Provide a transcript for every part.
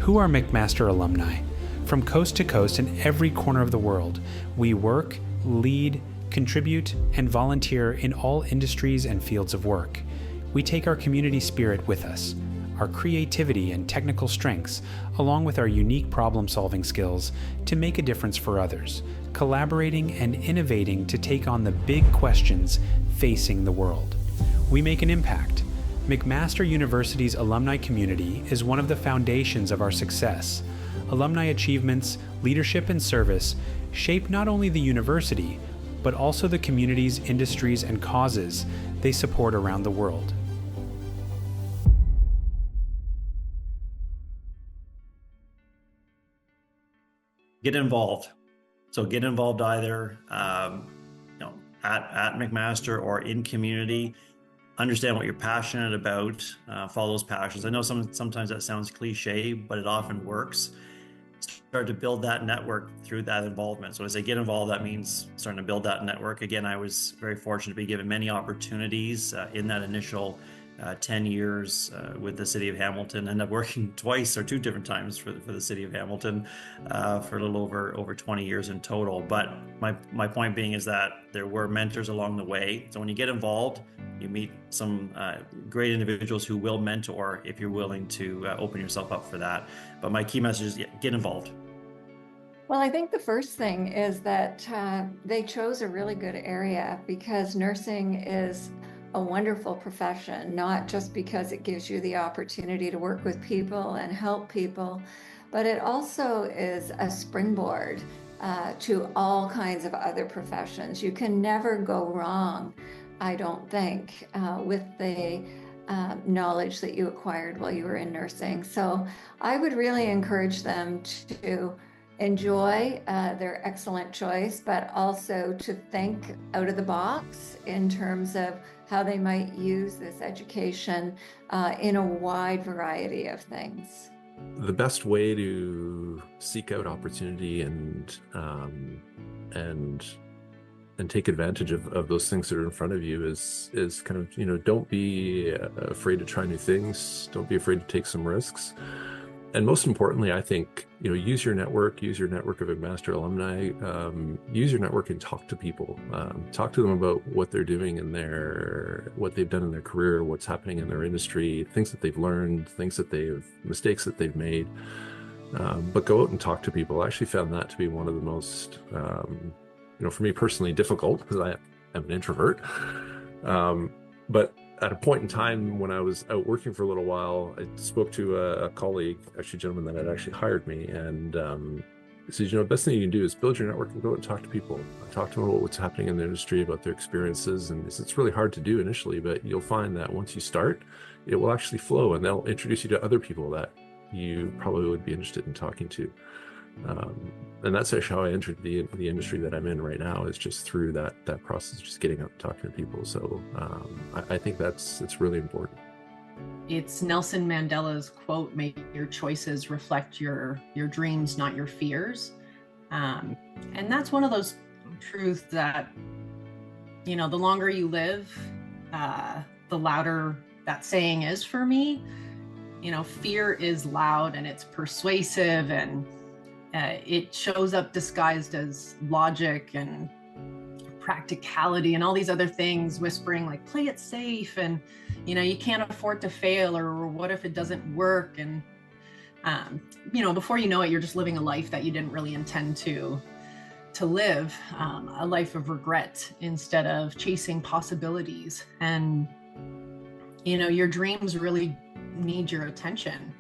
Who are McMaster alumni? From coast to coast in every corner of the world, we work, lead, contribute, and volunteer in all industries and fields of work. We take our community spirit with us, our creativity and technical strengths, along with our unique problem-solving skills to make a difference for others, collaborating and innovating to take on the big questions facing the world. We make an impact. McMaster University's alumni community is one of the foundations of our success. Alumni achievements, leadership, and service shape not only the university, but also the communities, industries, and causes they support around the world. Get involved. So get involved either at McMaster or in community. Understand what you're passionate about, follow those passions. I know sometimes that sounds cliche, but it often works. Start to build that network through that involvement. So as I get involved, that means starting to build that network. Again, I was very fortunate to be given many opportunities in that initial 10 years with the city of Hamilton. Ended up working twice or two different times for the city of Hamilton for a little over 20 years in total. But my point being is that there were mentors along the way. So when you get involved, you meet some great individuals who will mentor if you're willing to open yourself up for that. But my key message is get involved. Well, I think the first thing is that they chose a really good area, because nursing is a wonderful profession, not just because it gives you the opportunity to work with people and help people, but it also is a springboard to all kinds of other professions. You can never go wrong, I don't think, with the knowledge that you acquired while you were in nursing. So I would really encourage them to enjoy their excellent choice, but also to think out of the box in terms of how they might use this education in a wide variety of things. The best way to seek out opportunity and take advantage of those things that are in front of you is kind of, don't be afraid to try new things. Don't be afraid to take some risks. And most importantly, I think, use your network of McMaster alumni, use your network and talk to people. Talk to them about what they're doing what they've done in their career, what's happening in their industry, things that they've learned, mistakes that they've made. But go out and talk to people. I actually found that to be one of the most, for me personally, difficult, because I am an introvert. But at a point in time when I was out working for a little while, I spoke to a colleague, actually a gentleman that had actually hired me, and he says, the best thing you can do is build your network and go out and talk to people. Talk to them about what's happening in the industry, about their experiences. And it's really hard to do initially, but you'll find that once you start, it will actually flow, and they'll introduce you to other people that you probably would be interested in talking to. And that's actually how I entered the industry that I'm in right now, is just through that process, just getting out and talking to people. So I think it's really important. It's Nelson Mandela's quote, "Make your choices reflect your dreams, not your fears." And that's one of those truths that, the longer you live, the louder that saying is for me. Fear is loud and it's persuasive, and it shows up disguised as logic and practicality and all these other things, whispering like, play it safe, and you can't afford to fail, or what if it doesn't work? And before you know it, you're just living a life that you didn't really intend to live, a life of regret instead of chasing possibilities. And your dreams really need your attention.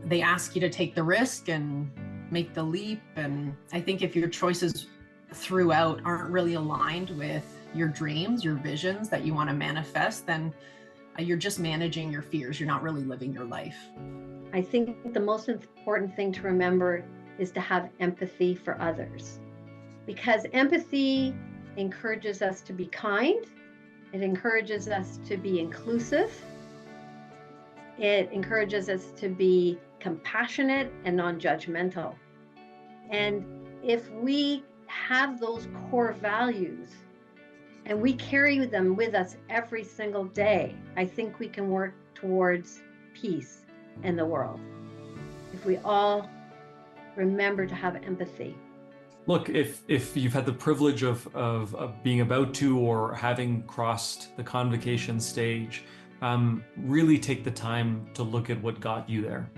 They ask you to take the risk and make the leap. And I think if your choices throughout aren't really aligned with your dreams, your visions that you want to manifest, then you're just managing your fears. You're not really living your life. I think the most important thing to remember is to have empathy for others, because empathy encourages us to be kind. It encourages us to be inclusive. It encourages us to be compassionate and non-judgmental. And if we have those core values and we carry them with us every single day, I think we can work towards peace in the world. if we all remember to have empathy. Look, if you've had the privilege of being about to or having crossed the convocation stage, really take the time to look at what got you there.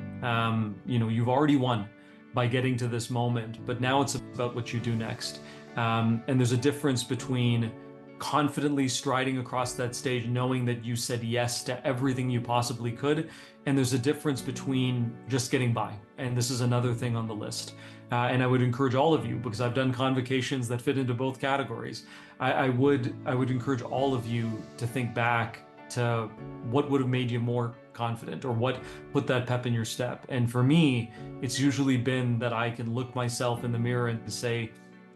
You've already won by getting to this moment, but now it's about what you do next. And there's a difference between confidently striding across that stage, knowing that you said yes to everything you possibly could. And there's a difference between just getting by. And this is another thing on the list. And I would encourage all of you, because I've done convocations that fit into both categories. I would encourage all of you to think back to what would have made you more confident, or what put that pep in your step. And for me, it's usually been that I can look myself in the mirror and say,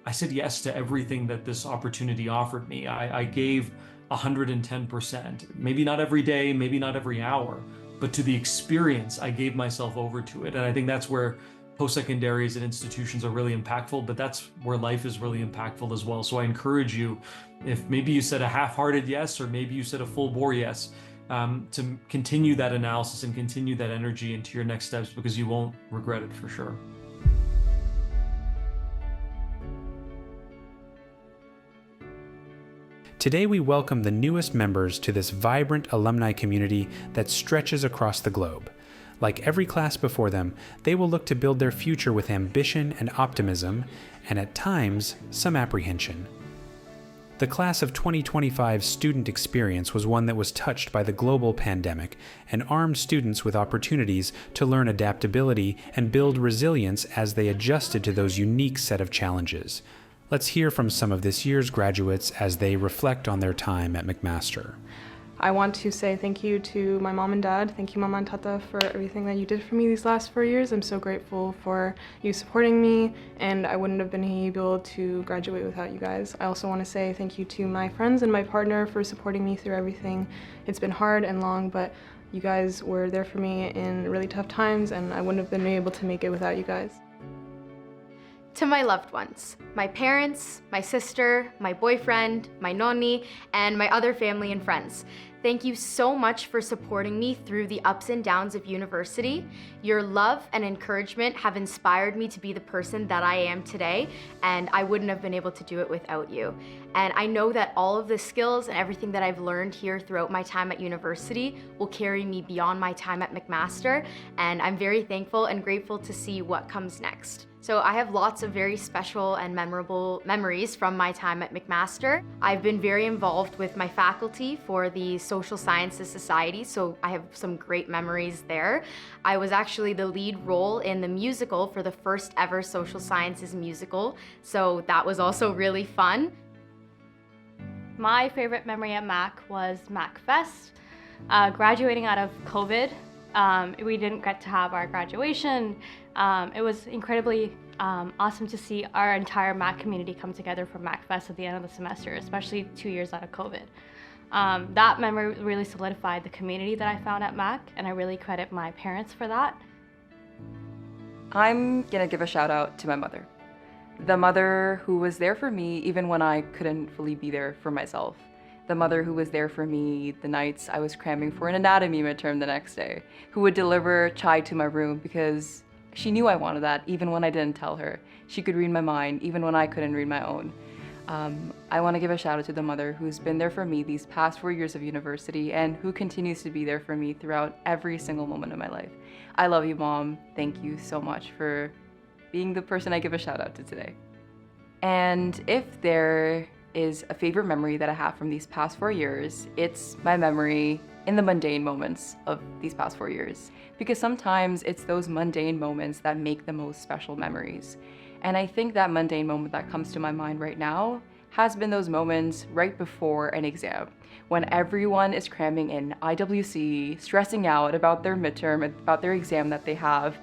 I said yes to everything that this opportunity offered me. I gave 110%, maybe not every day, maybe not every hour, but to the experience, I gave myself over to it. And I think that's where post-secondaries and institutions are really impactful, but that's where life is really impactful as well. So I encourage you, if maybe you said a half-hearted yes, or maybe you said a full-bore yes, to continue that analysis and continue that energy into your next steps, because you won't regret it for sure. Today we welcome the newest members to this vibrant alumni community that stretches across the globe. Like every class before them, they will look to build their future with ambition and optimism, and at times, some apprehension. The class of 2025 student experience was one that was touched by the global pandemic and armed students with opportunities to learn adaptability and build resilience as they adjusted to those unique set of challenges. Let's hear from some of this year's graduates as they reflect on their time at McMaster. I want to say thank you to my mom and dad. Thank you, Mama and Tata, for everything that you did for me these last 4 years. I'm so grateful for you supporting me, and I wouldn't have been able to graduate without you guys. I also want to say thank you to my friends and my partner for supporting me through everything. It's been hard and long, but you guys were there for me in really tough times, and I wouldn't have been able to make it without you guys. To my loved ones, my parents, my sister, my boyfriend, my nonni, and my other family and friends. Thank you so much for supporting me through the ups and downs of university. Your love and encouragement have inspired me to be the person that I am today, and I wouldn't have been able to do it without you. And I know that all of the skills and everything that I've learned here throughout my time at university will carry me beyond my time at McMaster, and I'm very thankful and grateful to see what comes next. So I have lots of very special and memorable memories from my time at McMaster. I've been very involved with my faculty for the Social Sciences Society, so I have some great memories there. I was actually the lead role in the musical for the first ever Social Sciences musical, so that was also really fun. My favorite memory at Mac was MacFest. Graduating out of COVID, we didn't get to have our graduation. It was incredibly awesome to see our entire Mac community come together for MacFest at the end of the semester, especially 2 years out of COVID. That memory really solidified the community that I found at Mac, and I really credit my parents for that. I'm gonna give a shout out to my mother. The mother who was there for me even when I couldn't fully be there for myself. The mother who was there for me the nights I was cramming for an anatomy midterm the next day, who would deliver chai to my room because she knew I wanted that even when I didn't tell her. She could read my mind even when I couldn't read my own. I want to give a shout out to the mother who's been there for me these past 4 years of university and who continues to be there for me throughout every single moment of my life. I love you, Mom. Thank you so much for being the person I give a shout out to today. And if there is a favorite memory that I have from these past 4 years, it's my memory in the mundane moments of these past 4 years. Because sometimes it's those mundane moments that make the most special memories. And I think that mundane moment that comes to my mind right now has been those moments right before an exam, when everyone is cramming in IWC, stressing out about their midterm, about their exam that they have.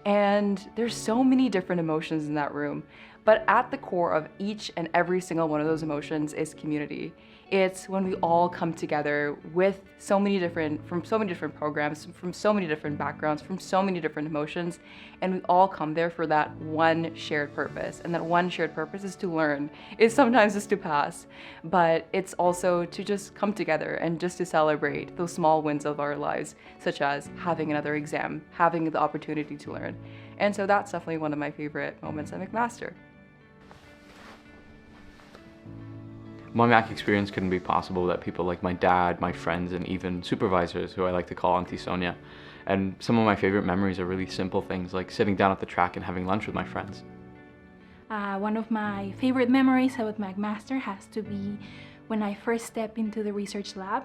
And there's so many different emotions in that room. But at the core of each and every single one of those emotions is community. It's when we all come together with from so many different programs, from so many different backgrounds, from so many different emotions, and we all come there for that one shared purpose. And that one shared purpose is to learn. It's sometimes just to pass, but it's also to just come together and just to celebrate those small wins of our lives, such as having another exam, having the opportunity to learn. And so that's definitely one of my favorite moments at McMaster. My Mac experience couldn't be possible without people like my dad, my friends, and even supervisors, who I like to call Auntie Sonia. And some of my favorite memories are really simple things, like sitting down at the track and having lunch with my friends. One of my favorite memories about McMaster has to be when I first stepped into the research lab.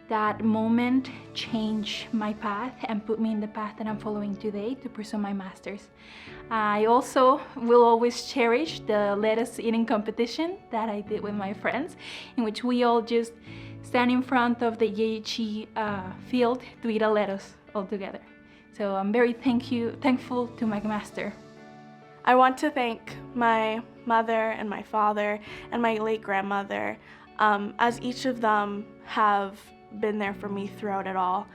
That moment changed my path and put me in the path that I'm following today to pursue my master's. I also will always cherish the lettuce eating competition that I did with my friends, in which we all just stand in front of the YHE field to eat a lettuce all together. So I'm very thankful to McMaster. I want to thank my mother and my father and my late grandmother, as each of them have been there for me throughout it all.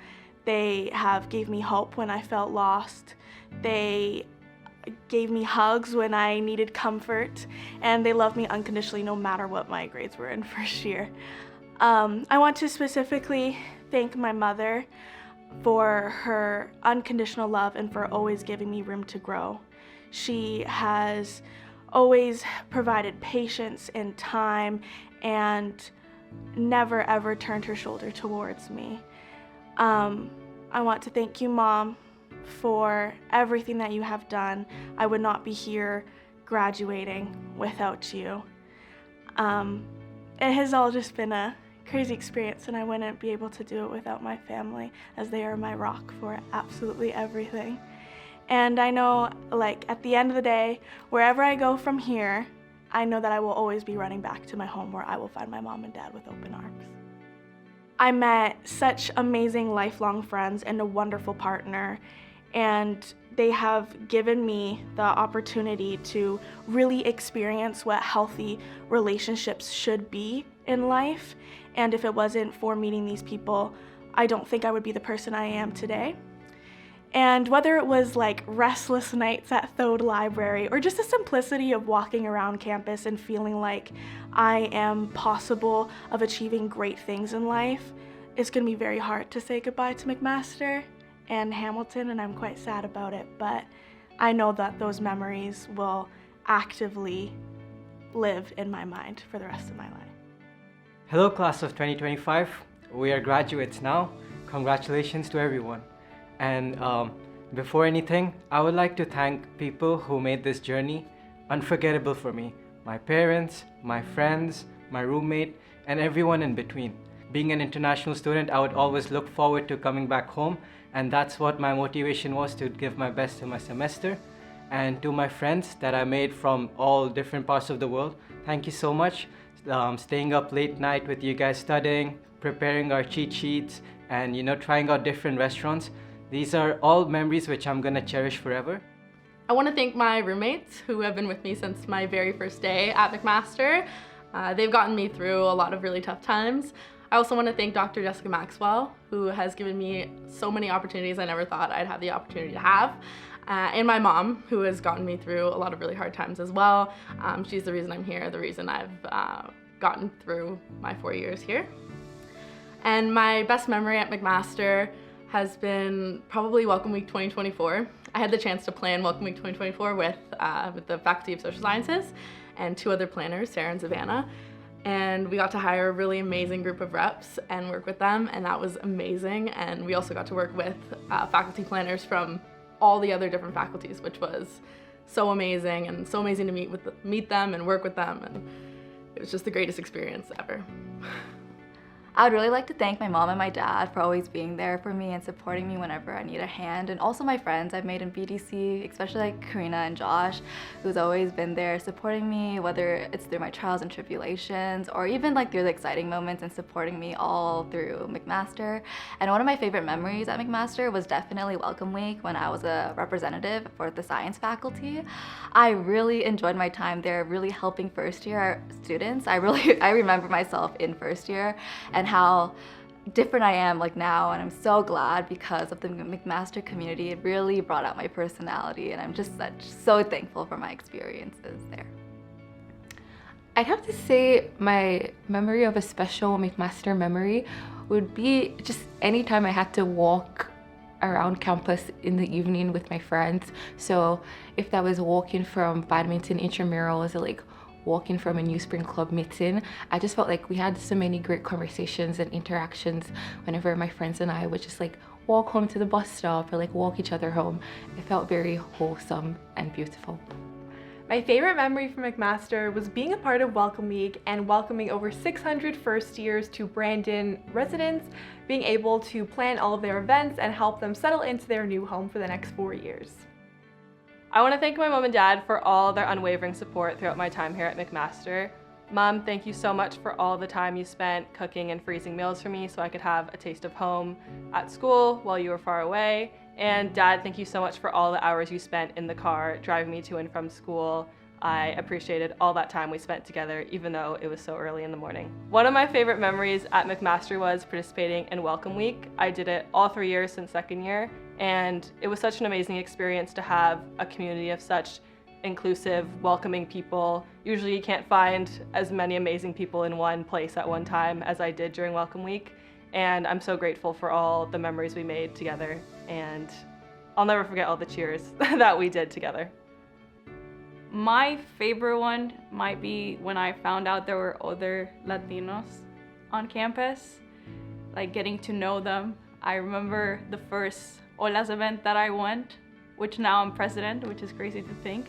They have gave me hope when I felt lost. They gave me hugs when I needed comfort, and they loved me unconditionally no matter what my grades were in first year. I want to specifically thank my mother for her unconditional love and for always giving me room to grow. She has always provided patience and time and never ever turned her shoulder towards me. I want to thank you, Mom, for everything that you have done. I would not be here graduating without you. It has all just been a crazy experience, and I wouldn't be able to do it without my family, as they are my rock for absolutely everything. And I know, like, at the end of the day, wherever I go from here, I know that I will always be running back to my home, where I will find my mom and dad with open arms. I met such amazing lifelong friends and a wonderful partner, and they have given me the opportunity to really experience what healthy relationships should be in life. And if it wasn't for meeting these people, I don't think I would be the person I am today. And whether it was like restless nights at Thode Library or just the simplicity of walking around campus and feeling like I am possible of achieving great things in life, it's going to be very hard to say goodbye to McMaster and Hamilton, and I'm quite sad about it, but I know that those memories will actively live in my mind for the rest of my life. Hello, class of 2025. We are graduates now. Congratulations to everyone. And before anything, I would like to thank people who made this journey unforgettable for me. My parents, my friends, my roommate, and everyone in between. Being an international student, I would always look forward to coming back home, and that's what my motivation was, to give my best to my semester. And to my friends that I made from all different parts of the world, thank you so much. Staying up late night with you guys studying, preparing our cheat sheets, and trying out different restaurants. These are all memories which I'm gonna cherish forever. I want to thank my roommates who have been with me since my very first day at McMaster. They've gotten me through a lot of really tough times. I also want to thank Dr. Jessica Maxwell, who has given me so many opportunities I never thought I'd have the opportunity to have. And my mom, who has gotten me through a lot of really hard times as well. She's the reason I'm here, the reason I've gotten through my 4 years here. And my best memory at McMaster has been probably Welcome Week 2024. I had the chance to plan Welcome Week 2024 with the Faculty of Social Sciences and two other planners, Sarah and Savannah. And we got to hire a really amazing group of reps and work with them, and that was amazing. And we also got to work with faculty planners from all the other different faculties, which was so amazing, and so amazing to meet them and work with them. And it was just the greatest experience ever. I would really like to thank my mom and my dad for always being there for me and supporting me whenever I need a hand, and also my friends I've made in BDC, especially like Karina and Josh, who's always been there supporting me, whether it's through my trials and tribulations or even like through the exciting moments and supporting me all through McMaster. And one of my favorite memories at McMaster was definitely Welcome Week when I was a representative for the science faculty. I really enjoyed my time there, really helping first year students. I remember myself in first year and how different I am like now, and I'm so glad because of the McMaster community. It really brought out my personality, and I'm just so thankful for my experiences there. I'd have to say my memory of a special McMaster memory would be just anytime I had to walk around campus in the evening with my friends. So if that was walking from badminton intramurals or like walking from a New Spring Club meeting, I just felt like we had so many great conversations and interactions whenever my friends and I would just like walk home to the bus stop or like walk each other home. It felt very wholesome and beautiful. My favorite memory from McMaster was being a part of Welcome Week and welcoming over 600 first years to Brandon residents, being able to plan all of their events and help them settle into their new home for the next 4 years. I want to thank my mom and dad for all their unwavering support throughout my time here at McMaster. Mom, thank you so much for all the time you spent cooking and freezing meals for me so I could have a taste of home at school while you were far away. And Dad, thank you so much for all the hours you spent in the car driving me to and from school. I appreciated all that time we spent together, even though it was so early in the morning. One of my favorite memories at McMaster was participating in Welcome Week. I did it all 3 years since second year, and it was such an amazing experience to have a community of such inclusive, welcoming people. Usually you can't find as many amazing people in one place at one time as I did during Welcome Week. And I'm so grateful for all the memories we made together, and I'll never forget all the cheers that we did together. My favorite one might be when I found out there were other Latinos on campus, like getting to know them. I remember the first Olas event that I went, which now I'm president, which is crazy to think.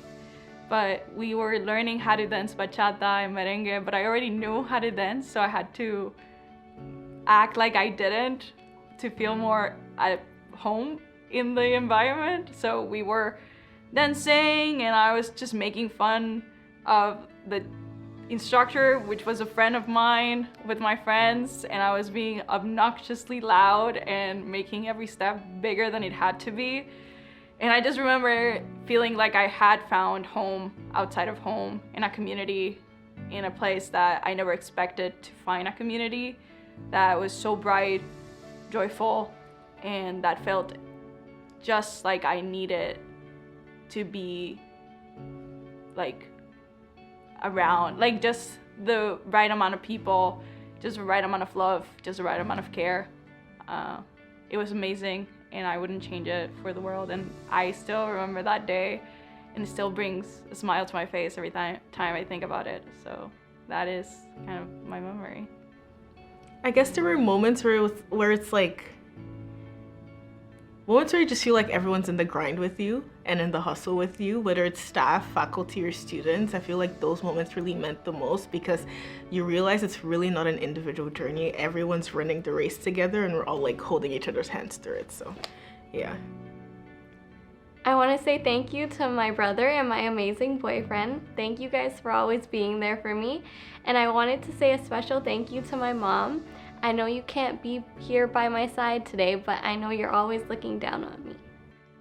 But we were learning how to dance bachata and merengue, but I already knew how to dance, so I had to act like I didn't to feel more at home in the environment. So we were dancing and I was just making fun of the instructor, which was a friend of mine, with my friends, and I was being obnoxiously loud and making every step bigger than it had to be. And I just remember feeling like I had found home outside of home, in a community, in a place that I never expected to find a community that was so bright, joyful, and that felt just like I needed to be like around, like just the right amount of people, just the right amount of love, just the right amount of care. It was amazing, and I wouldn't change it for the world. And I still remember that day, and it still brings a smile to my face every time I think about it. So that is kind of my memory. I guess there were moments where it's like moments where you just feel like everyone's in the grind with you and in the hustle with you, whether it's staff, faculty, or students. I feel like those moments really meant the most because you realize it's really not an individual journey. Everyone's running the race together and we're all like holding each other's hands through it. So yeah. I want to say thank you to my brother and my amazing boyfriend. Thank you guys for always being there for me. And I wanted to say a special thank you to my mom. I know you can't be here by my side today, but I know you're always looking down on me.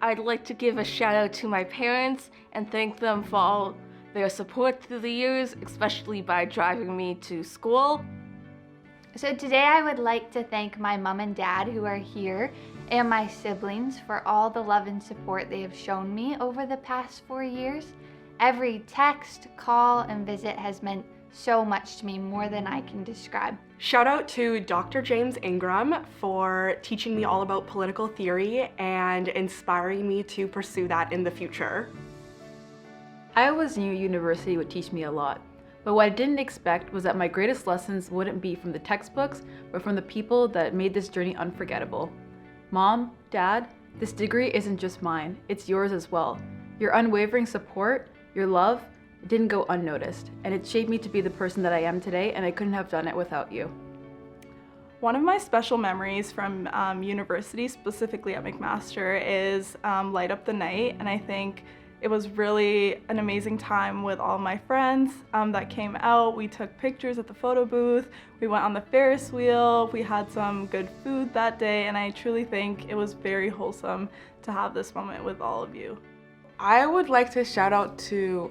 I'd like to give a shout out to my parents and thank them for all their support through the years, especially by driving me to school. So today I would like to thank my mom and dad who are here, and my siblings for all the love and support they have shown me over the past 4 years. Every text, call, and visit has meant so much to me, more than I can describe. Shout out to Dr. James Ingram for teaching me all about political theory and inspiring me to pursue that in the future. Iowa's new university would teach me a lot, but what I didn't expect was that my greatest lessons wouldn't be from the textbooks, but from the people that made this journey unforgettable. Mom, Dad, this degree isn't just mine, it's yours as well. Your unwavering support, your love, it didn't go unnoticed, and it shaped me to be the person that I am today, and I couldn't have done it without you. One of my special memories from university, specifically at McMaster, is Light Up the Night, and I think it was really an amazing time with all my friends that came out. We took pictures at the photo booth, we went on the Ferris wheel, we had some good food that day, and I truly think it was very wholesome to have this moment with all of you. I would like to shout out to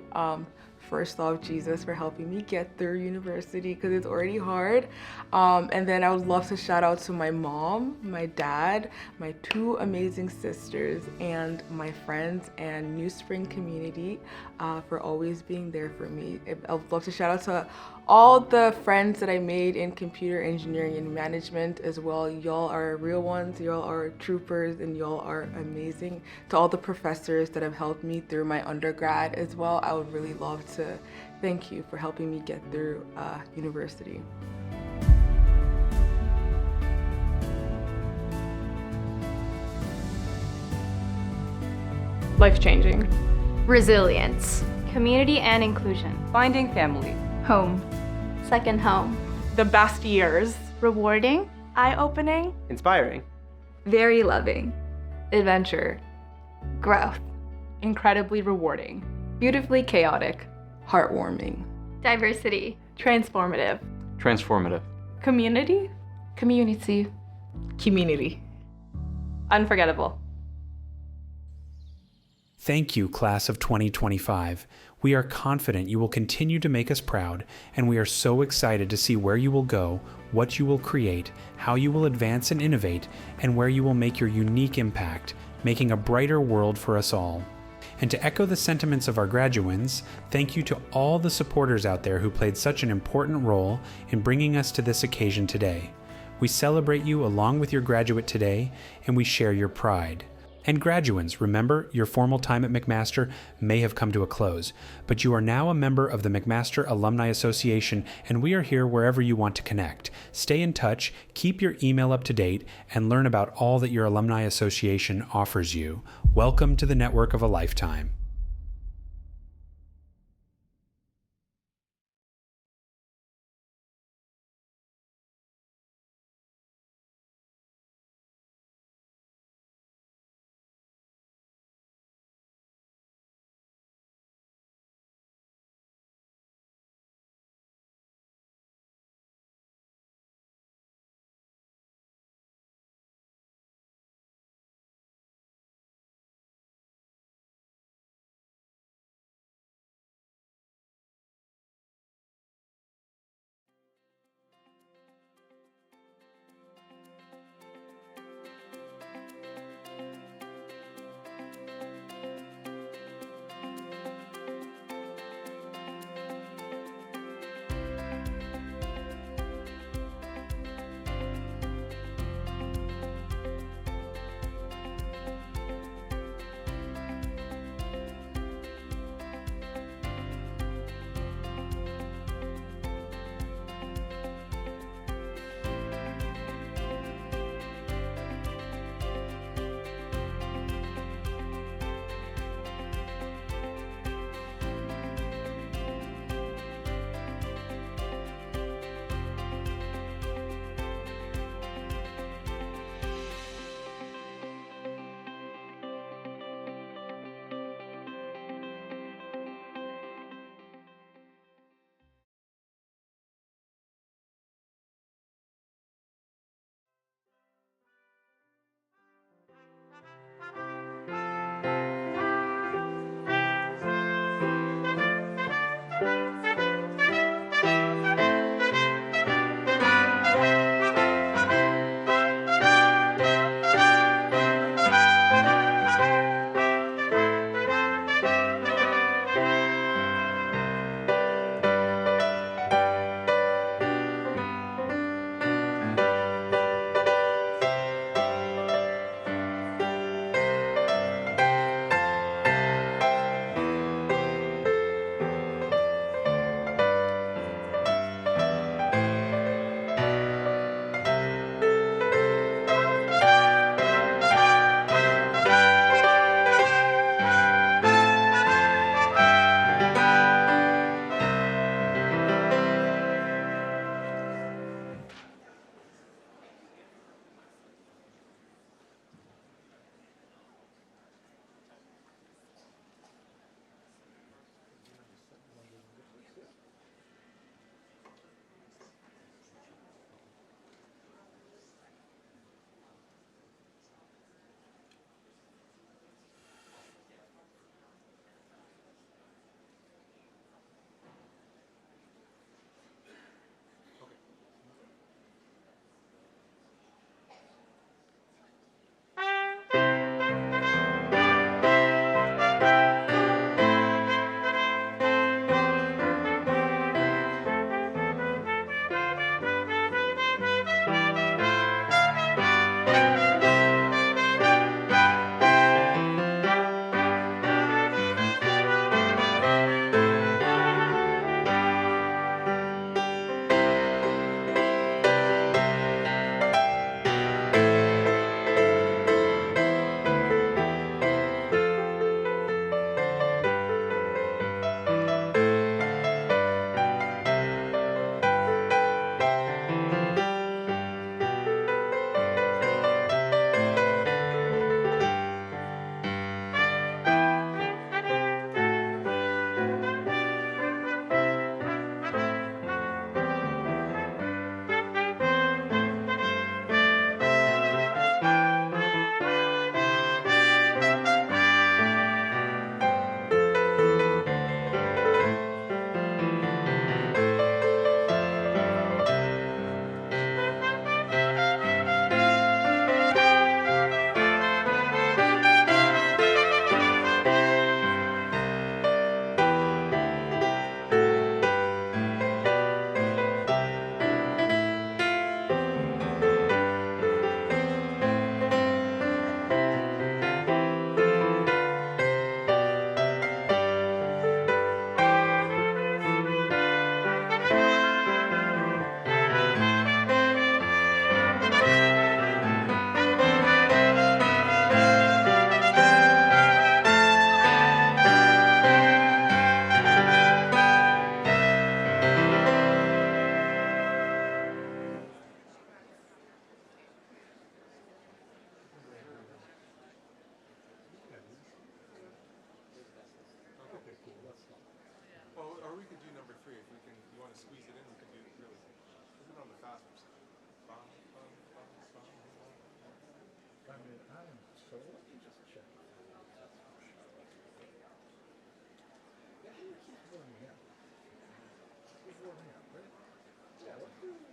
First Love Jesus for helping me get through university because it's already hard. And then I would love to shout out to my mom, my dad, my two amazing sisters, and my friends and New Spring community for always being there for me. I would love to shout out to all the friends that I made in computer engineering and management as well. Y'all are real ones, y'all are troopers, and y'all are amazing. To all the professors that have helped me through my undergrad as well, I would really love to thank you for helping me get through university. Life-changing. Resilience. Community and inclusion. Finding family. Home. Second home. The best years. Rewarding. Eye-opening. Inspiring. Very loving. Adventure. Growth. Incredibly rewarding. Beautifully chaotic. Heartwarming. Diversity. Transformative. Transformative. Community. Community. Community. Unforgettable. Thank you, class of 2025. We are confident you will continue to make us proud, and we are so excited to see where you will go, what you will create, how you will advance and innovate, and where you will make your unique impact, making a brighter world for us all. And to echo the sentiments of our graduands, thank you to all the supporters out there who played such an important role in bringing us to this occasion today. We celebrate you along with your graduate today, and we share your pride. And graduands, remember, your formal time at McMaster may have come to a close, but you are now a member of the McMaster Alumni Association, and we are here wherever you want to connect. Stay in touch, keep your email up to date, and learn about all that your Alumni Association offers you. Welcome to the network of a lifetime. Well, or we could do number 3 if we can. You want to squeeze it in? We could do it really. We'll do it on the fast percent. I mean, I am so. Let me just check. Yeah, he's warming up. He's warming up, right? Yeah, let's do this.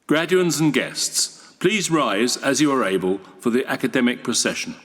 Graduands and guests, please rise as you are able for the academic procession.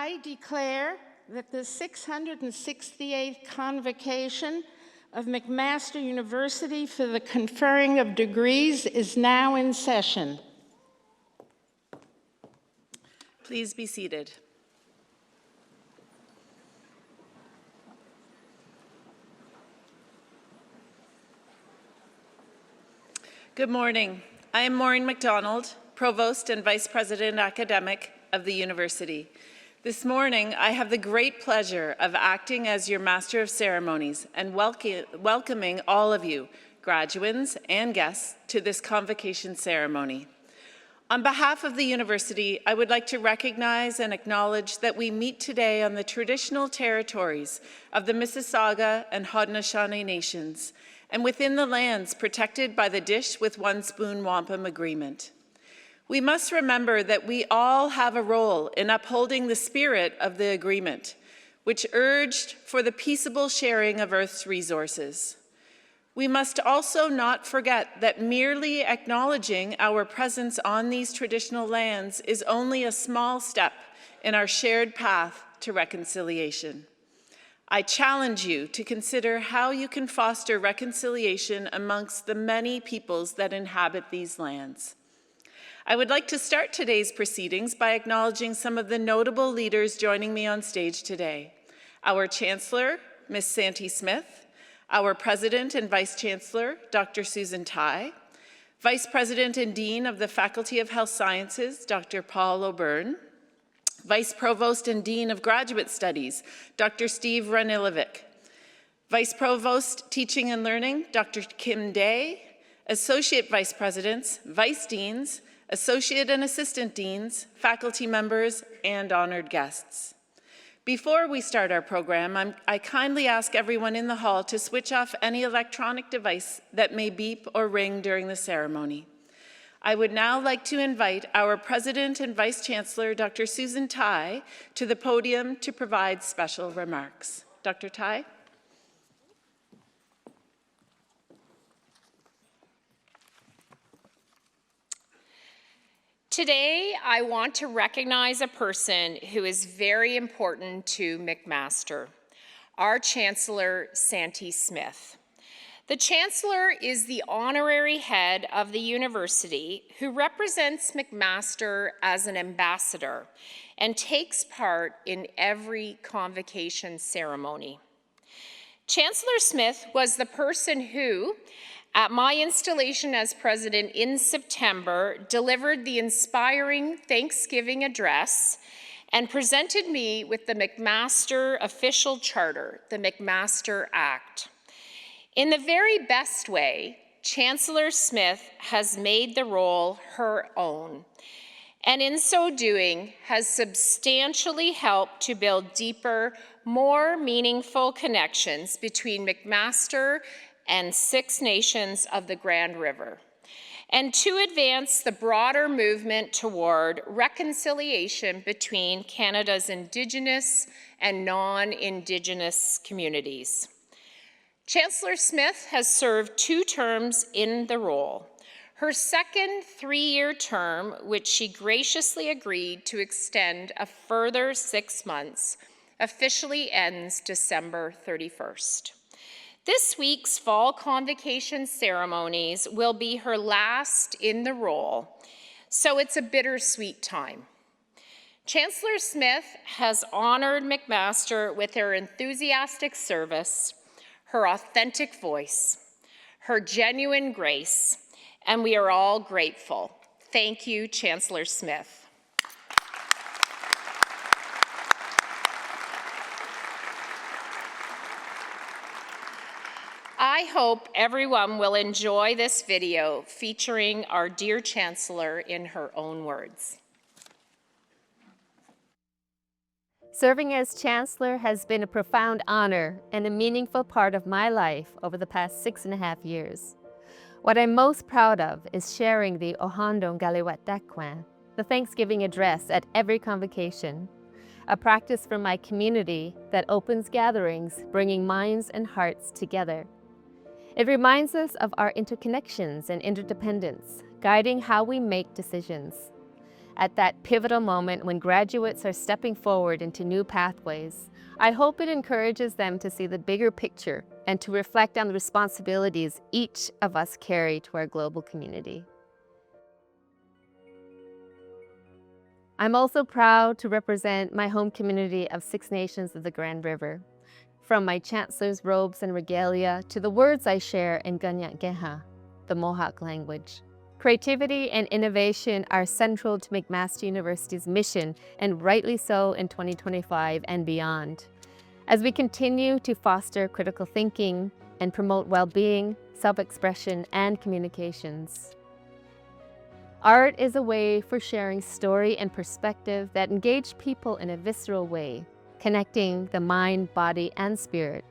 I declare that the 668th Convocation of McMaster University for the conferring of degrees is now in session. Please be seated. Good morning. I am Maureen MacDonald, Provost and Vice President Academic of the University. This morning, I have the great pleasure of acting as your Master of Ceremonies and welcoming all of you, graduands and guests, to this convocation ceremony. On behalf of the University, I would like to recognize and acknowledge that we meet today on the traditional territories of the Mississauga and Haudenosaunee Nations, and within the lands protected by the Dish with One Spoon Wampum Agreement. We must remember that we all have a role in upholding the spirit of the agreement, which urged for the peaceable sharing of Earth's resources. We must also not forget that merely acknowledging our presence on these traditional lands is only a small step in our shared path to reconciliation. I challenge you to consider how you can foster reconciliation amongst the many peoples that inhabit these lands. I would like to start today's proceedings by acknowledging some of the notable leaders joining me on stage today. Our Chancellor, Ms. Santee Smith, our President and Vice Chancellor, Dr. Susan Tai, Vice President and Dean of the Faculty of Health Sciences, Dr. Paul O'Byrne, Vice Provost and Dean of Graduate Studies, Dr. Steve Ranilovic, Vice Provost Teaching and Learning, Dr. Kim Day, Associate Vice Presidents, Vice Deans, Associate and Assistant Deans, faculty members, and honored guests. Before we start our program, I kindly ask everyone in the hall to switch off any electronic device that may beep or ring during the ceremony. I would now like to invite our President and Vice Chancellor, Dr. Susan Tai, to the podium to provide special remarks. Dr. Tai? Today, I want to recognize a person who is very important to McMaster, our Chancellor, Santee Smith. The Chancellor is the honorary head of the university who represents McMaster as an ambassador and takes part in every convocation ceremony. Chancellor Smith was the person who, at my installation as president in September, delivered the inspiring Thanksgiving address and presented me with the McMaster official charter, the McMaster Act. In the very best way, Chancellor Smith has made the role her own, and in so doing has substantially helped to build deeper, more meaningful connections between McMaster and 6 nations of the Grand River, and to advance the broader movement toward reconciliation between Canada's Indigenous and non-Indigenous communities. Chancellor Smith has served 2 terms in the role. Her second 3-year term, which she graciously agreed to extend a further 6 months, officially ends December 31st. This week's fall convocation ceremonies will be her last in the role, so it's a bittersweet time. Chancellor Smith has honored McMaster with her enthusiastic service, her authentic voice, her genuine grace, and we are all grateful. Thank you, Chancellor Smith. I hope everyone will enjoy this video featuring our dear Chancellor in her own words. Serving as Chancellor has been a profound honor and a meaningful part of my life over the past 6.5 years. What I'm most proud of is sharing the Ohandong Galiwat Dakwan, the Thanksgiving address at every convocation, a practice from my community that opens gatherings, bringing minds and hearts together. It reminds us of our interconnections and interdependence, guiding how we make decisions. At that pivotal moment when graduates are stepping forward into new pathways, I hope it encourages them to see the bigger picture and to reflect on the responsibilities each of us carry to our global community. I'm also proud to represent my home community of 6 nations of the Grand River. From my Chancellor's robes and regalia to the words I share in Ganyak Geha, the Mohawk language. Creativity and innovation are central to McMaster University's mission, and rightly so in 2025 and beyond. As we continue to foster critical thinking and promote well-being, self-expression, and communications. Art is a way for sharing story and perspective that engage people in a visceral way, connecting the mind, body, and spirit,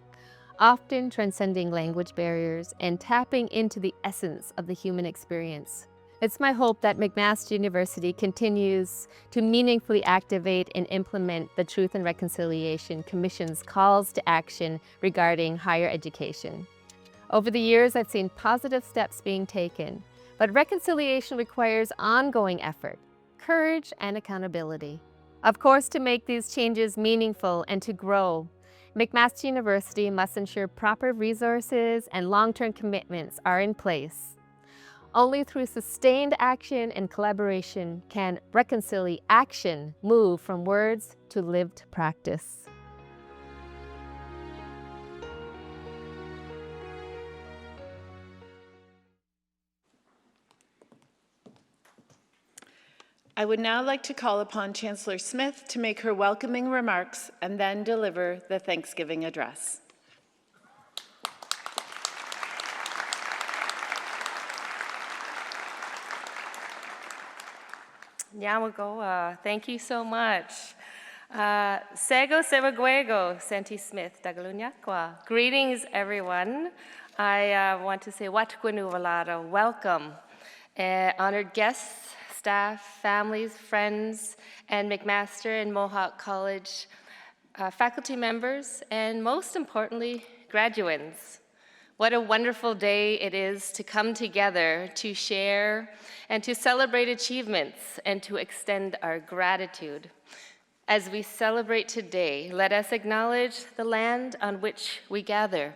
often transcending language barriers and tapping into the essence of the human experience. It's my hope that McMaster University continues to meaningfully activate and implement the Truth and Reconciliation Commission's calls to action regarding higher education. Over the years, I've seen positive steps being taken, but reconciliation requires ongoing effort, courage, and accountability. Of course, to make these changes meaningful and to grow, McMaster University must ensure proper resources and long-term commitments are in place. Only through sustained action and collaboration can reconciliation move from words to lived practice. I would now like to call upon Chancellor Smith to make her welcoming remarks and then deliver the Thanksgiving address. Nyamagoa, thank you so much. Sego Sevaguego, Santee Smith, Dagalunyakwa. Greetings, everyone. I want to say Watkwanu Valada, welcome. Honored guests, staff, families, friends, and McMaster and Mohawk College faculty members, and most importantly, graduands. What a wonderful day it is to come together to share and to celebrate achievements and to extend our gratitude. As we celebrate today, let us acknowledge the land on which we gather,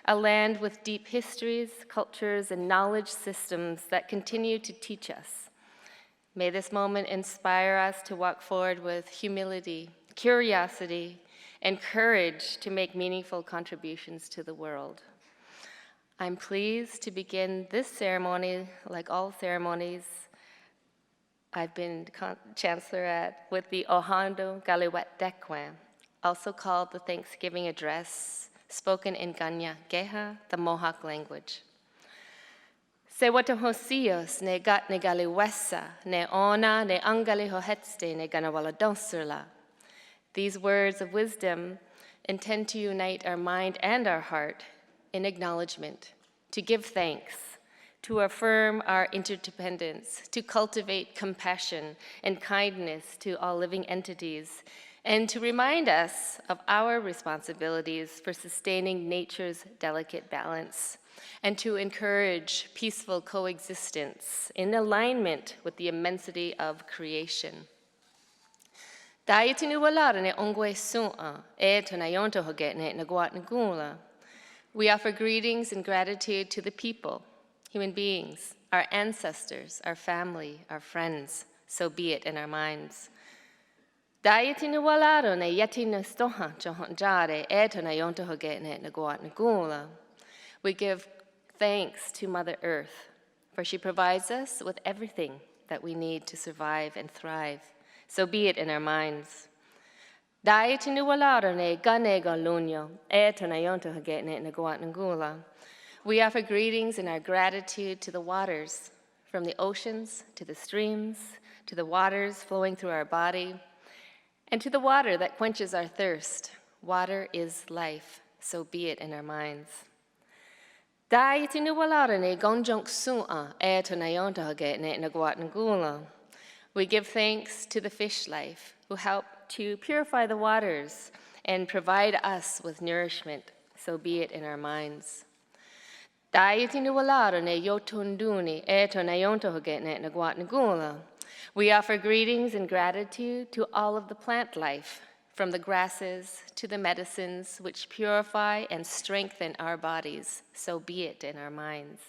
a land with deep histories, cultures, and knowledge systems that continue to teach us. May this moment inspire us to walk forward with humility, curiosity, and courage to make meaningful contributions to the world. I'm pleased to begin this ceremony, like all ceremonies I've been chancellor at, with the Ohando Galiwet Dekwe, also called the Thanksgiving Address, spoken in Ganya Geha, the Mohawk language. Se watahosios ne gat ne galiwesa, ne ona ne angali hohetste ne ganawala donsurla. These words of wisdom intend to unite our mind and our heart in acknowledgement, to give thanks, to affirm our interdependence, to cultivate compassion and kindness to all living entities, and to remind us of our responsibilities for sustaining nature's delicate balance, and to encourage peaceful coexistence in alignment with the immensity of creation. We offer greetings and gratitude to the people, human beings, our ancestors, our family, our friends, so be it in our minds. We give thanks to Mother Earth, for she provides us with everything that we need to survive and thrive, so be it in our minds. We offer greetings and our gratitude to the waters, from the oceans to the streams, to the waters flowing through our body, and to the water that quenches our thirst. Water is life, so be it in our minds. We give thanks to the fish life who help to purify the waters and provide us with nourishment, so be it in our minds. We offer greetings and gratitude to all of the plant life, from the grasses to the medicines which purify and strengthen our bodies, so be it in our minds.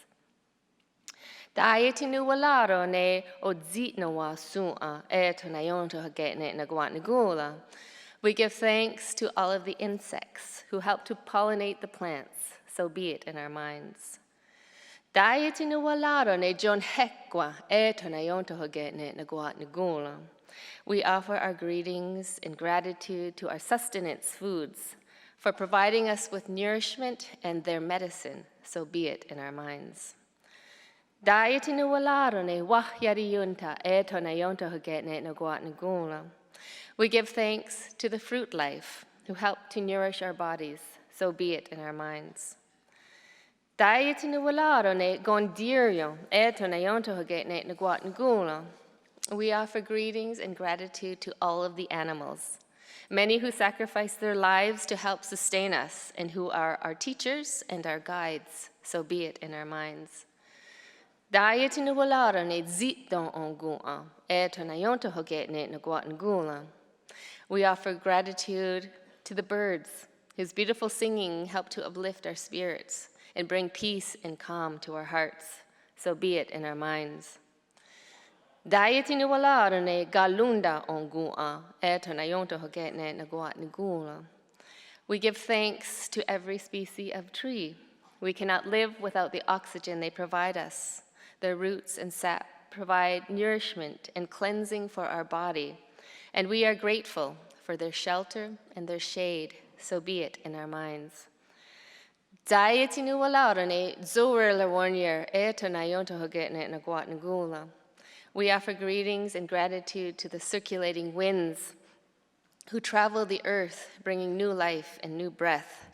We give thanks to all of the insects who help to pollinate the plants, so be it in our minds. We offer our greetings and gratitude to our sustenance foods for providing us with nourishment and their medicine, so be it in our minds. We give thanks to the fruit life who help to nourish our bodies, so be it in our minds. We offer greetings and gratitude to all of the animals, many who sacrifice their lives to help sustain us and who are our teachers and our guides, so be it in our minds. We offer gratitude to the birds, whose beautiful singing help to uplift our spirits and bring peace and calm to our hearts, so be it in our minds. We give thanks to every species of tree. We cannot live without the oxygen they provide us. Their roots and sap provide nourishment and cleansing for our body, and we are grateful for their shelter and their shade, so be it in our minds. We offer greetings and gratitude to the circulating winds who travel the earth, bringing new life and new breath.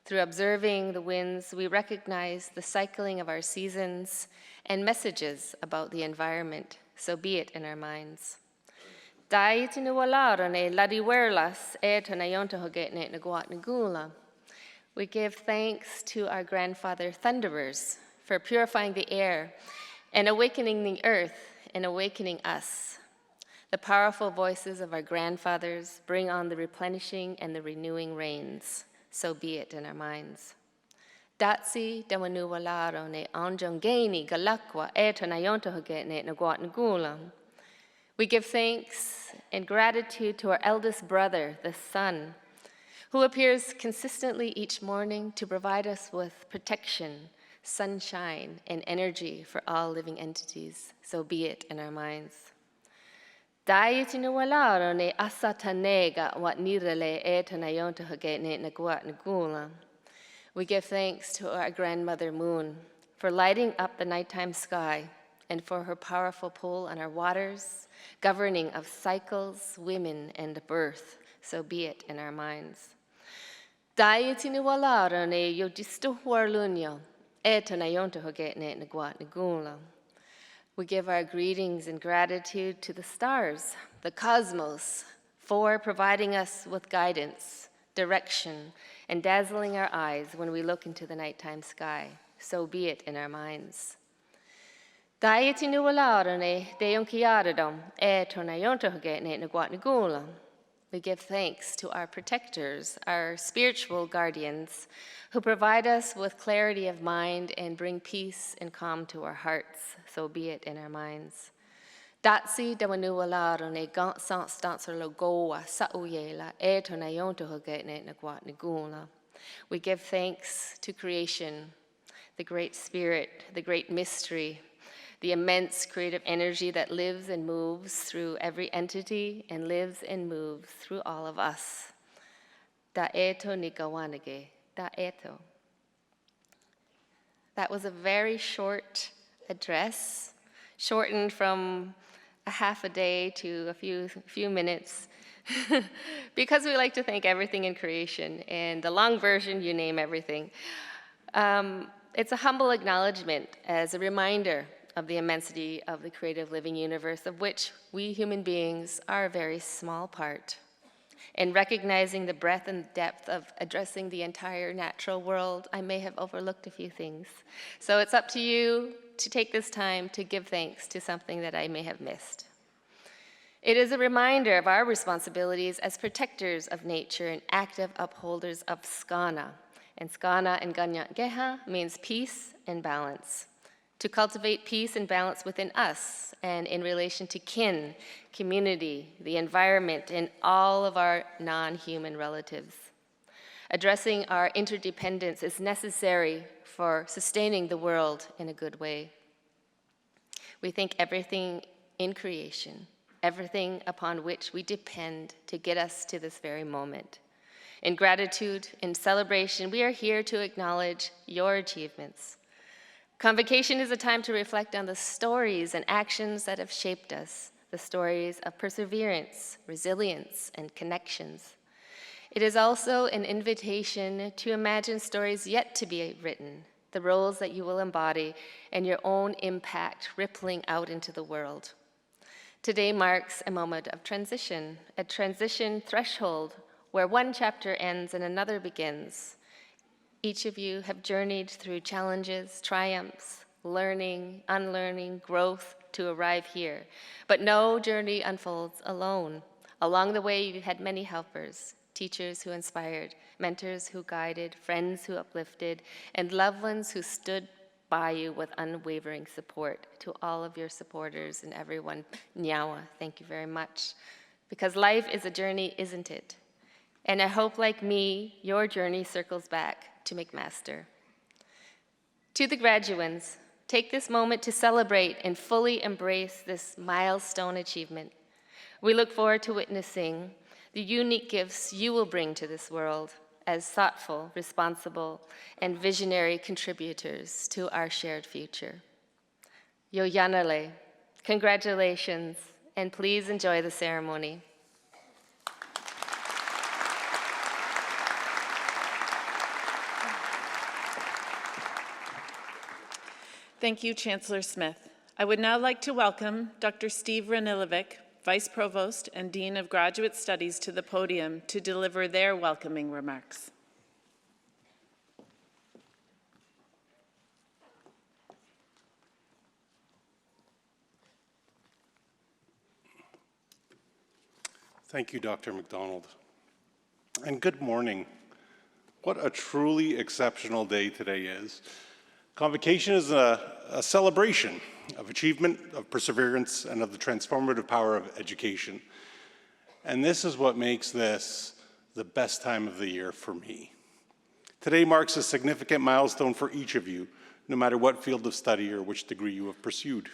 Through observing the winds, we recognize the cycling of our seasons and messages about the environment, so be it in our minds. We give thanks to our grandfather thunderers for purifying the air and awakening the earth and awakening us. The powerful voices of our grandfathers bring on the replenishing and the renewing rains. So be it in our minds. Datsi dawanuwalaro ne anjongeni galakwa etanayontohoge ne naguatnagulam. We give thanks and gratitude to our eldest brother, the sun, who appears consistently each morning to provide us with protection, sunshine, and energy for all living entities. So be it in our minds. Dayitinuwalaro ne asatanega wat nirele etanayontohoge ne naguatnagulam. We give thanks to our grandmother moon for lighting up the nighttime sky and for her powerful pull on our waters, governing of cycles, women, and birth. So be it in our minds. Dayitinuwalaro ne yodistuhuarlunyo etanayontohoge ne naguatnagulam. We give our greetings and gratitude to the stars, the cosmos, for providing us with guidance, direction, and dazzling our eyes when we look into the nighttime sky. So be it in our minds. We give thanks to our protectors, our spiritual guardians, who provide us with clarity of mind and bring peace and calm to our hearts. So be it in our minds. Datsi dawanuwalaro ne gansant stansarlo goa sauyela etonayontohoge ne naguatnagula. We give thanks to creation, the great spirit, the great mystery, the immense creative energy that lives and moves through every entity and lives and moves through all of us. Da eto nikawanage, da eto. That was a very short address, shortened from a half a day to a few minutes, because we like to thank everything in creation, and the long version, you name everything. It's a humble acknowledgement as a reminder of the immensity of the creative living universe, of which we human beings are a very small part. In recognizing the breadth and depth of addressing the entire natural world, I may have overlooked a few things. So it's up to you to take this time to give thanks to something that I may have missed. It is a reminder of our responsibilities as protectors of nature and active upholders of skana. And skana in Ganyak Geha means peace and balance. To cultivate peace and balance within us and in relation to kin, community, the environment, and all of our non-human relatives. Addressing our interdependence is necessary for sustaining the world in a good way. We thank everything in creation, everything upon which we depend to get us to this very moment. In gratitude, in celebration, we are here to acknowledge your achievements. Convocation is a time to reflect on the stories and actions that have shaped us, the stories of perseverance, resilience, and connections. It is also an invitation to imagine stories yet to be written, the roles that you will embody, and your own impact rippling out into the world. Today marks a moment of transition, a transition threshold where one chapter ends and another begins. Each of you have journeyed through challenges, triumphs, learning, unlearning, growth to arrive here. But no journey unfolds alone. Along the way, you had many helpers, teachers who inspired, mentors who guided, friends who uplifted, and loved ones who stood by you with unwavering support. To all of your supporters and everyone, Nyawa, thank you very much. Because life is a journey, isn't it? And I hope, like me, your journey circles back to McMaster. To the graduands, take this moment to celebrate and fully embrace this milestone achievement. We look forward to witnessing the unique gifts you will bring to this world as thoughtful, responsible, and visionary contributors to our shared future. Yoyanale, congratulations, and please enjoy the ceremony. Thank you, Chancellor Smith. I would now like to welcome Dr. Steve Ranilovic, Vice Provost and Dean of Graduate Studies, to the podium to deliver their welcoming remarks. Thank you, Dr. McDonald. And good morning. What a truly exceptional day today is. Convocation is a celebration of achievement, of perseverance, and of the transformative power of education. And this is what makes this the best time of the year for me. Today marks a significant milestone for each of you, no matter what field of study or which degree you have pursued.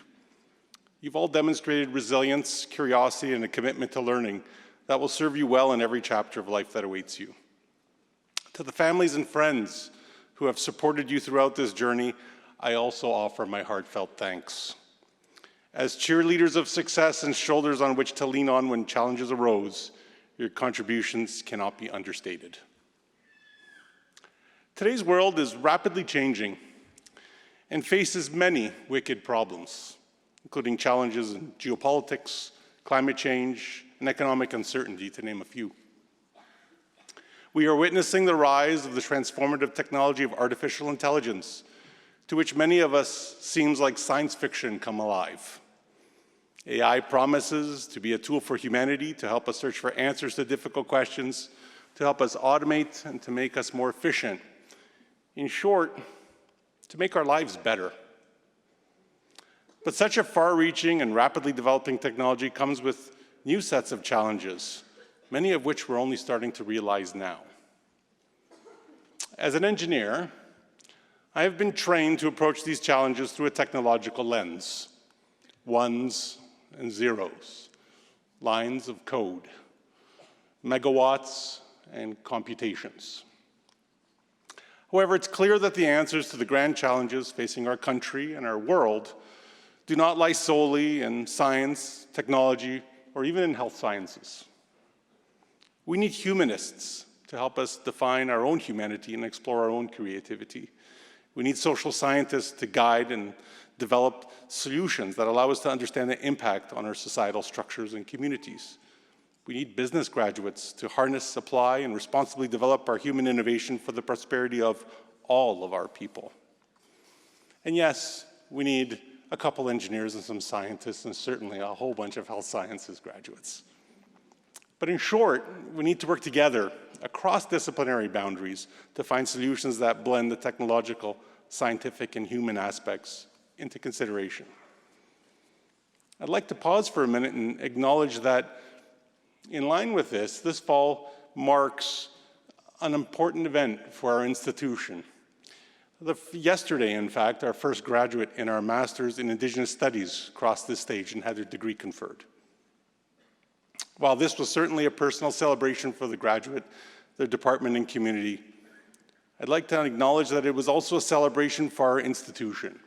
You've all demonstrated resilience, curiosity, and a commitment to learning that will serve you well in every chapter of life that awaits you. To the families and friends who have supported you throughout this journey, I also offer my heartfelt thanks. As cheerleaders of success and shoulders on which to lean on when challenges arose, your contributions cannot be understated. Today's world is rapidly changing and faces many wicked problems, including challenges in geopolitics, climate change, and economic uncertainty, to name a few. We are witnessing the rise of the transformative technology of artificial intelligence, to which many of us seems like science fiction come alive. AI promises to be a tool for humanity to help us search for answers to difficult questions, to help us automate and to make us more efficient. In short, to make our lives better. But such a far-reaching and rapidly developing technology comes with new sets of challenges, many of which we're only starting to realize now. As an engineer, I have been trained to approach these challenges through a technological lens. Ones and zeros, lines of code, megawatts and computations. However, it's clear that the answers to the grand challenges facing our country and our world do not lie solely in science, technology, or even in health sciences. We need humanists to help us define our own humanity and explore our own creativity. We need social scientists to guide and develop solutions that allow us to understand the impact on our societal structures and communities. We need business graduates to harness, apply, and responsibly develop our human innovation for the prosperity of all of our people. And yes, we need a couple engineers and some scientists, and certainly a whole bunch of health sciences graduates. But in short, we need to work together across disciplinary boundaries to find solutions that blend the technological, scientific, and human aspects into consideration. I'd like to pause for a minute and acknowledge that in line with this fall marks an important event for our institution. Yesterday, in fact, our first graduate in our Master's in Indigenous Studies crossed this stage and had their degree conferred. While this was certainly a personal celebration for the graduate, their department, and community, I'd like to acknowledge that it was also a celebration for our institution.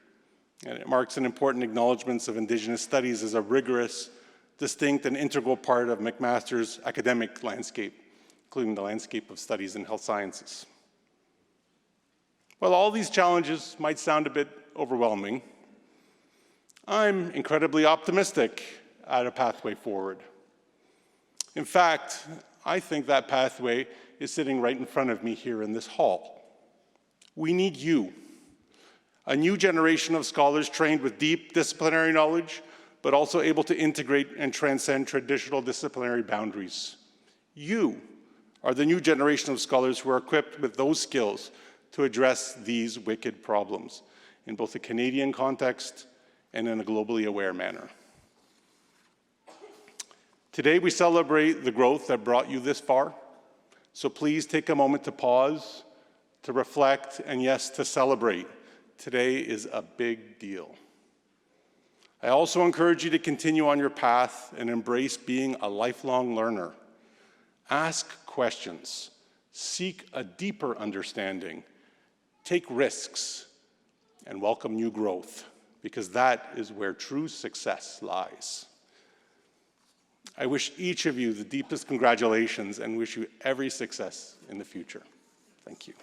And it marks an important acknowledgement of Indigenous Studies as a rigorous, distinct, and integral part of McMaster's academic landscape, including the landscape of studies in health sciences. While all these challenges might sound a bit overwhelming, I'm incredibly optimistic at a pathway forward. In fact, I think that pathway is sitting right in front of me here in this hall. We need you, a new generation of scholars trained with deep disciplinary knowledge, but also able to integrate and transcend traditional disciplinary boundaries. You are the new generation of scholars who are equipped with those skills to address these wicked problems in both a Canadian context and in a globally aware manner. Today we celebrate the growth that brought you this far, so please take a moment to pause, to reflect, and yes, to celebrate. Today is a big deal. I also encourage you to continue on your path and embrace being a lifelong learner. Ask questions, seek a deeper understanding, take risks, and welcome new growth, because that is where true success lies. I wish each of you the deepest congratulations and wish you every success in the future. Thank you.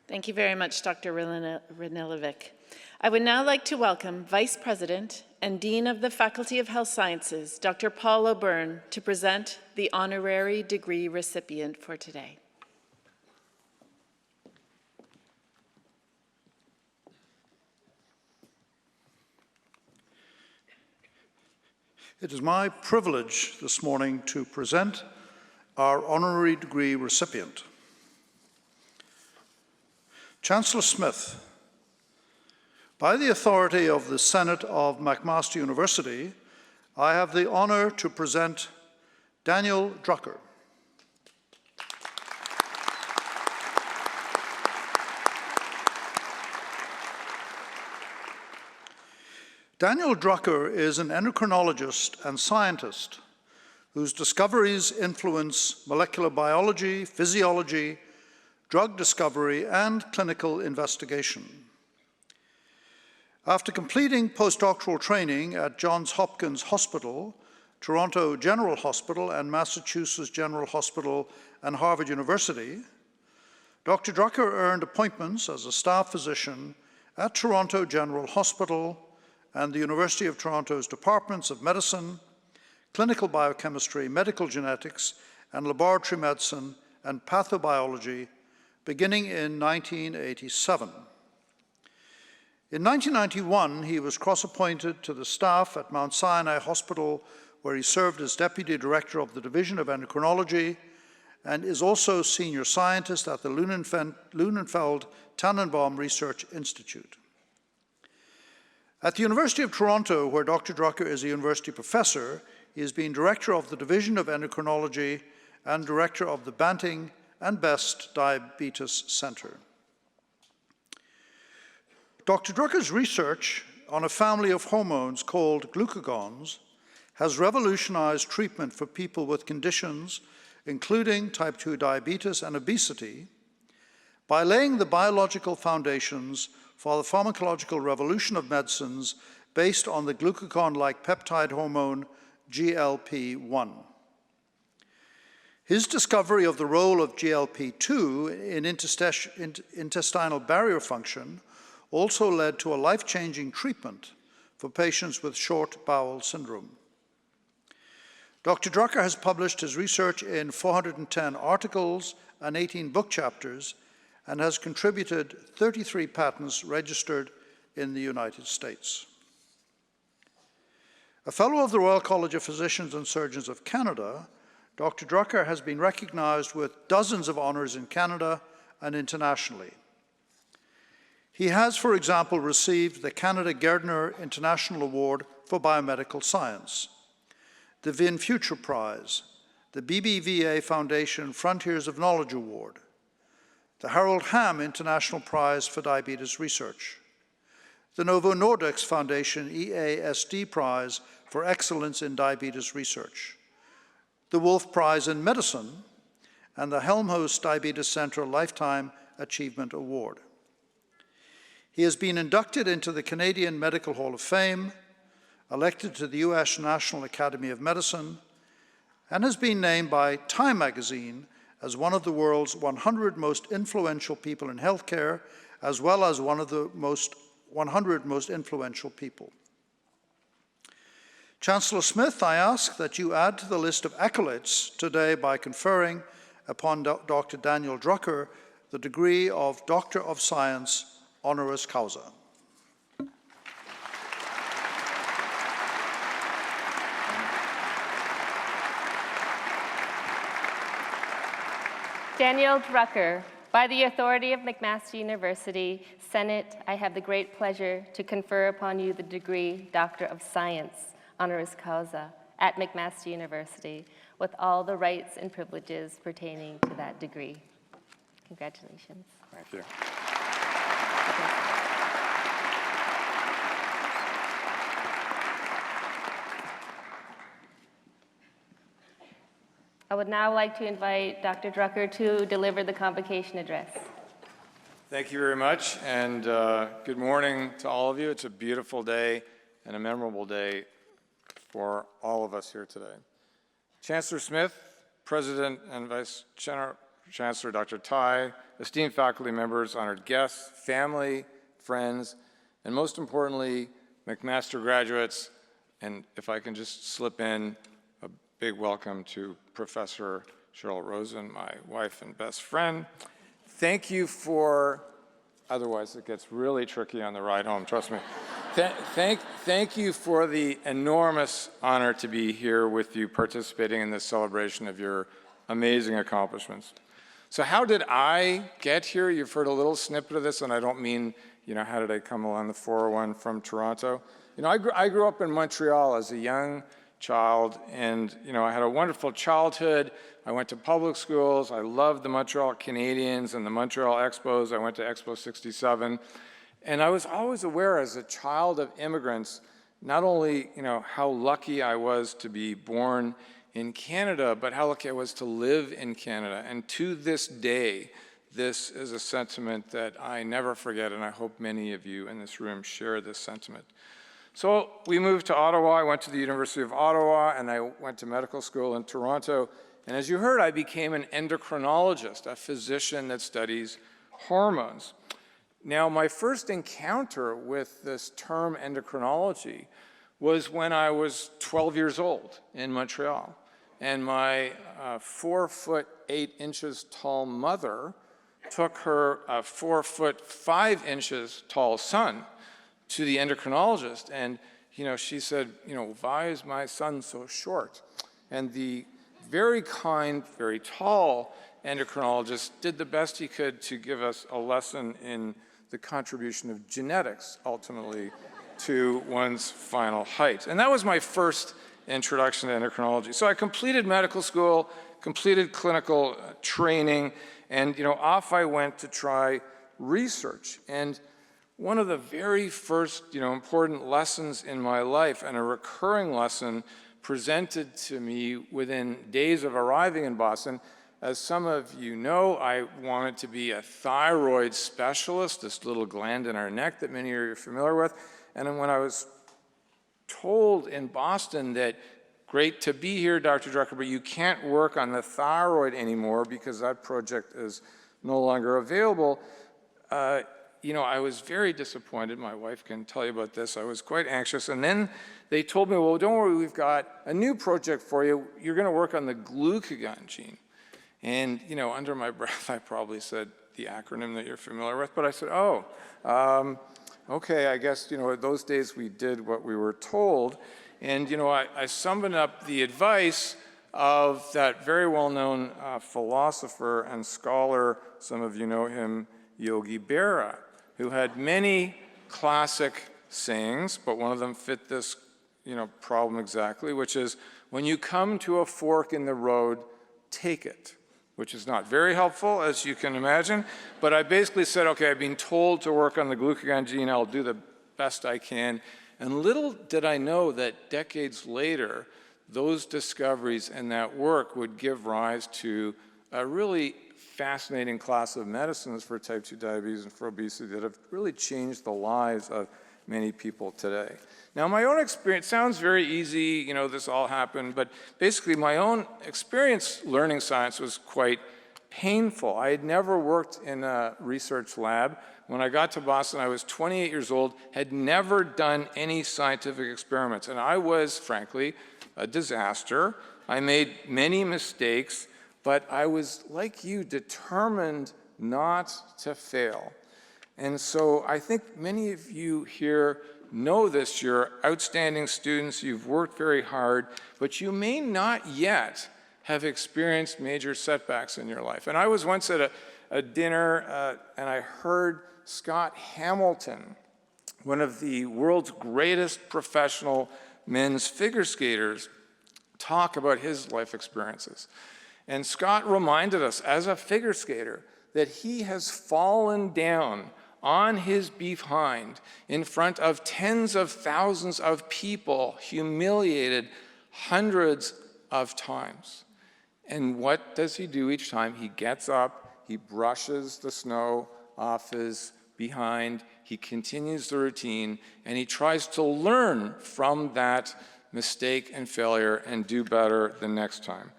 Thank you very much, Dr. Ranilovic. I would now like to welcome Vice President and Dean of the Faculty of Health Sciences, Dr. Paul O'Byrne, to present the honorary degree recipient for today. It is my privilege this morning to present our honorary degree recipient. Chancellor Smith, by the authority of the Senate of McMaster University, I have the honor to present Daniel Drucker. Daniel Drucker is an endocrinologist and scientist whose discoveries influence molecular biology, physiology, drug discovery, and clinical investigation. After completing postdoctoral training at Johns Hopkins Hospital, Toronto General Hospital, and Massachusetts General Hospital and Harvard University, Dr. Drucker earned appointments as a staff physician at Toronto General Hospital and the University of Toronto's Departments of Medicine, Clinical Biochemistry, Medical Genetics, and Laboratory Medicine and Pathobiology, beginning in 1987. In 1991, he was cross-appointed to the staff at Mount Sinai Hospital, where he served as Deputy Director of the Division of Endocrinology, and is also Senior Scientist at the Lunenfeld Tannenbaum Research Institute. At the University of Toronto, where Dr. Drucker is a university professor, he has been Director of the Division of Endocrinology and Director of the Banting and Best Diabetes Center. Dr. Drucker's research on a family of hormones called glucagons has revolutionized treatment for people with conditions including type 2 diabetes and obesity by laying the biological foundations for the pharmacological revolution of medicines based on the glucagon-like peptide hormone GLP-1. His discovery of the role of GLP-2 in intestinal barrier function also led to a life-changing treatment for patients with short bowel syndrome. Dr. Drucker has published his research in 410 articles and 18 book chapters and has contributed 33 patents registered in the United States. A Fellow of the Royal College of Physicians and Surgeons of Canada, Dr. Drucker has been recognized with dozens of honors in Canada and internationally. He has, for example, received the Canada Gairdner International Award for Biomedical Science, the Vin Future Prize, the BBVA Foundation Frontiers of Knowledge Award, the Harold Hamm International Prize for Diabetes Research, the Novo Nordisk Foundation EASD Prize for Excellence in Diabetes Research, the Wolf Prize in Medicine, and the Helmholtz Diabetes Center Lifetime Achievement Award. He has been inducted into the Canadian Medical Hall of Fame, elected to the US National Academy of Medicine, and has been named by Time magazine as one of the world's 100 most influential people in healthcare, as well as one of the 100 most influential people. Chancellor Smith, I ask that you add to the list of accolades today by conferring upon Dr. Daniel Drucker the degree of Doctor of Science honoris causa. Daniel Drucker, by the authority of McMaster University, Senate, I have the great pleasure to confer upon you the degree Doctor of Science, honoris causa, at McMaster University, with all the rights and privileges pertaining to that degree. Congratulations. Thank you. I would now like to invite Dr. Drucker to deliver the convocation address. Thank you very much, and good morning to all of you. It's a beautiful day and a memorable day for all of us here today. Chancellor Smith, President and Vice Chancellor Dr. Tai, esteemed faculty members, honored guests, family, friends, and most importantly, McMaster graduates, and if I can just slip in a big welcome to Professor Cheryl Rosen, my wife and best friend. Thank you for, otherwise it gets really tricky on the ride home, trust me. Thank you for the enormous honor to be here with you participating in this celebration of your amazing accomplishments. So how did I get here? You've heard a little snippet of this, and I don't mean, how did I come along the 401 from Toronto? I grew up in Montreal as a young child, and I had a wonderful childhood. I went to public schools. I loved the Montreal Canadiens and the Montreal Expos. I went to Expo 67. And I was always aware as a child of immigrants, not only, how lucky I was to be born in Canada, but how lucky I was to live in Canada. And to this day, this is a sentiment that I never forget, and I hope many of you in this room share this sentiment. So we moved to Ottawa. I went to the University of Ottawa, and I went to medical school in Toronto. And as you heard, I became an endocrinologist, a physician that studies hormones. Now, my first encounter with this term endocrinology was when I was 12 years old in Montreal. And my 4'8" tall mother took her 4'5" tall son to the endocrinologist. And, she said, why is my son so short? And the very kind, very tall endocrinologist did the best he could to give us a lesson in the contribution of genetics, ultimately, to one's final height. And that was my first introduction to endocrinology. So I completed medical school, completed clinical training, and off I went to try research. And one of the very first important lessons in my life, and a recurring lesson presented to me within days of arriving in Boston, as some of you know, I wanted to be a thyroid specialist, this little gland in our neck that many of you are familiar with. And then when I was told in Boston that, great to be here, Dr. Drucker, but you can't work on the thyroid anymore because that project is no longer available, I was very disappointed. My wife can tell you about this. I was quite anxious. And then they told me, well, don't worry, we've got a new project for you. You're going to work on the glucagon gene. And, under my breath, I probably said the acronym that you're familiar with, but I said, okay, I guess, those days we did what we were told. And, I summoned up the advice of that very well-known philosopher and scholar, some of you know him, Yogi Berra, who had many classic sayings, but one of them fit this, problem exactly, which is, when you come to a fork in the road, take it. Which is not very helpful, as you can imagine. But I basically said, okay, I've been told to work on the glucagon gene. I'll do the best I can. And little did I know that decades later, those discoveries and that work would give rise to a really fascinating class of medicines for type 2 diabetes and for obesity that have really changed the lives of many people today. Now, my own experience sounds very easy, this all happened, but basically my own experience learning science was quite painful. I had never worked in a research lab. When I got to Boston, I was 28 years old, had never done any scientific experiments, and I was, frankly, a disaster. I made many mistakes, but I was, like you, determined not to fail. And so I think many of you here know this. You're outstanding students, you've worked very hard, but you may not yet have experienced major setbacks in your life. And I was once at a dinner and I heard Scott Hamilton, one of the world's greatest professional men's figure skaters, talk about his life experiences. And Scott reminded us, as a figure skater, that he has fallen down on his behind in front of tens of thousands of people, humiliated hundreds of times. And what does he do each time? He gets up, he brushes the snow off his behind, he continues the routine, and he tries to learn from that mistake and failure and do better the next time.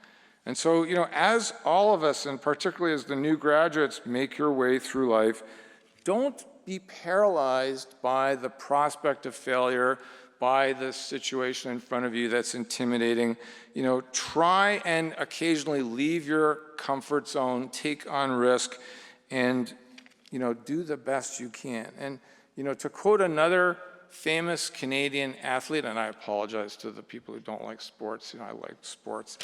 And so, as all of us, and particularly as the new graduates make your way through life, don't be paralyzed by the prospect of failure, by the situation in front of you that's intimidating. Try and occasionally leave your comfort zone, take on risk, and do the best you can. And to quote another famous Canadian athlete, and I apologize to the people who don't like sports, I like sports.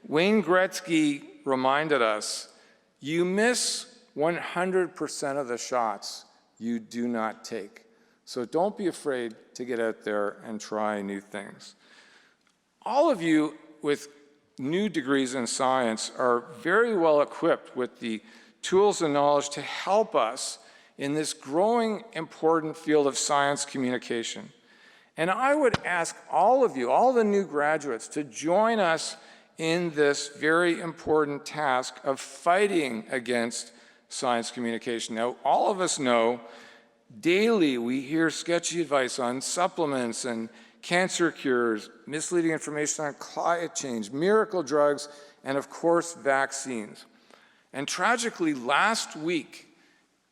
Wayne Gretzky reminded us, you miss 100% of the shots you do not take. So don't be afraid to get out there and try new things. All of you with new degrees in science are very well equipped with the tools and knowledge to help us in this growing important field of science communication. And I would ask all of you, all the new graduates, to join us in this very important task of fighting against science communication. Now, all of us know daily we hear sketchy advice on supplements and cancer cures, misleading information on climate change, miracle drugs, and of course, vaccines. And tragically, last week,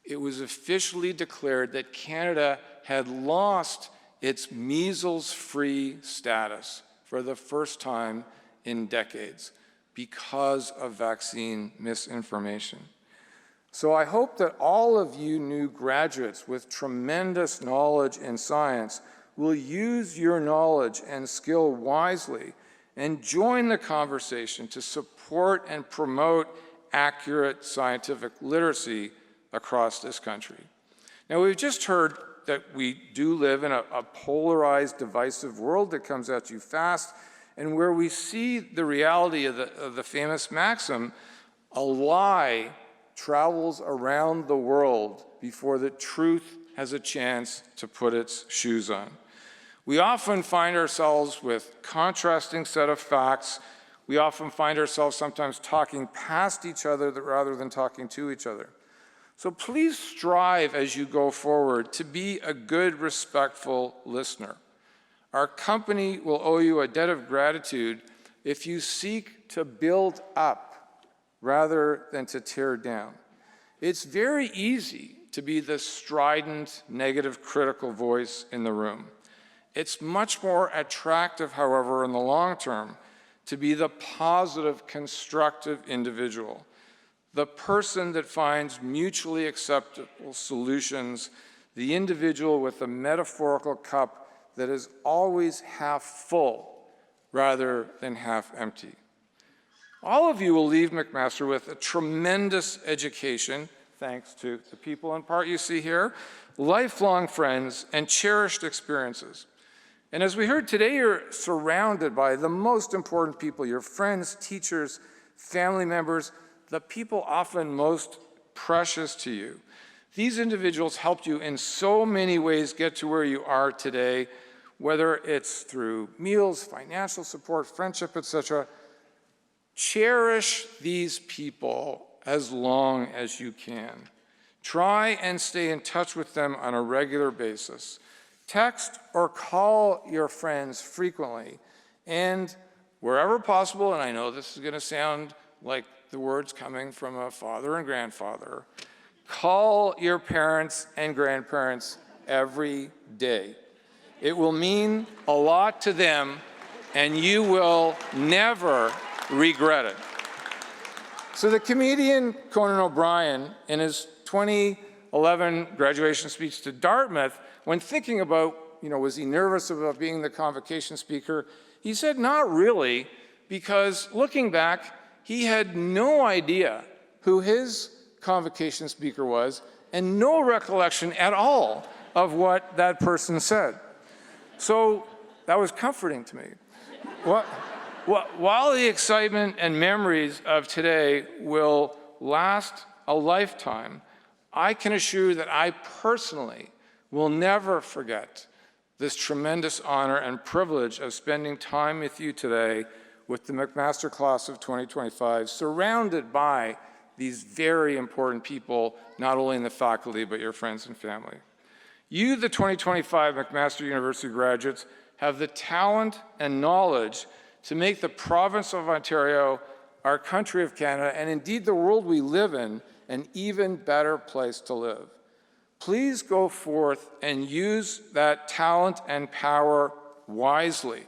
it was officially declared that Canada had lost its measles-free status for the first time in decades because of vaccine misinformation. So I hope that all of you new graduates with tremendous knowledge in science will use your knowledge and skill wisely and join the conversation to support and promote accurate scientific literacy across this country. Now, we've just heard that we do live in a polarized, divisive world that comes at you fast, and where we see the reality of the famous maxim, a lie travels around the world before the truth has a chance to put its shoes on. We often find ourselves with contrasting set of facts. We often find ourselves sometimes talking past each other rather than talking to each other. So please strive as you go forward to be a good, respectful listener. Our company will owe you a debt of gratitude if you seek to build up rather than to tear down. It's very easy to be the strident, negative, critical voice in the room. It's much more attractive, however, in the long term, to be the positive, constructive individual, the person that finds mutually acceptable solutions, the individual with a metaphorical cup that is always half full rather than half empty. All of you will leave McMaster with a tremendous education, thanks to the people in part you see here, lifelong friends, and cherished experiences. And as we heard today, you're surrounded by the most important people, your friends, teachers, family members, the people often most precious to you. These individuals helped you in so many ways get to where you are today, whether it's through meals, financial support, friendship, etc. Cherish these people as long as you can. Try and stay in touch with them on a regular basis. Text or call your friends frequently. And wherever possible, and I know this is going to sound like the words coming from a father and grandfather, call your parents and grandparents every day. It will mean a lot to them, and you will never regret it. So the comedian Conan O'Brien, in his 2011 graduation speech to Dartmouth, when thinking about, was he nervous about being the convocation speaker, he said not really, because looking back, he had no idea who his convocation speaker was and no recollection at all of what that person said. So that was comforting to me. While the excitement and memories of today will last a lifetime, I can assure you that I personally will never forget this tremendous honor and privilege of spending time with you today with the McMaster class of 2025, surrounded by these very important people, not only in the faculty, but your friends and family. You, the 2025 McMaster University graduates, have the talent and knowledge to make the province of Ontario, our country of Canada, and indeed the world we live in, an even better place to live. Please go forth and use that talent and power wisely.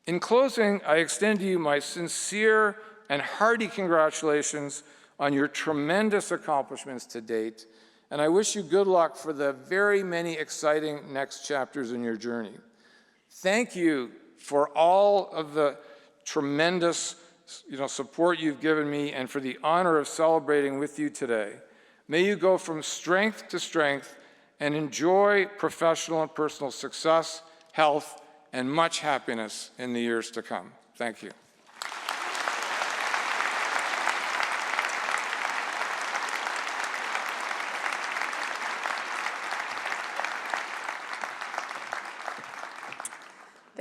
In closing, I extend to you my sincere and hearty congratulations on your tremendous accomplishments to date, and I wish you good luck for the very many exciting next chapters in your journey. Thank you for all of the tremendous support you've given me and for the honor of celebrating with you today. May you go from strength to strength and enjoy professional and personal success, health, and much happiness in the years to come. Thank you.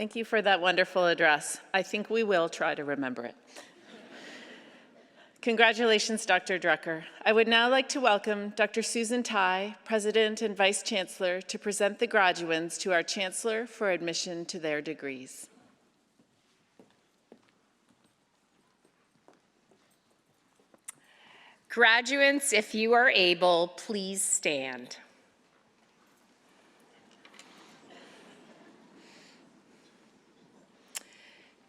Thank you for that wonderful address. I think we will try to remember it. Congratulations, Dr. Drucker. I would now like to welcome Dr. Susan Tai, President and Vice Chancellor, to present the graduands to our Chancellor for admission to their degrees. Graduates, if you are able, please stand.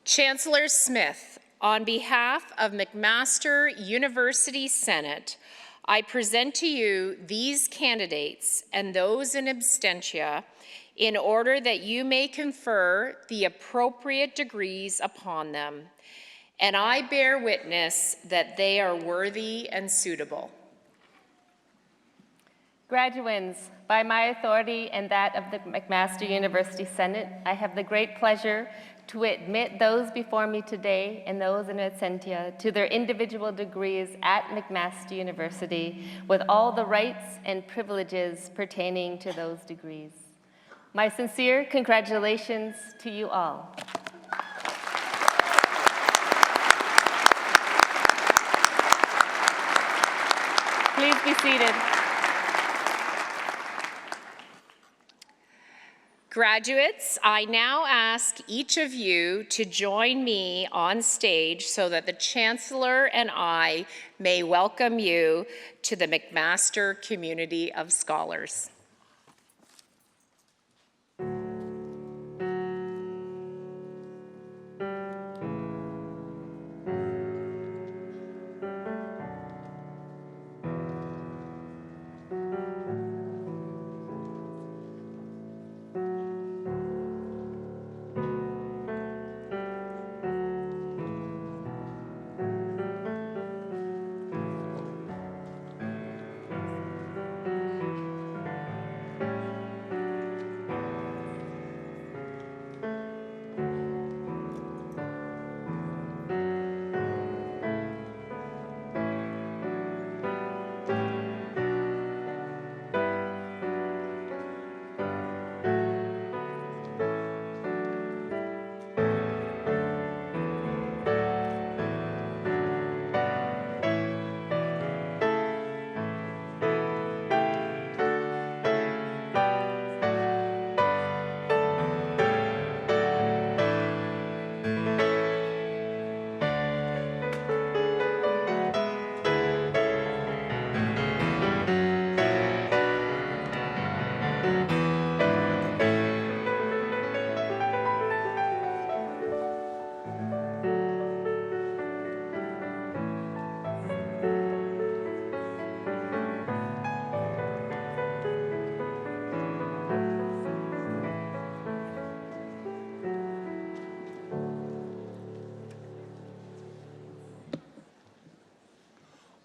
Chancellor Smith, on behalf of McMaster University Senate, I present to you these candidates and those in absentia in order that you may confer the appropriate degrees upon them, and I bear witness that they are worthy and suitable. Graduands, by my authority and that of the McMaster University Senate, I have the great pleasure to admit those before me today and those in absentia to their individual degrees at McMaster University with all the rights and privileges pertaining to those degrees. My sincere congratulations to you all. Please be seated. Graduates, I now ask each of you to join me on stage so that the Chancellor and I may welcome you to the McMaster community of scholars.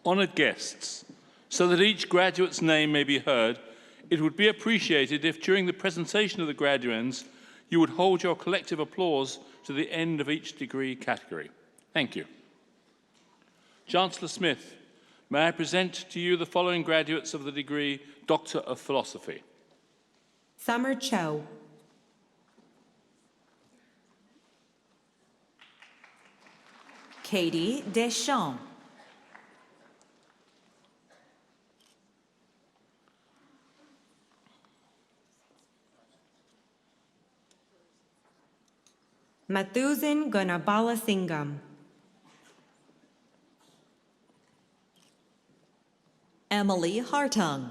Honoured guests, so that each graduate's name may be heard, it would be appreciated if during the presentation of the graduands, you would hold your collective applause to the end of each degree category. Thank you. Chancellor Smith, may I present to you the following graduates of the degree Doctor of Philosophy. Summer Cho. Katie Deschamps. Mathusan Gunarbala Singham. Emily Hartung.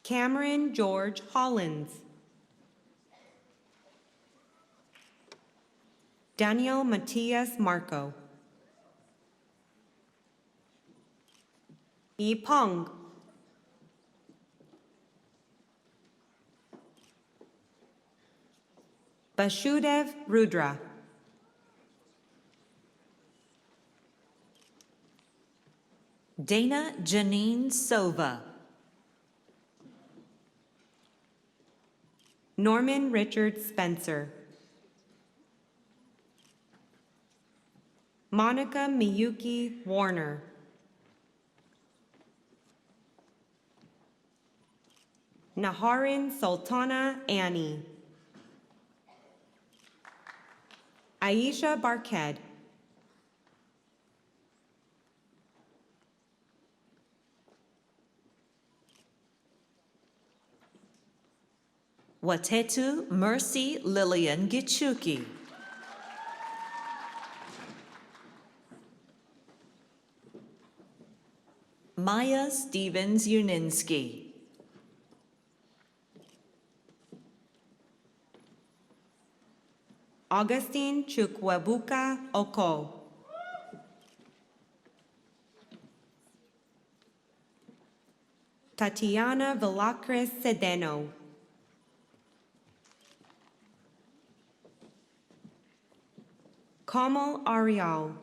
Cameron George Hollins. Daniel Matias Marco. Pong. Bashudev Rudra. Dana Janine Sova. Norman Richard Spencer. Monica Miyuki Warner. Naharin Sultana Annie. Aisha Barked. Watetu Mercy Lillian Gichuki. Maya Stevens Uninsky. Augustine Chukwabuka Oko. Tatiana Velacres Sedeno. Kamal Arial.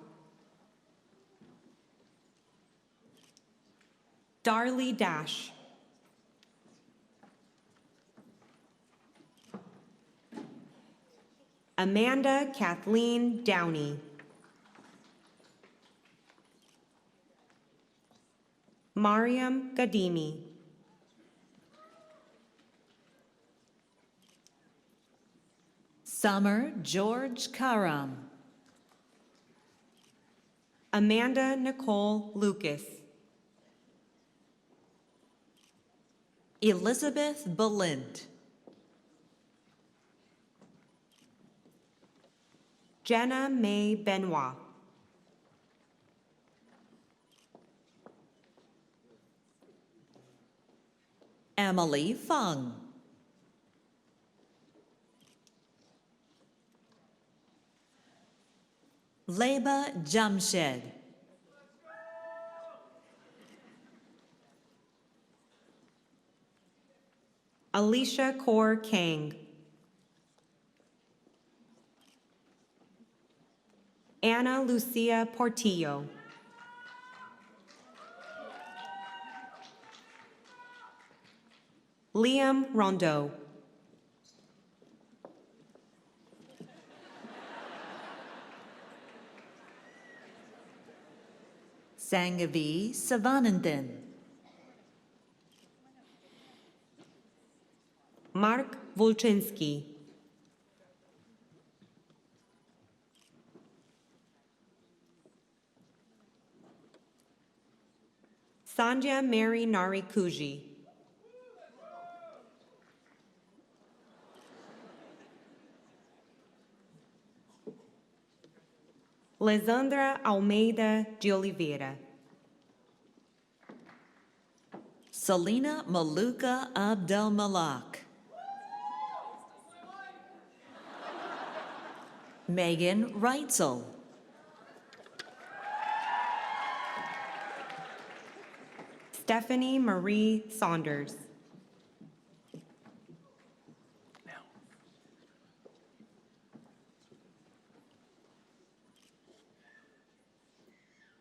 Darlie Dash. Amanda Kathleen Downey. Mariam Gadimi. Summer George Karam. Amanda Nicole Lucas. Elizabeth Balint. Jenna May Benoit. Emily Fung. Leba Jamshed. Alicia Kaur Kang. Ana Lucia Portillo. Liam Rondeau. Sangavi Savanandan. Mark Volchinsky. Sandhya Mary Narikuji. Lisandra Almeida de Oliveira. Selena Maluka Abdel Malak. Megan Reitzel. Stephanie Marie Saunders.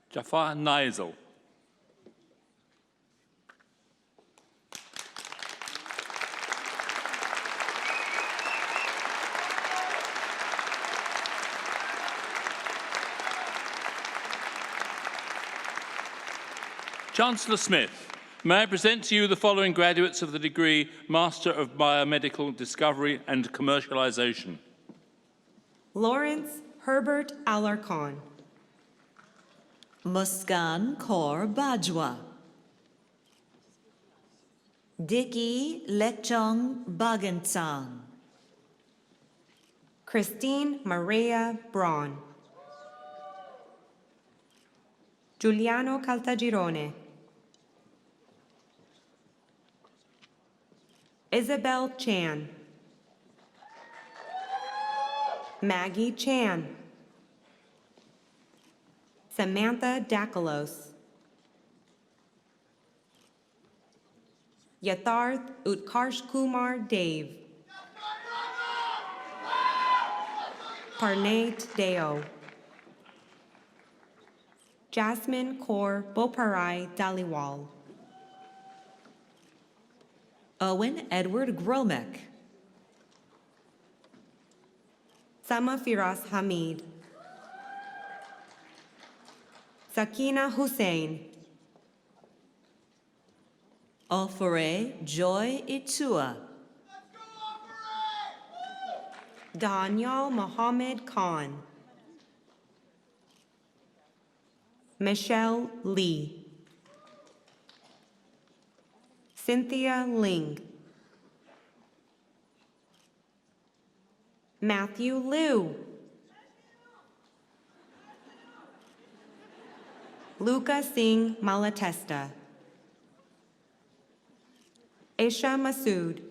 Jafar Nigel. Chancellor Smith, may I present to you the following graduates of the degree Master of Biomedical Discovery and Commercialization. Lawrence Herbert Alarcon. Muskan Kaur Bajwa. Dicky Lechong Bagantsang. Christine Maria Braun. Giuliano Caltagirone. Isabel Chan. Maggie Chan. Samantha Dakalos. Yatharth Utkarsh Kumar Dave. Parnate Deo. Jasmine Kaur Boparai Daliwal. Owen Edward Gromek. Sama Firas Hamid. Sakina Hussein. Ofore Joy Itua. Daniel Mohammed Khan. Michelle Lee. Cynthia Ling. Matthew Liu. Luca Singh Malatesta. Aisha Masood.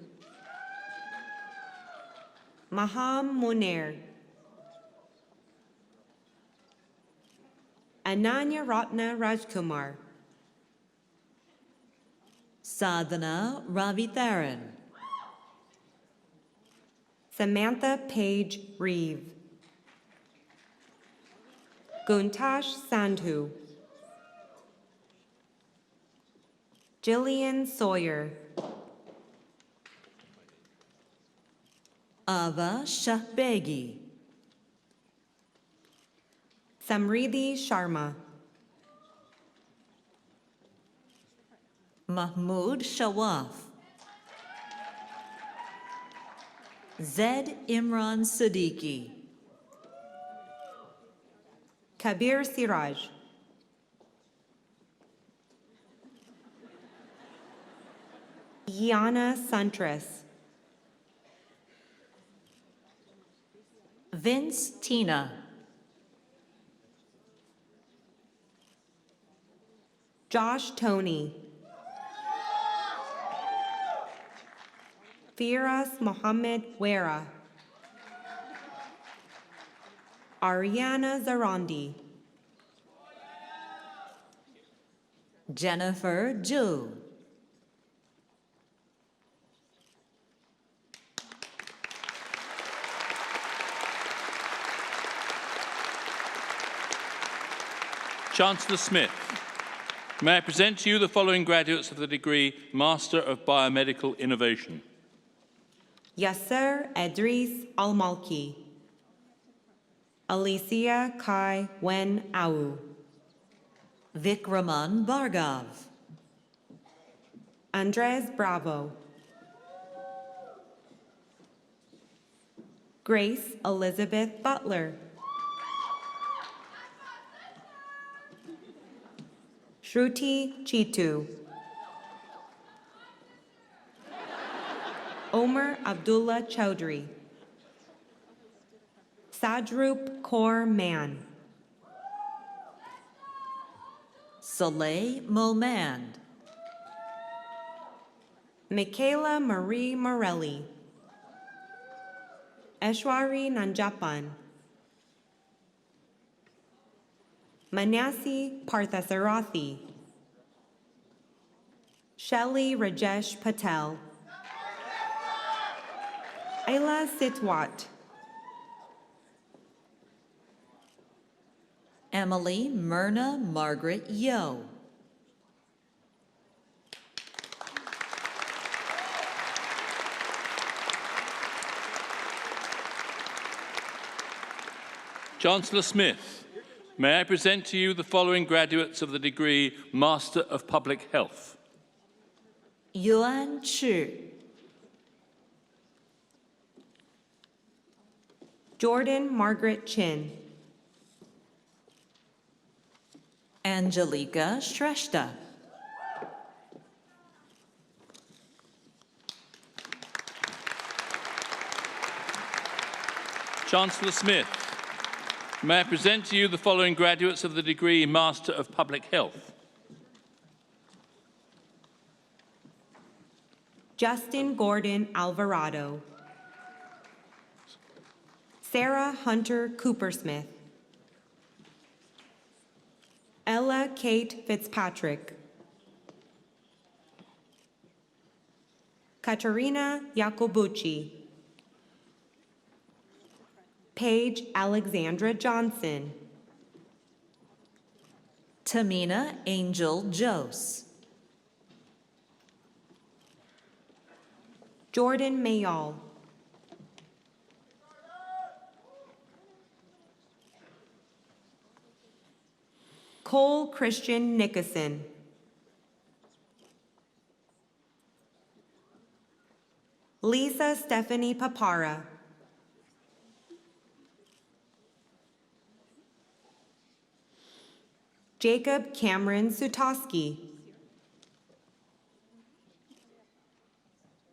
Maham Munir. Ananya Ratna Rajkumar. Sadhana Ravitharan. Samantha Page Reeve. Guntash Sandhu. Jillian Sawyer. Ava Shahbegi. Samriddhi Sharma. Mahmoud Shawaf. Zed Imran Siddiqui. Kabir Siraj. Yana Suntress. Vince Tina. Josh Tony. Firas Mohammed Wera. Ariana Zarandi. Jennifer Ju. Chancellor Smith, may I present to you the following graduates of the degree Master of Biomedical Innovation. Yasser Edris Al-Malki. Alicia Kai Wen Au. Vikraman Bhargav. Andres Bravo. Grace Elizabeth Butler. Shruti Chitu. Omer Abdullah Chowdhury. Sadrup Kaur Man. Soleil Momand. Michaela Marie Morelli. Eshwari Nanjapan. Manasi Parthasarathi. Shelly Rajesh Patel. Ayla Sitwat. Emily Myrna Margaret Yo. Chancellor Smith, may I present to you the following graduates of the degree Master of Public Health. Yuan Chu. Jordan Margaret Chin. Angelika Shrestha. Chancellor Smith, may I present to you the following graduates of the degree Master of Public Health. Justin Gordon Alvarado. Sarah Hunter Coopersmith. Ella Kate Fitzpatrick. Katerina Yacobucci. Paige Alexandra Johnson. Tamina Angel Jose. Jordan Mayall. Cole Christian Nickerson. Lisa Stephanie Papara. Jacob Cameron Sutoski.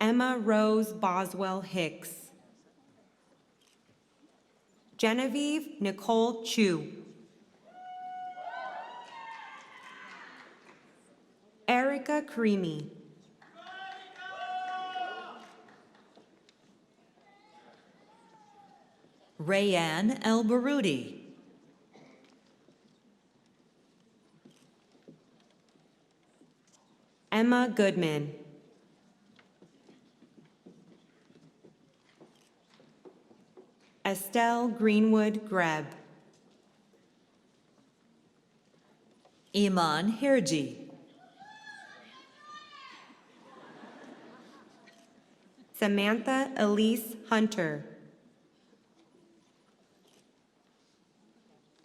Emma Rose Boswell Hicks. Genevieve Nicole Chu. Erica Creamy. Rayanne El Baroudi. Emma Goodman. Estelle Greenwood Greb. Iman Hirji. Samantha Elise Hunter.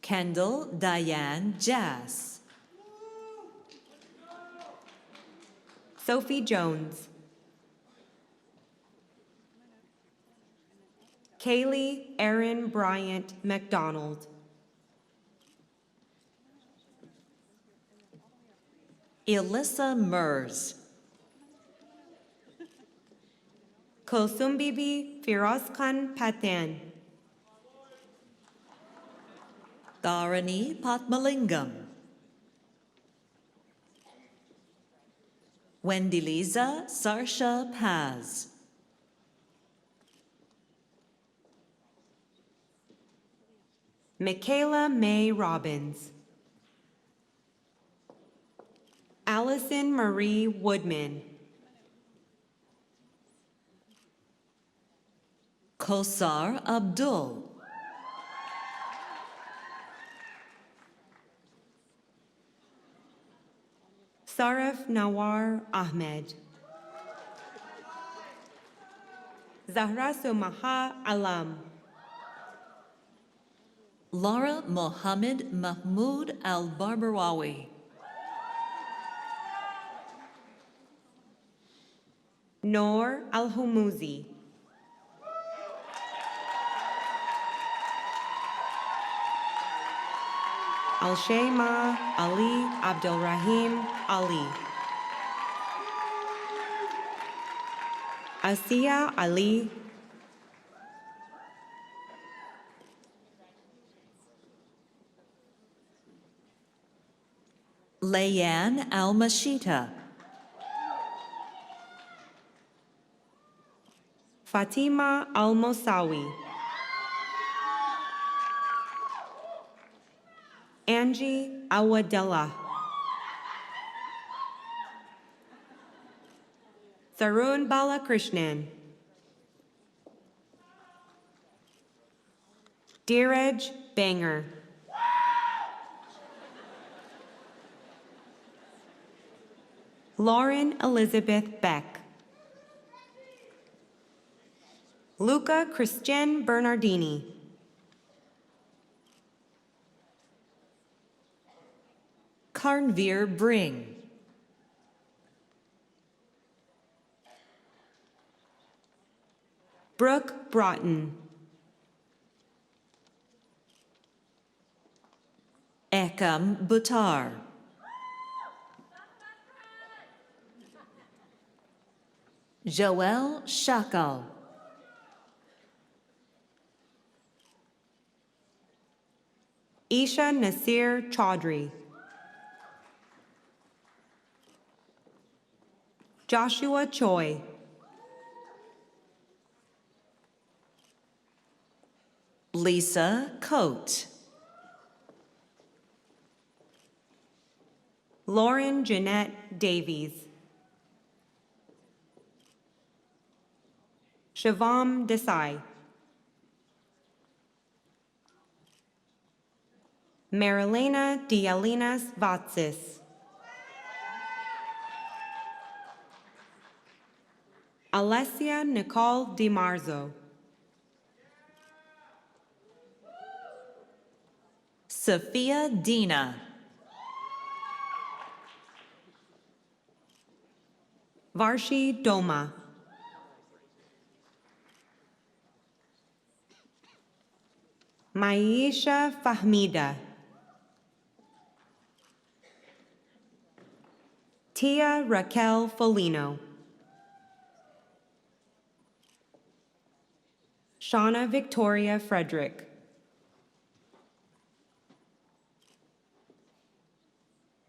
Kendall Diane Jass. Sophie Jones. Kaylee Erin Bryant McDonald. Elissa Mers. Kulsumbibi Firoz Khan Patan. Dharani Patmalingam. Wendy-Liza Sarsha Paz. Michaela May Robbins. Allison Marie Woodman. Kosar Abdul. Saraf Nawar Ahmed. Zahra Sumaha Alam. Laura Mohammed Mahmoud Al-Barbarawi. Noor Al-Humuzi. Al-Shayma Ali Abdulrahim Ali. Asiya Ali. Layan Al-Mashita. Fatima Al-Mosawi. Angie Awadella. Tarun Balakrishnan. Dheeraj Banger. Lauren Elizabeth Beck. Luca Christian Bernardini. Karnveer Bring. Brooke Broughton. Ekam Buttar. Joel Shakal. Isha Nasir Chaudhry. Joshua Choi. Lisa Coate. Lauren Jeanette Davies. Shivam Desai. Marilena Dialinas Vatsis. Alessia Nicole DiMarzo. Sophia Dina. Varshi Doma. Maisha Fahmida. Tia Raquel Folino. Shauna Victoria Frederick.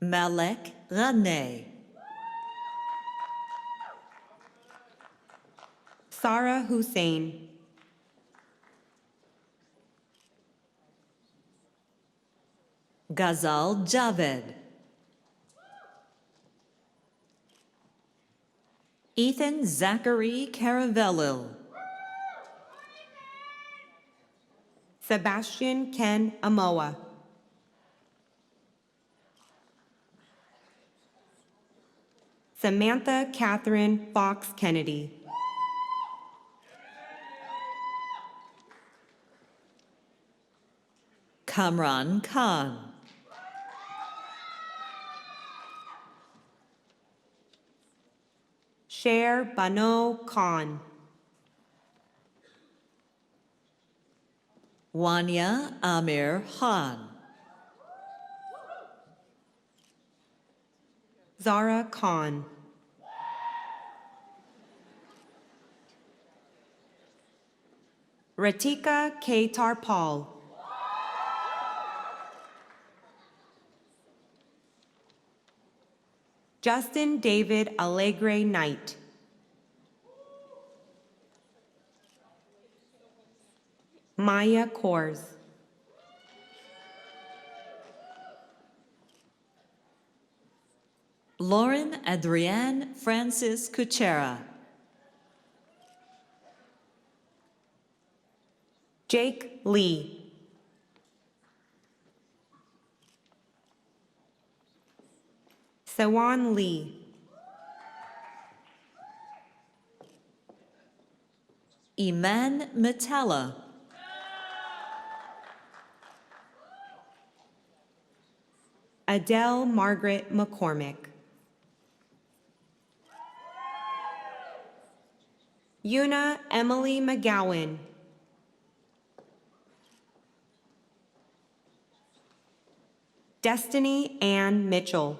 Malek Rane. Sarah Hussein. Ghazal Javed. Ethan Zachary Caravello. Sebastian Ken Amoa. Samantha Catherine Fox Kennedy. Kamran Khan. Sher Bano Khan. Wanya Amir Khan. Zara Khan. Ratika K. Tarpal. Justin David Allegre Knight. Maya Kors. Lauren Adrienne Francis Kuchera. Jake Lee. Sewan Lee. Iman Metella. Adele Margaret McCormick. Yuna Emily McGowan. Destiny Ann Mitchell.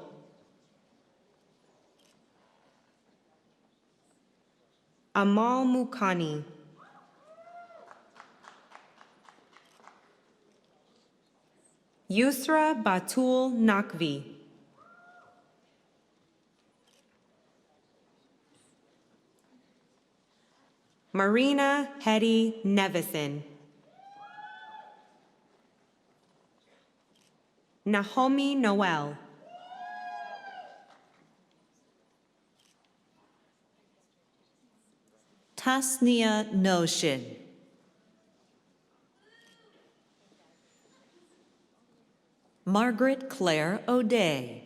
Amal Mukani. Yusra Batul Nakvi. Marina Hetty Nevison. Nahomi Noel. Tasnia Noshin. Margaret Claire O'Day.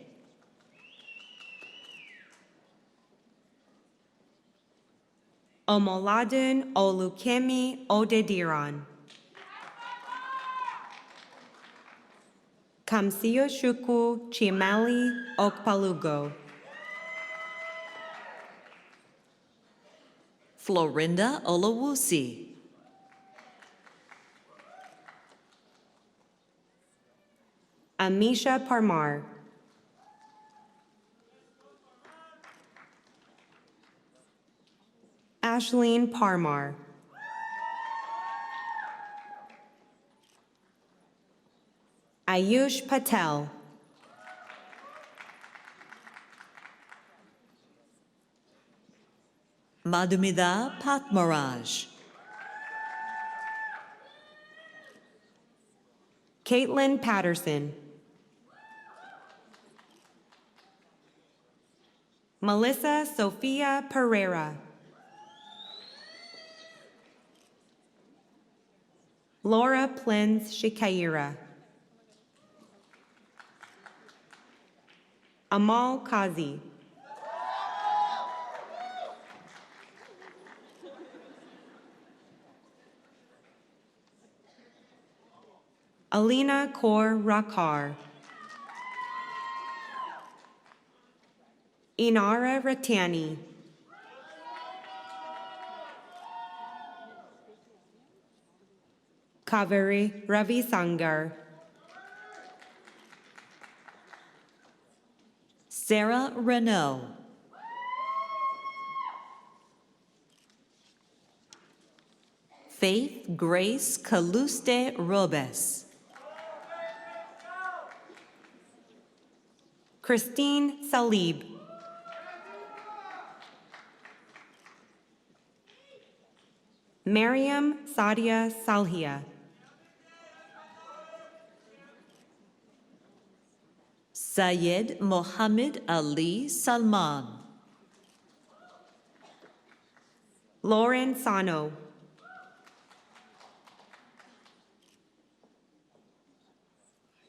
Omoladun Olukemi Odediran. Kamsioshuku Chimali Okpalugo. Florinda Olawusi. Amisha Parmar. Ashleen Parmar. Ayush Patel. Madhumida Patmaraj. Caitlin Patterson. Melissa Sophia Pereira. Laura Plins Shikaira. Amal Kazi. Alina Kaur Rakar. Inara Ratani. Kaveri Ravi Sangar. Sarah Renault. Faith Grace Caluste Robes. Christine Salib. Mariam Sadia Salhia. Syed Mohammed Ali Salman. Lauren Sano.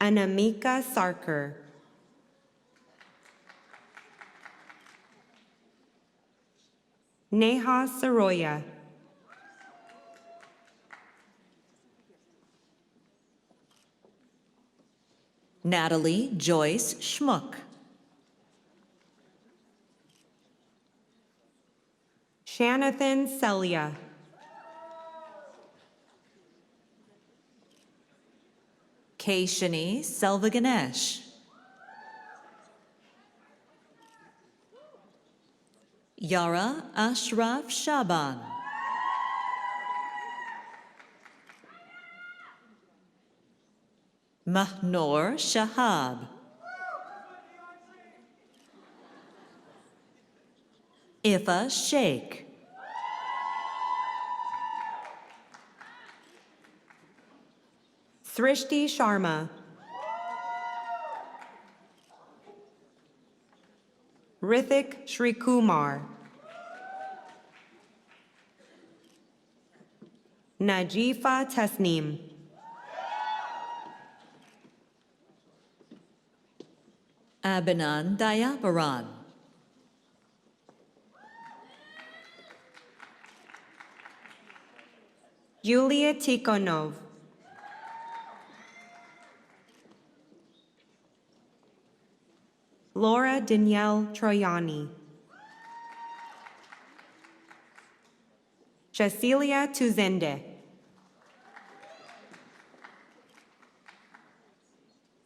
Anamika Sarkar. Neha Saroya. Natalie Joyce Schmuck. Shanathan Celia. Kaishani Selvaganesh. Yara Ashraf Shaban. Mahnor Shahab. Ifa Sheikh. Srishti Sharma. Rithik Shrikumar. Najifa Tasneem. Abinan Dayaparan. Yulia Tikhonov. Laura Danielle Troyani. Cecilia Tuzende.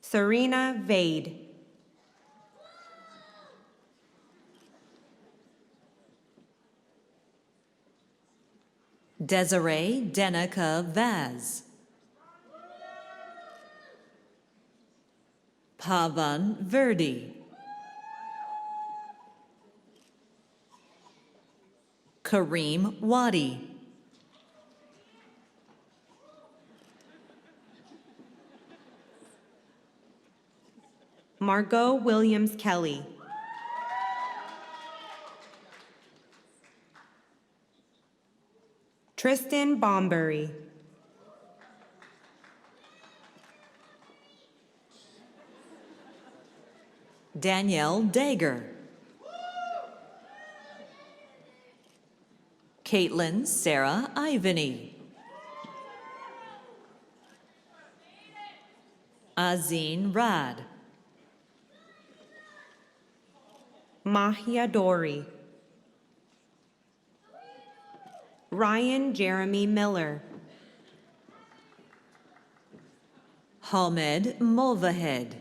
Serena Vade. Desiree Denica Vaz. Pavan Verdi. Kareem Wadi. Margot Williams Kelly. Tristan Bombury. Danielle Dager. Caitlin Sarah Ivany. Azeen Rad. Mahia Dori. Ryan Jeremy Miller. Hamed Movahed.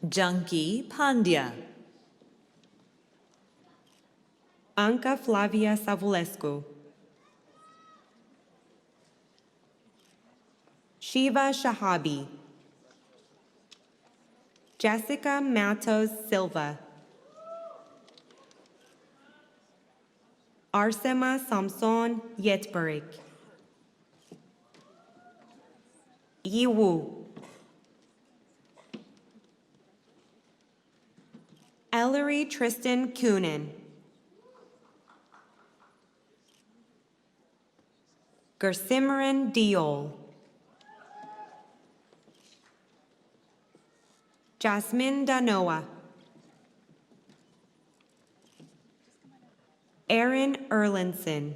Junkie Pandya. Anka Flavia Savulescu. Shiva Shahabi. Jessica Matos Silva. Arsema Samson Yetberik. Yiwu. Ellery Tristan Coonan. Gersimran Diol. Jasmine Danoa. Aaron Erlinson.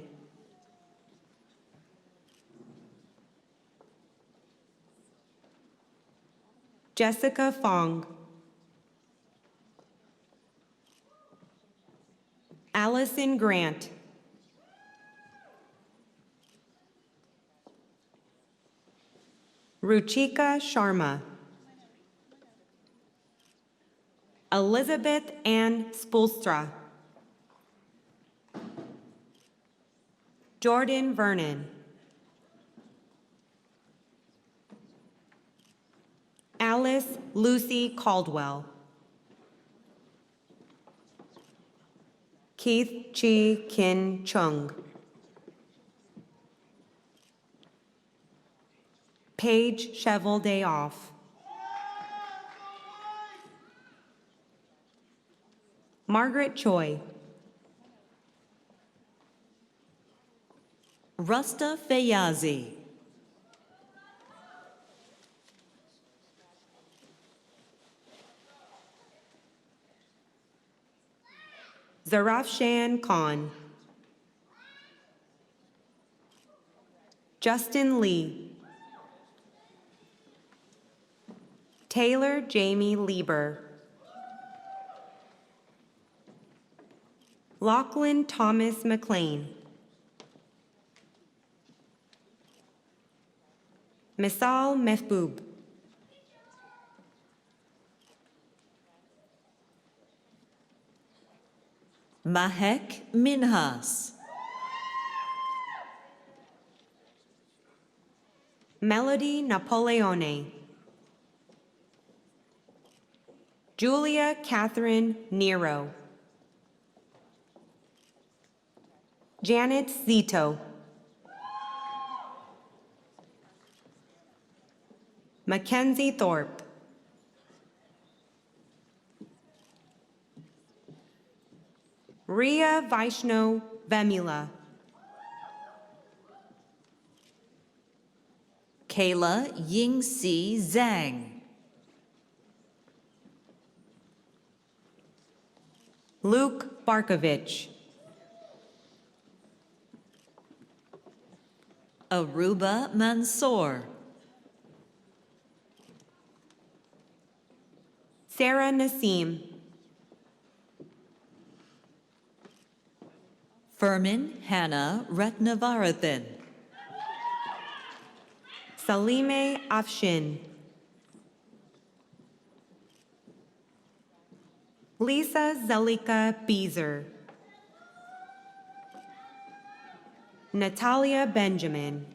Jessica Fong. Allison Grant. Ruchika Sharma. Elizabeth Ann Spoelstra. Jordan Vernon. Alice Lucy Caldwell. Keith Chi Kin Chung. Paige Cheval Day Off. Margaret Choi. Rusta Feyazi. Zarafshan Khan. Justin Lee. Taylor Jamie Lieber. Lachlan Thomas McLean. Misal Mehboob. Mahek Minhas. Melody Napoleone. Julia Catherine Nero. Janet Zito. Mackenzie Thorpe. Ria Vaishno Vemula. Kayla Yingxi Zhang. Luke Barkovich. Aruba Mansour. Sarah Nassim. Furman Hannah Ratnavarathan. Salime Afshin. Lisa Zelika Beezer. Natalia Benjamin.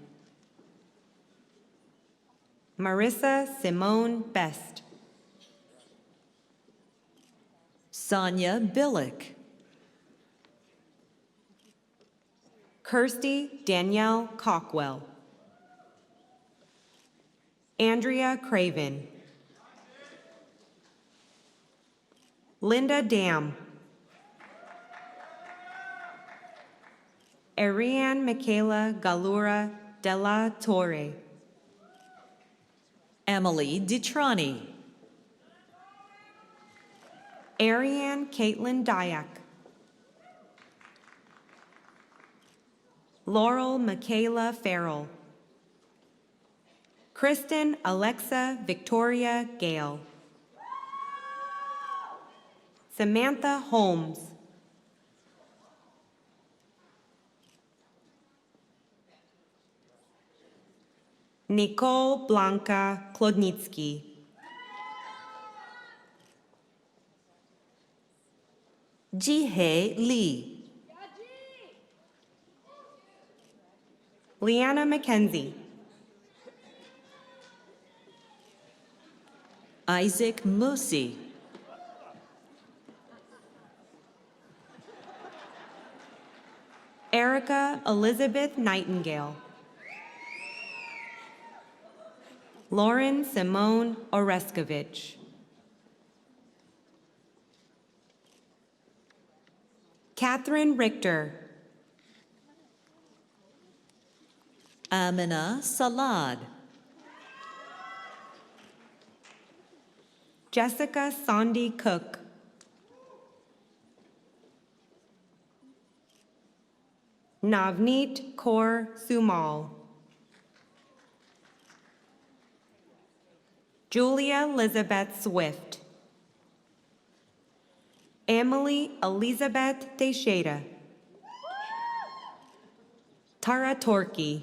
Marissa Simone Best. Sonia Billick. Kirsty Danielle Cockwell. Andrea Craven. Linda Dam. Ariane Michaela Galura de la Torre. Emily Detrani. Ariane Caitlin Dyack. Laurel Michaela Farrell. Kristen Alexa Victoria Gale. Samantha Holmes. Nicole Blanca Klodnitsky. Jihei Lee. Leanna McKenzie. Isaac Musi. Erica Elizabeth Nightingale. Lauren Simone Oreskovich. Catherine Richter. Amina Salad. Jessica Sandi Cook. Navneet Kaur Sumal. Julia Elizabeth Swift. Emily Elizabeth Teixeira. Tara Torkey.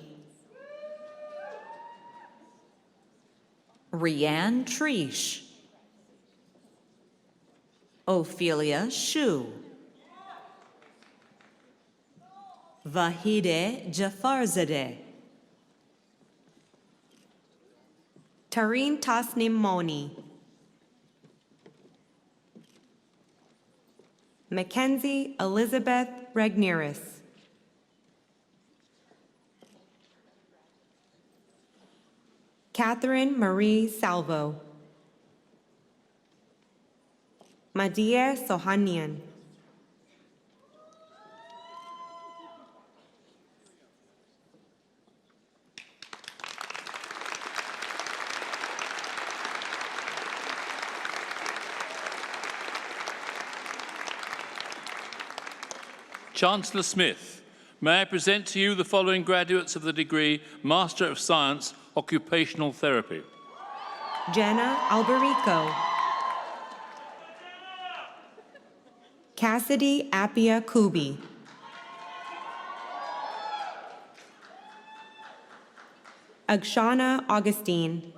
Rianne Treesh. Ophelia Shu. Vahide Jafarzadeh. Tareen Tasnim Moni. Mackenzie Elizabeth Regneris. Catherine Marie Salvo. Madea Sohanian. Chancellor Smith, may I present to you the following graduates of the degree Master of Science, Occupational Therapy. Jenna Alberico. Cassidy Appia Kubi. Agshana Augustine.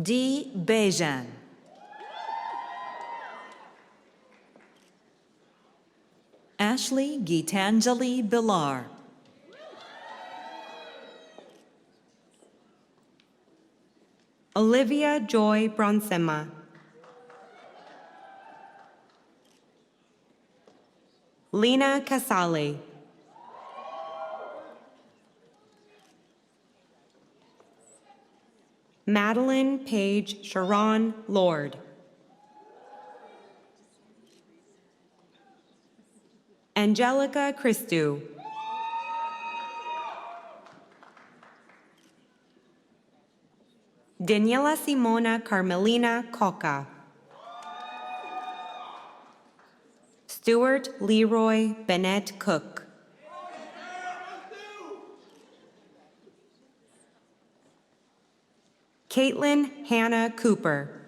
D. Bejan. Ashley Gitanjali Bilar. Olivia Joy Bronsema. Lena Casale. Madeline Page Sharon Lord. Angelica Christou. Daniela Simona Carmelina Coca. Stuart Leroy Bennett Cook. Caitlin Hannah Cooper.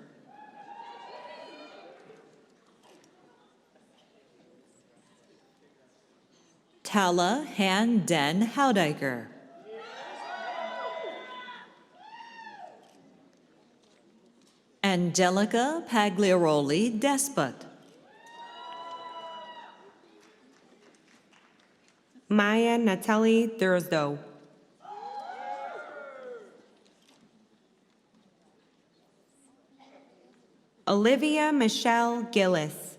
Tala Han Den Houdiker. Angelica Pagliaroli Despot. Maya Natalie Thursdow. Olivia Michelle Gillis.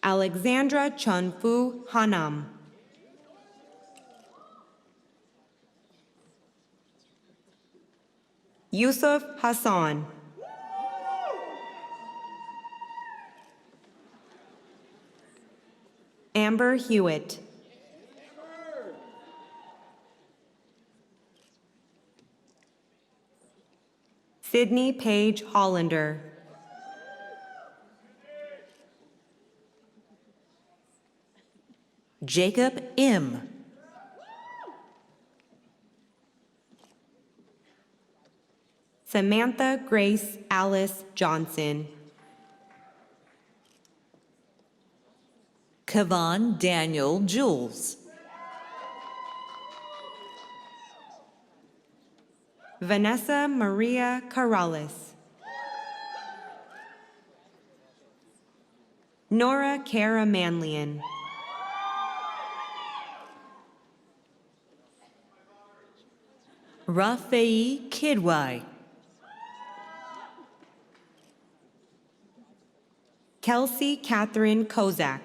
Alexandra Chunfu Hanam. Yusuf Hassan. Amber Hewitt. Sydney Page Hollander. Jacob M. Samantha Grace Alice Johnson. Kavan Daniel Jules. Vanessa Maria Corrales. Nora Cara Manlian. Rafai Kidwai. Kelsey Catherine Kozak.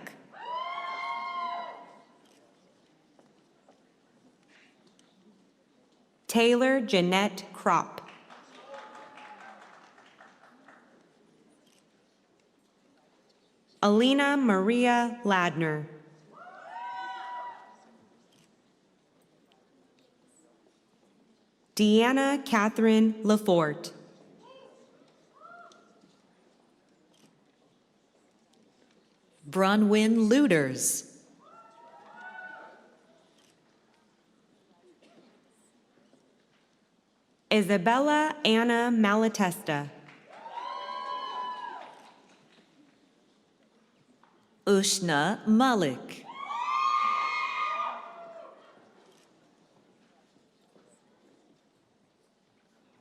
Taylor Jeanette Kropp. Alina Maria Ladner. Deanna Catherine Lafort. Bronwyn Luders. Isabella Anna Malatesta. Ushna Malik.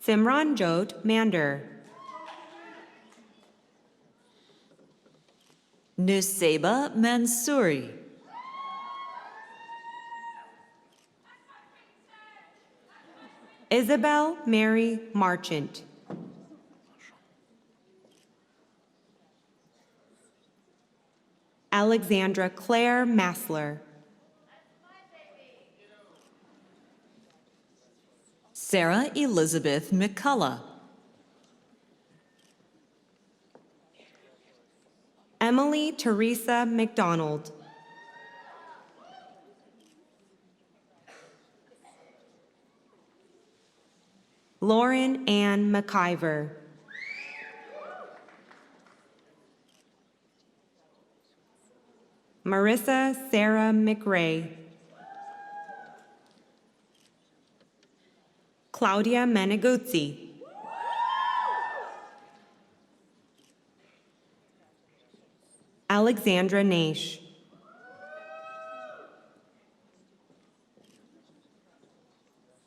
Simranjot Mander. Nuseba Mansouri. Isabel Mary Marchant. Alexandra Claire Massler. Sarah Elizabeth McCullough. Emily Teresa McDonald. Lauren Ann McIver. Marissa Sarah McRae. Claudia Meneguzzi. Alexandra Naish.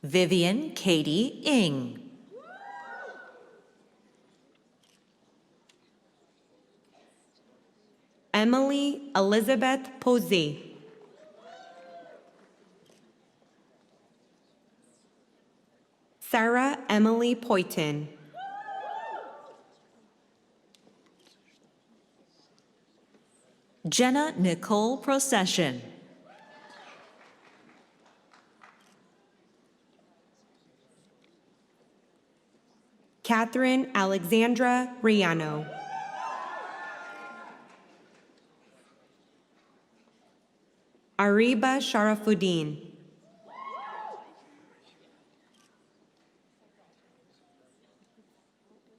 Vivian Katie Ing. Emily Elizabeth Posey. Sarah Emily Poyton. Jenna Nicole Procession. Catherine Alexandra Riano. Ariba Sharafuddin.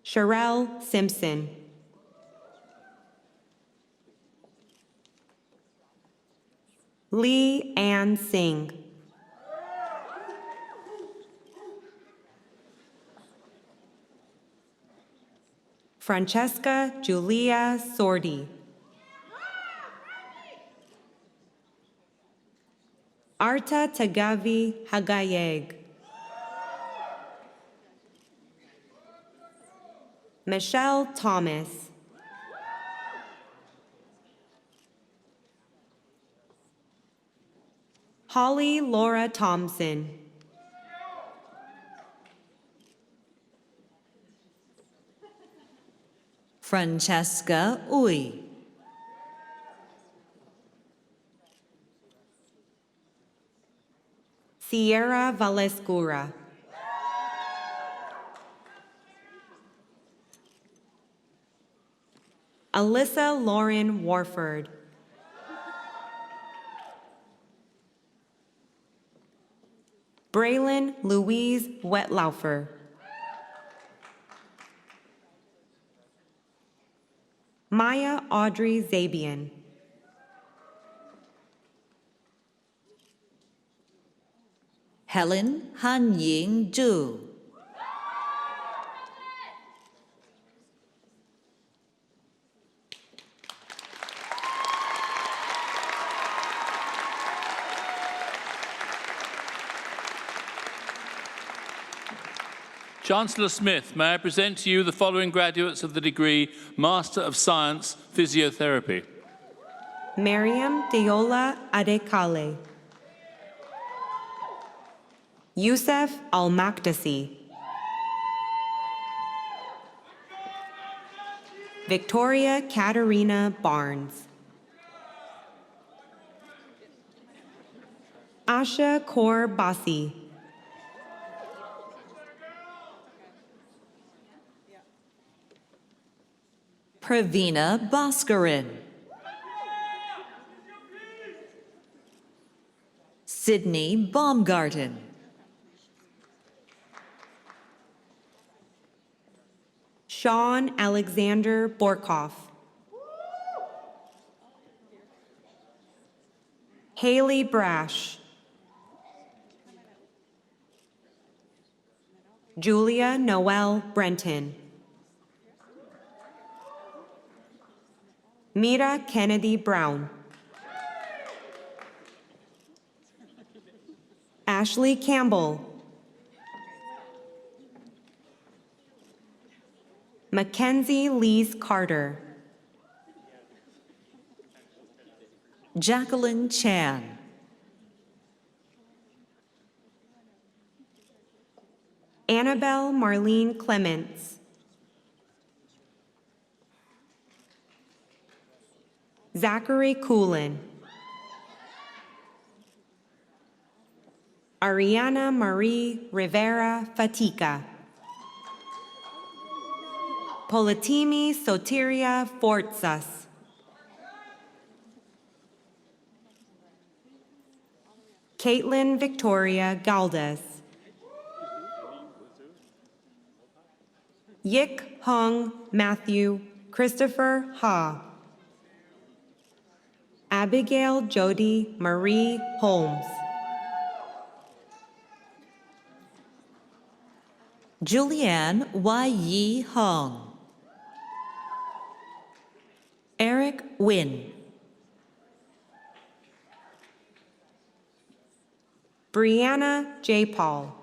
Sherelle Simpson. Lee Ann Singh. Francesca Julia Sordi. Arta Tagavi Hagayeg. Michelle Thomas. Holly Laura Thompson. Francesca Uy. Sierra Valescura. Alyssa Lauren Warford. Braylon Louise Wetlaufer. Maya Audrey Zabian. Helen Han Ying Zhu. Chancellor Smith, may I present to you the following graduates of the degree Master of Science, Physiotherapy. Mariam Deola Adekale. Youssef Al-Makdisi. Victoria Katerina Barnes. Asha Kaur Basi. Pravina Bhaskaran. Sydney Baumgarten. Sean Alexander Borkoff. Haley Brash. Julia Noel Brenton. Mira Kennedy Brown. Ashley Campbell. Mackenzie Lees Carter. Jacqueline Chan. Annabelle Marlene Clements. Zachary Coolin. Ariana Marie Rivera Fatica. Polatimi Sotiria Fortsas. Caitlin Victoria Galdes. Yik Hung Matthew Christopher Ha. Abigail Jody Marie Holmes. Julianne Y. Yi Hong. Eric Wynn. Brianna J. Paul.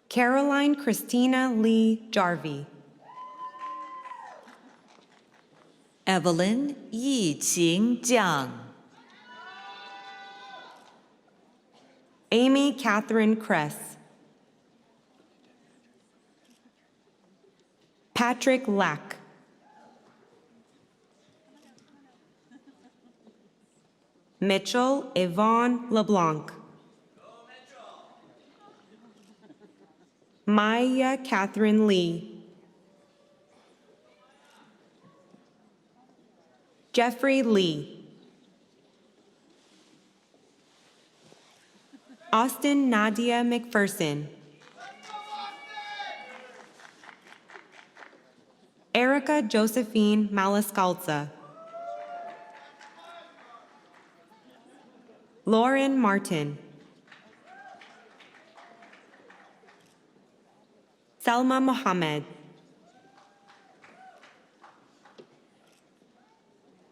Caroline Christina Lee Jarvie. Evelyn Yi Qing Jiang. Amy Catherine Kress. Patrick Lack. Mitchell Yvonne LeBlanc. Maya Catherine Lee. Jeffrey Lee. Austin Nadia McPherson. Erica Josephine Malascalza. Lauren Martin. Selma Mohammed.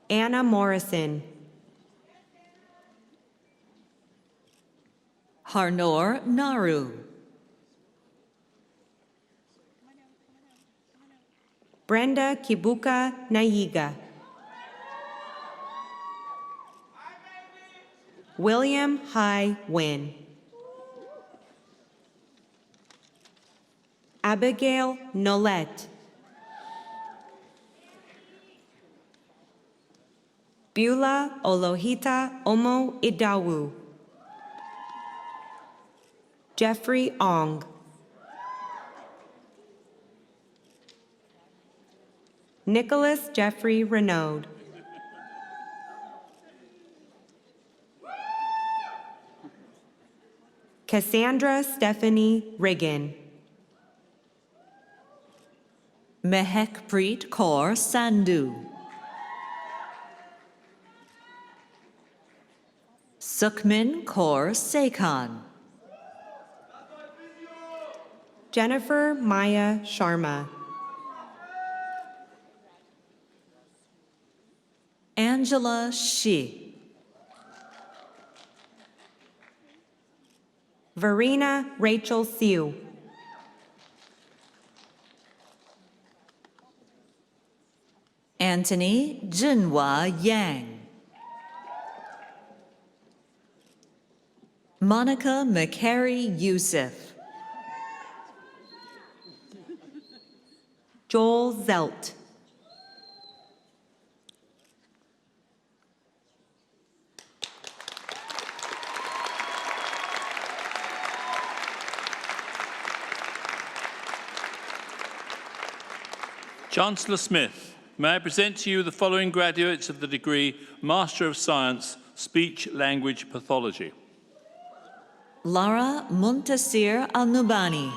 Anna Morrison. Harnor Naru. Brenda Kibuka Nayiga. William Hai Wynn. Abigail Nolette. Beulah Olohita Omo Idawu. Jeffrey Ong. Nicholas Jeffrey Renaud. Cassandra Stephanie Riggin. Mehekpreet Kaur Sandhu. Sukhmin Kaur Sekhan. Jennifer Maya Sharma. Angela Shi. Verena Rachel Siu. Anthony Jinhua Yang. Monica McCary Youssef. Joel Zelt. Chancellor Smith. may I present to you the following graduates of the degree Master of Science, Speech Language Pathology. Lara Muntasir Al-Nubani.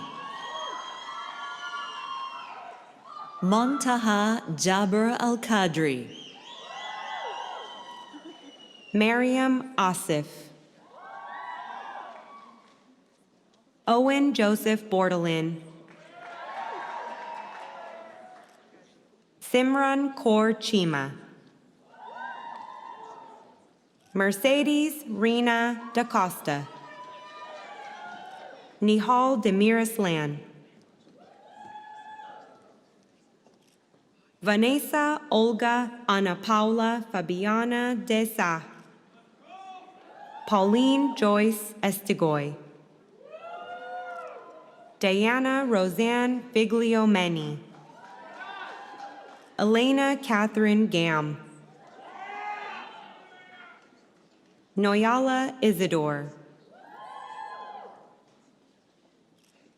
Montaha Jabir Al-Qadri. Mariam Asif. Owen Joseph Bordelin. Simran Kaur Chima. Mercedes Rina Da Costa. Nihal Demirislan. Vanessa Olga Ana Paula Fabiana Desa. Pauline Joyce Estigoy. Diana Roseanne Figliomeni. Elena Catherine Gam. Noyala Isidore.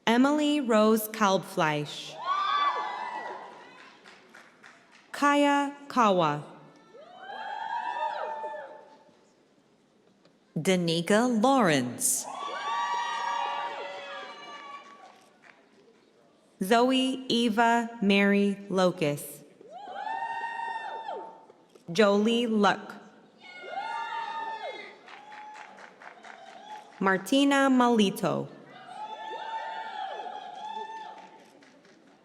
Emily Rose Kalbfleisch. Kaya Kawa. Danica Lawrence. Zoe Eva Mary Locus. Jolie Luck. Martina Malito.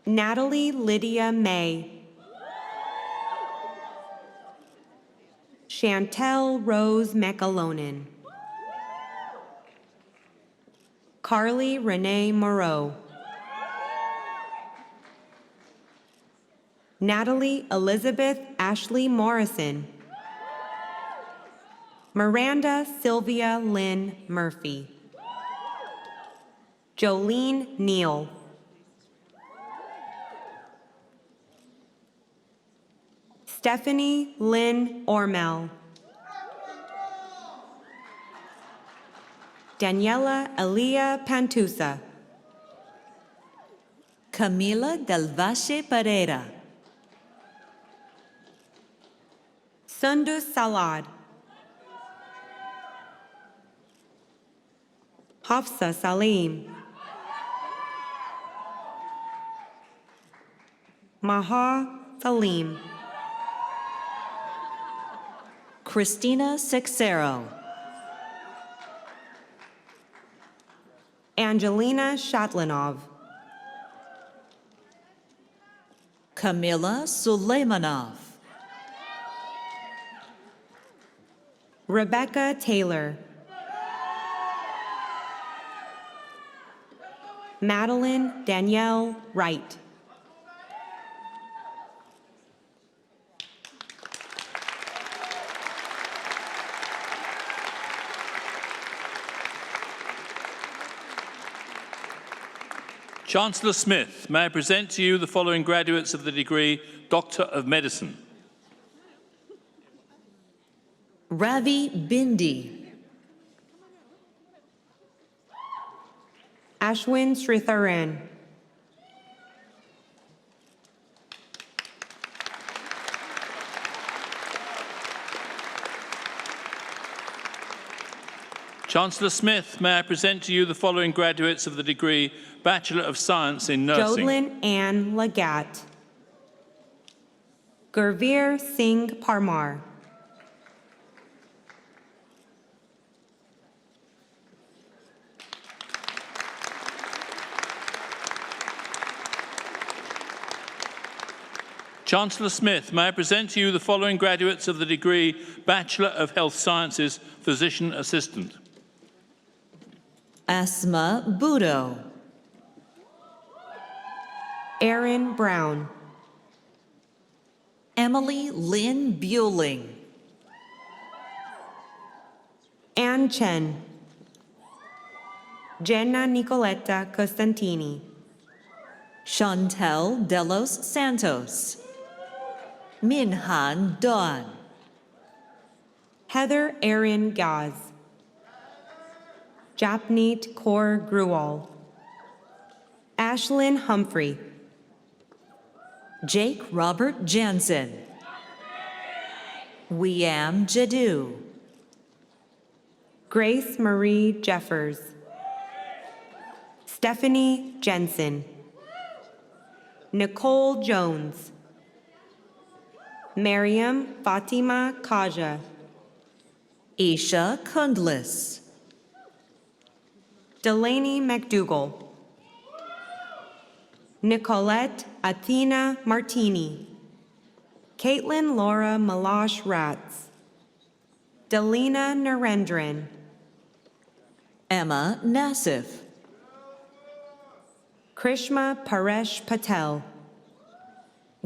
Natalie Lydia May. Chantel Rose McAlonin. Carly Renee Moreau. Natalie Elizabeth Ashley Morrison. Miranda Sylvia Lynn Murphy. Jolene Neal. Stephanie Lynn Ormel. Daniela Elia Pantusa. Camila Del Valle Pereira. Sundus Salad. Hafsa Salim. Maha Salim. Christina Sexero. Angelina Shatlinov. Camila Suleimanov. Rebecca Taylor. Madeline Danielle Wright. Chancellor Smith, may I present to you the following graduates of the degree Doctor of Medicine. Ravi Bindi. Ashwin Sritharan. Chancellor Smith, may I present to you the following graduates of the degree Bachelor of Science in Nursing. Jodlin Ann Lagat. Gurveer Singh Parmar. Chancellor Smith, may I present to you the following graduates of the degree Bachelor of Health Sciences, Physician Assistant. Asma Budo. Aaron Brown. Emily Lynn Bueling. Ann Chen. Jenna Nicoletta Costantini. Chantel Delos Santos. Minhan Dawn. Heather Erin Gaz. Japneet Kaur Gruwal. Ashlyn Humphrey. Jake Robert Jansen. Wiam Jadu. Grace Marie Jeffers. Stephanie Jensen. Nicole Jones. Mariam Fatima Kaja. Isha Kundlis. Delaney McDougall. Nicolette Athena Martini. Caitlin Laura Malash Ratz. Delina Narendran. Emma Nassif. Krishma Paresh Patel.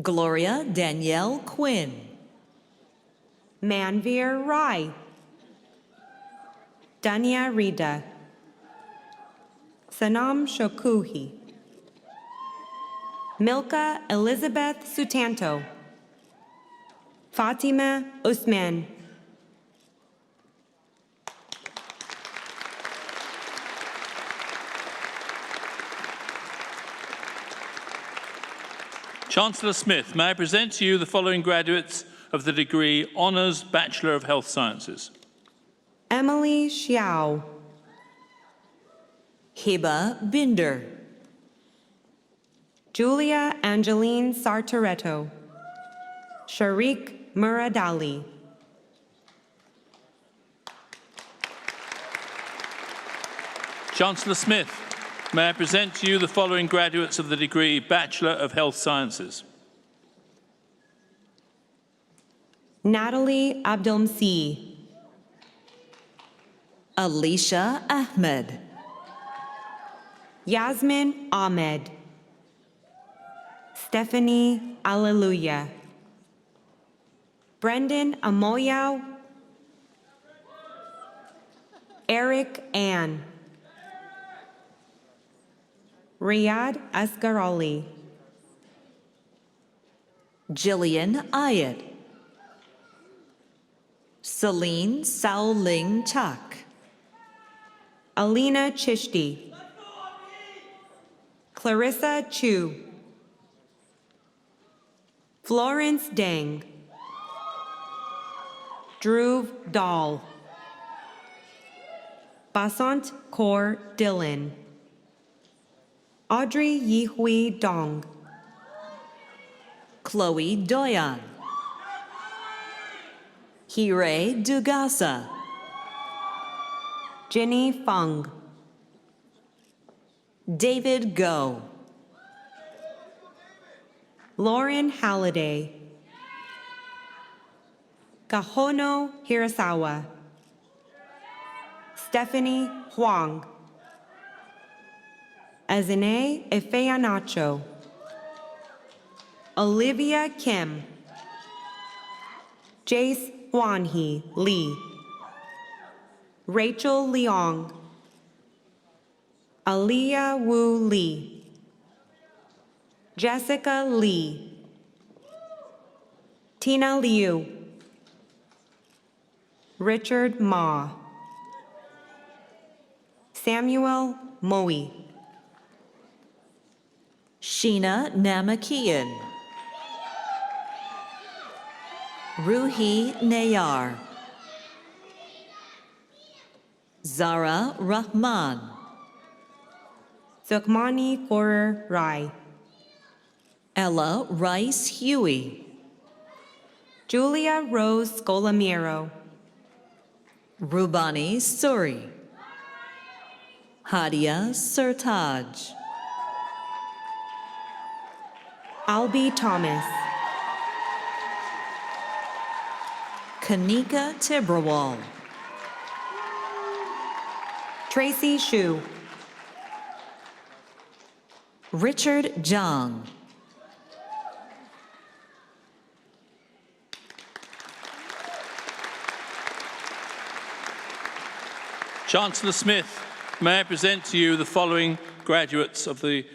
Gloria Danielle Quinn. Manveer Rai. Dania Rida. Sanam Shokuhi. Milka Elizabeth Sutanto. Fatima Usman. Chancellor Smith, may I present to you the following graduates of the degree Honours Bachelor of Health Sciences. Emily Xiao. Hiba Binder. Julia Angeline Sartoretto. Sharik Muradali. Chancellor Smith, may I present to you the following graduates of the degree Bachelor of Health Sciences. Natalie Abdelmsi. Alicia Ahmed. Yasmin Ahmed. Stephanie Alleluia. Brendan Amoyao. Eric Ann. Riyad Asgarali. Jillian Ayat. Celine Saoling Chak. Alina Chishti. Clarissa Chu. Florence Deng. Dhruv Dahl. Basant Kaur Dillon. Audrey Yihui Dong. Chloe Doyan. Hire Dugasa. Jenny Fung. David Go. Lauren Halliday. Kahono Hirasawa. Stephanie Huang. Azine Efeanacho. Olivia Kim. Jace Huanhee Lee. Rachel Leong. Aliyah Wu Lee. Jessica Lee. Tina Liu. Richard Ma. Samuel Moe. Sheena Namakian. Ruhi Nayar. Zara Rahman. Sukmani Kaur Rai. Ella Rice Huey. Julia Rose Scolamiro. Rubani Suri. Hadia Surtaj. Albi Thomas. Kanika Tibrawal. Tracy Shu. Richard Zhang. Chancellor Smith, may I present to you the following graduates of the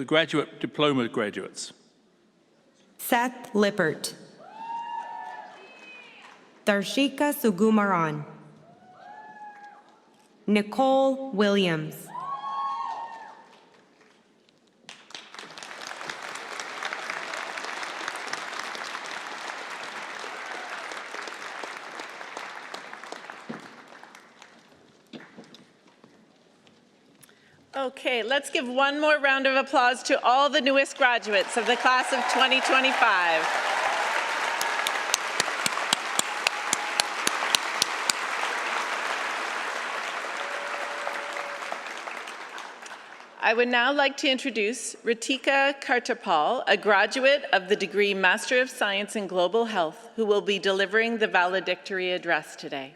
graduate diploma graduates. Seth Lippert. Darshika Sugumaran. Nicole Williams. Okay, let's give one more round of applause to all the newest graduates of the class of 2025. I would now like to introduce Ritika Kartapal, a graduate of the degree Master of Science in Global Health, who will be delivering the valedictory address today.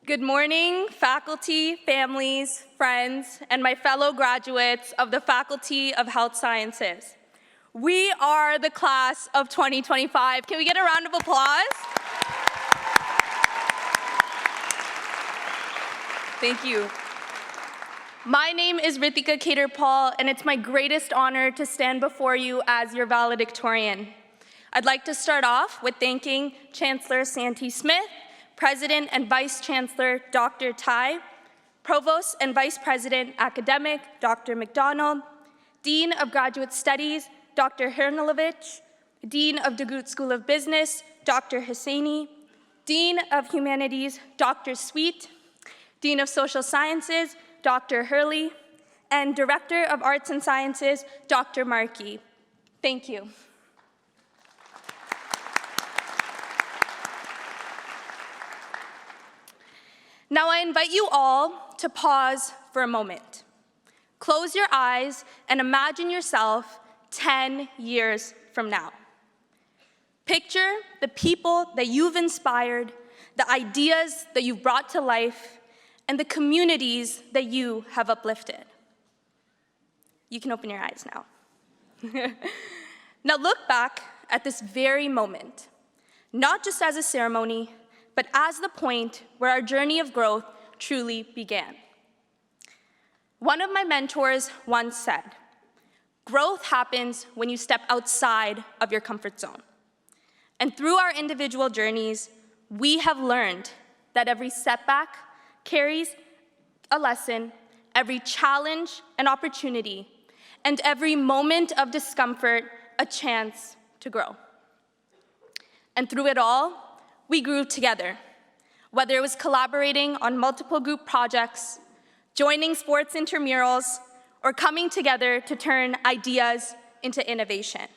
Good morning, faculty, families, friends, and my fellow graduates of the Faculty of Health Sciences. We are the class of 2025. Can we get a round of applause? Thank you. My name is Ritika Kader-Paul, and it's my greatest honor to stand before you as your valedictorian. I'd like to start off with thanking Chancellor Santee Smith, President and Vice Chancellor Dr. Tai, Provost and Vice President Academic Dr. McDonald, Dean of Graduate Studies Dr. Hernalovich, Dean of DeGroote School of Business Dr. Hussaini, Dean of Humanities Dr. Sweet, Dean of Social Sciences Dr. Hurley, and Director of Arts and Sciences Dr. Markey. Thank you. Now I invite you all to pause for a moment. Close your eyes and imagine yourself 10 years from now. Picture the people that you've inspired, the ideas that you've brought to life, and the communities that you have uplifted. You can open your eyes now. Now look back at this very moment, not just as a ceremony, but as the point where our journey of growth truly began. One of my mentors once said, "Growth happens when you step outside of your comfort zone." And through our individual journeys, we have learned that every setback carries a lesson, every challenge an opportunity, and every moment of discomfort a chance to grow. And through it all, we grew together, whether it was collaborating on multiple group projects, joining sports intramurals, or coming together to turn ideas into innovation.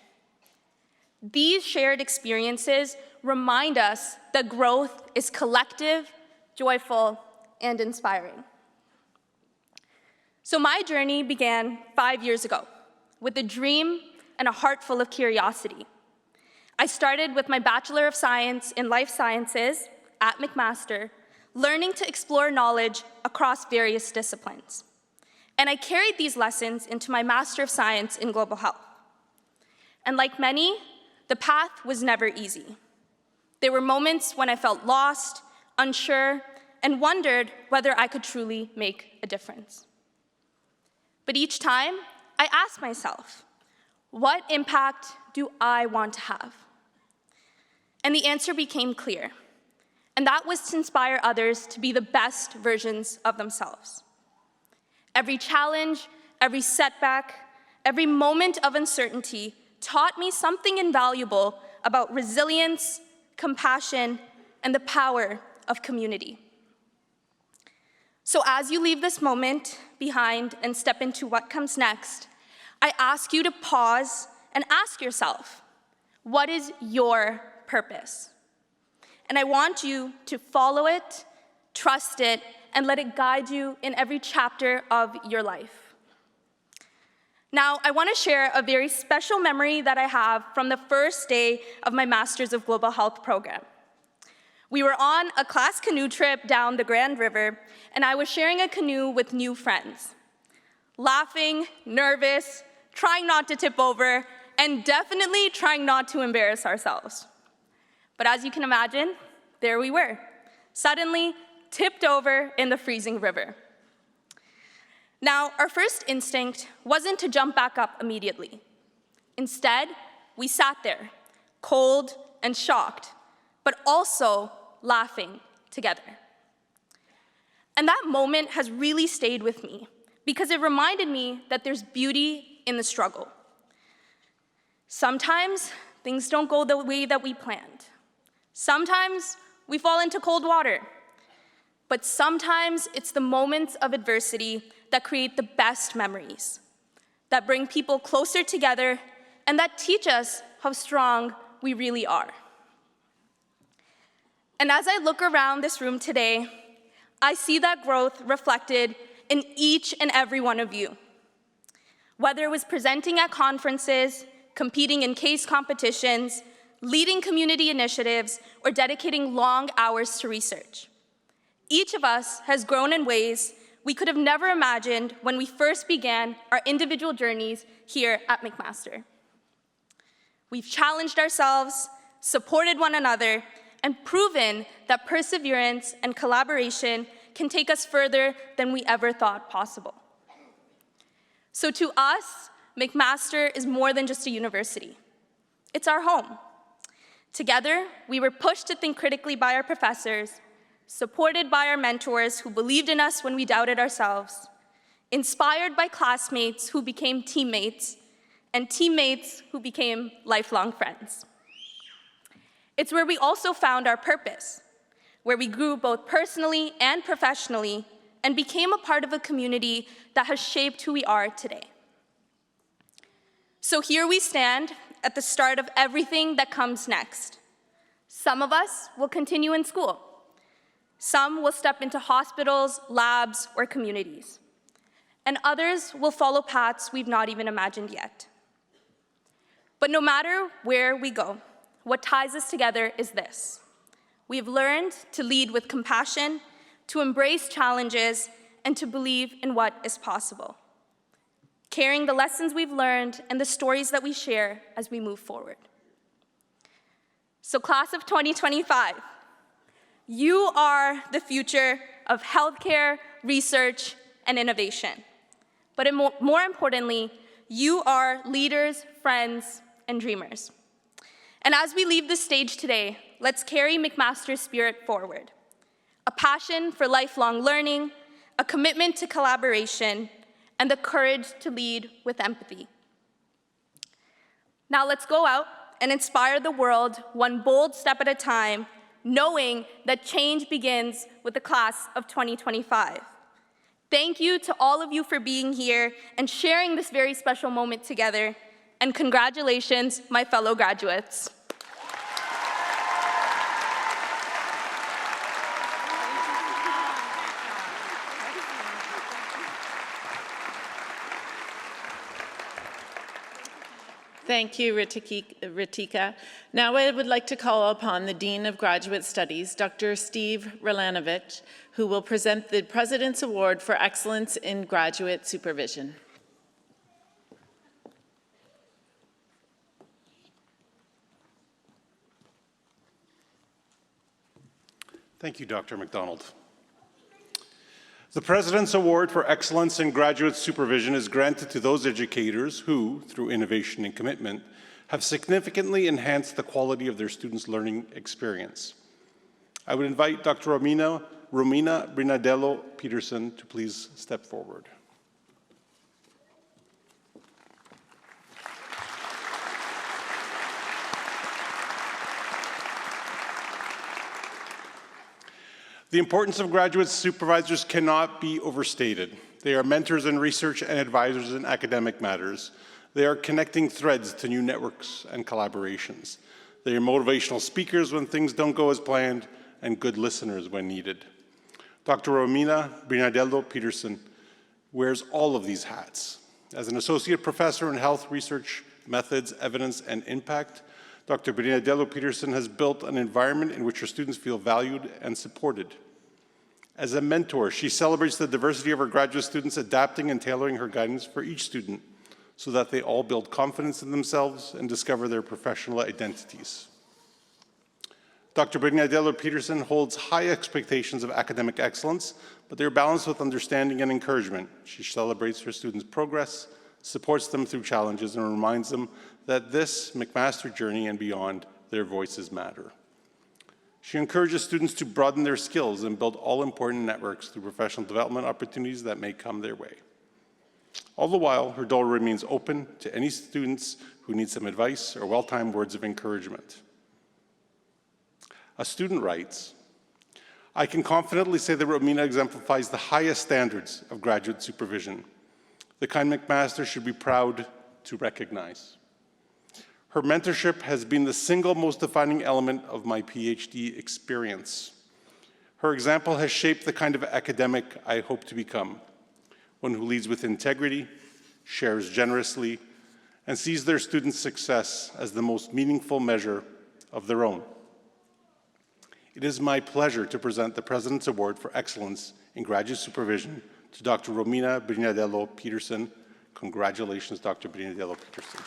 These shared experiences remind us that growth is collective, joyful, and inspiring. So my journey began 5 years ago with a dream and a heart full of curiosity. I started with my Bachelor of Science in Life Sciences at McMaster, learning to explore knowledge across various disciplines. And I carried these lessons into my Master of Science in Global Health. And like many, the path was never easy. There were moments when I felt lost, unsure, and wondered whether I could truly make a difference. But each time, I asked myself, what impact do I want to have? And the answer became clear, and that was to inspire others to be the best versions of themselves. Every challenge, every setback, every moment of uncertainty taught me something invaluable about resilience, compassion, and the power of community. So as you leave this moment behind and step into what comes next, I ask you to pause and ask yourself, what is your purpose? And I want you to follow it, trust it, and let it guide you in every chapter of your life. Now, I want to share a very special memory that I have from the first day of my Masters of Global Health program. We were on a class canoe trip down the Grand River, and I was sharing a canoe with new friends. Laughing, nervous, trying not to tip over, and definitely trying not to embarrass ourselves. But as you can imagine, there we were, suddenly tipped over in the freezing river. Now, our first instinct wasn't to jump back up immediately. Instead, we sat there, cold and shocked, but also laughing together. And that moment has really stayed with me because it reminded me that there's beauty in the struggle. Sometimes things don't go the way that we planned. Sometimes we fall into cold water, but sometimes it's the moments of adversity that create the best memories, that bring people closer together, and that teach us how strong we really are. And as I look around this room today, I see that growth reflected in each and every one of you. Whether it was presenting at conferences, competing in case competitions, leading community initiatives, or dedicating long hours to research. Each of us has grown in ways we could have never imagined when we first began our individual journeys here at McMaster. We've challenged ourselves, supported one another, and proven that perseverance and collaboration can take us further than we ever thought possible. So to us, McMaster is more than just a university. It's our home. Together, we were pushed to think critically by our professors, supported by our mentors who believed in us when we doubted ourselves, inspired by classmates who became teammates, and teammates who became lifelong friends. It's where we also found our purpose, where we grew both personally and professionally and became a part of a community that has shaped who we are today. So here we stand at the start of everything that comes next. Some of us will continue in school. Some will step into hospitals, labs, or communities. And others will follow paths we've not even imagined yet. But no matter where we go, what ties us together is this. We've learned to lead with compassion, to embrace challenges, and to believe in what is possible, carrying the lessons we've learned and the stories that we share as we move forward. So class of 2025, you are the future of healthcare, research, and innovation. But more importantly, you are leaders, friends, and dreamers. And as we leave the stage today, let's carry McMaster's spirit forward. A passion for lifelong learning, a commitment to collaboration, and the courage to lead with empathy. Now let's go out and inspire the world one bold step at a time, knowing that change begins with the class of 2025. Thank you to all of you for being here and sharing this very special moment together. And congratulations, my fellow graduates. Thank you, Ritika. Now I would like to call upon the Dean of Graduate Studies, Dr. Steve Relanovich, who will present the President's Award for Excellence in Graduate Supervision. Thank you, Dr. McDonald. The President's Award for Excellence in Graduate Supervision is granted to those educators who, through innovation and commitment, have significantly enhanced the quality of their students' learning experience. I would invite Dr. Romina Brinadello Peterson to please step forward. The importance of graduate supervisors cannot be overstated. They are mentors in research and advisors in academic matters. They are connecting threads to new networks and collaborations. They are motivational speakers when things don't go as planned and good listeners when needed. Dr. Romina Brinadello Peterson wears all of these hats. As an associate professor in health research, methods, evidence, and impact, Dr. Brinadello Peterson has built an environment in which her students feel valued and supported. As a mentor, she celebrates the diversity of her graduate students, adapting and tailoring her guidance for each student so that they all build confidence in themselves and discover their professional identities. Dr. Brinadello Peterson holds high expectations of academic excellence, but they're balanced with understanding and encouragement. She celebrates her students' progress, supports them through challenges, and reminds them that this McMaster journey and beyond, their voices matter. She encourages students to broaden their skills and build all-important networks through professional development opportunities that may come their way. All the while, her door remains open to any students who need some advice or well-timed words of encouragement. A student writes, "I can confidently say that Romina exemplifies the highest standards of graduate supervision, the kind McMaster should be proud to recognize. Her mentorship has been the single most defining element of my PhD experience. Her example has shaped the kind of academic I hope to become, one who leads with integrity, shares generously, and sees their students' success as the most meaningful measure of their own." It is my pleasure to present the President's Award for Excellence in Graduate Supervision to Dr. Romina Brinadello-Peterson. Congratulations, Dr. Brinadello-Peterson.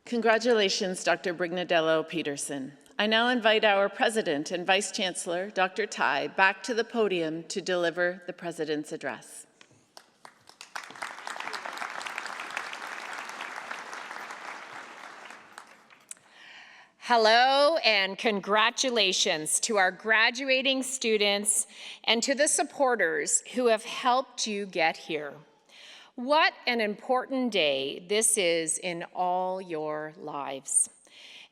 Congratulations, Dr. Brignadello-Peterson. I now invite our President and Vice Chancellor, Dr. Tai, back to the podium to deliver the President's address. Hello and congratulations to our graduating students and to the supporters who have helped you get here. What an important day this is in all your lives.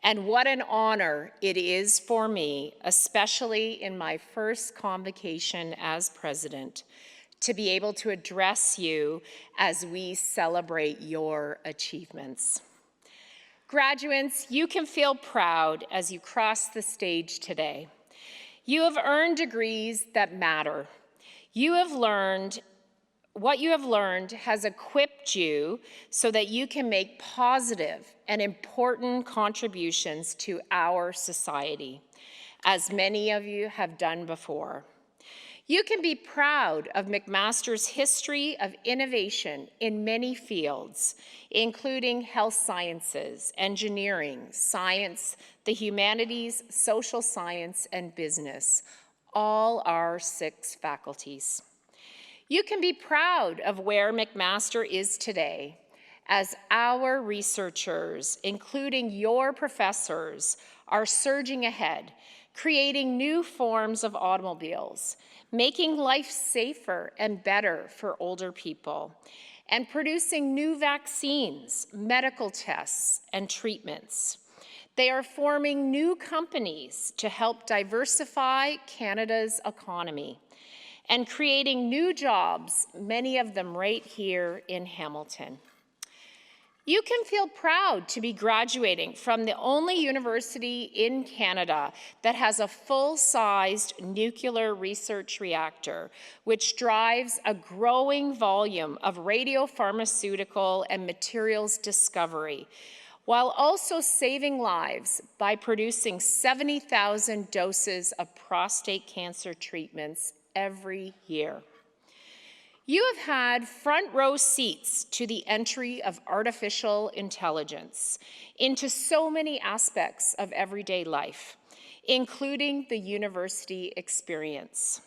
And what an honor it is for me, especially in my first convocation as president, to be able to address you as we celebrate your achievements. Graduates, you can feel proud as you cross the stage today. You have earned degrees that matter. What you have learned has equipped you so that you can make positive and important contributions to our society, as many of you have done before. You can be proud of McMaster's history of innovation in many fields, including health sciences, engineering, science, the humanities, social science, and business, all our 6 faculties. You can be proud of where McMaster is today, as our researchers, including your professors, are surging ahead, creating new forms of automobiles, making life safer and better for older people, and producing new vaccines, medical tests, and treatments. They are forming new companies to help diversify Canada's economy and creating new jobs, many of them right here in Hamilton. You can feel proud to be graduating from the only university in Canada that has a full-sized nuclear research reactor, which drives a growing volume of radiopharmaceutical and materials discovery, while also saving lives by producing 70,000 doses of prostate cancer treatments every year. You have had front row seats to the entry of artificial intelligence into so many aspects of everyday life, including the university experience.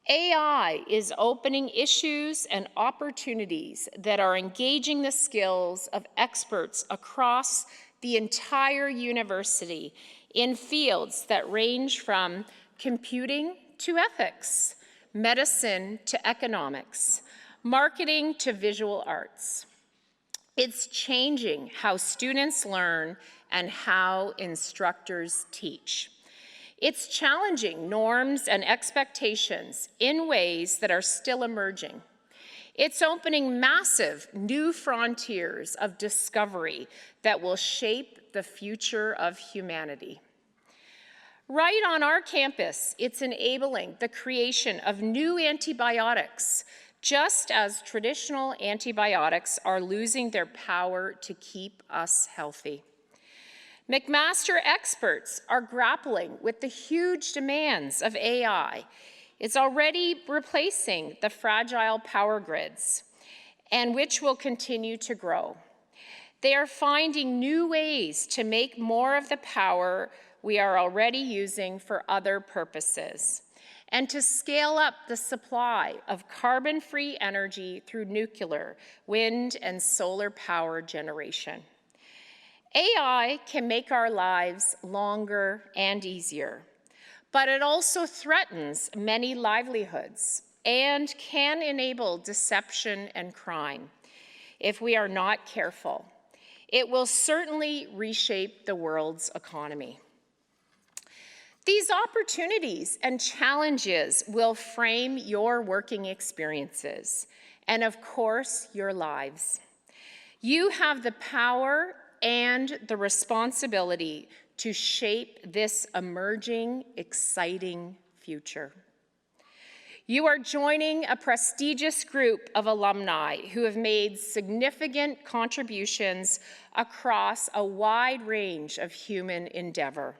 AI is opening issues and opportunities that are engaging the skills of experts across the entire university in fields that range from computing to ethics, medicine to economics, marketing to visual arts. It's changing how students learn and how instructors teach. It's challenging norms and expectations in ways that are still emerging. It's opening massive new frontiers of discovery that will shape the future of humanity. Right on our campus, it's enabling the creation of new antibiotics, just as traditional antibiotics are losing their power to keep us healthy. McMaster experts are grappling with the huge demands of AI. It's already replacing the fragile power grids, and which will continue to grow. They are finding new ways to make more of the power we are already using for other purposes. and to scale up the supply of carbon-free energy through nuclear, wind, and solar power generation. AI can make our lives longer and easier, but it also threatens many livelihoods and can enable deception and crime if we are not careful. It will certainly reshape the world's economy. These opportunities and challenges will frame your working experiences and, of course, your lives. You have the power and the responsibility to shape this emerging, exciting future. You are joining a prestigious group of alumni who have made significant contributions across a wide range of human endeavor.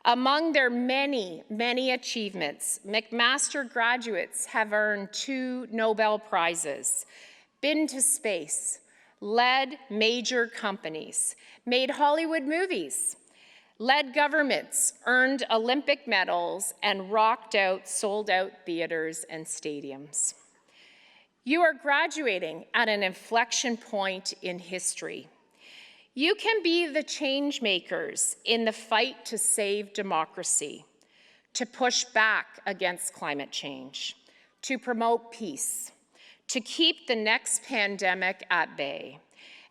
Among their many, many achievements, McMaster graduates have earned 2 Nobel Prizes, been to space, led major companies, made Hollywood movies, led governments, earned Olympic medals, and rocked out sold-out theaters and stadiums. You are graduating at an inflection point in history. You can be the change makers in the fight to save democracy, to push back against climate change, to promote peace, to keep the next pandemic at bay,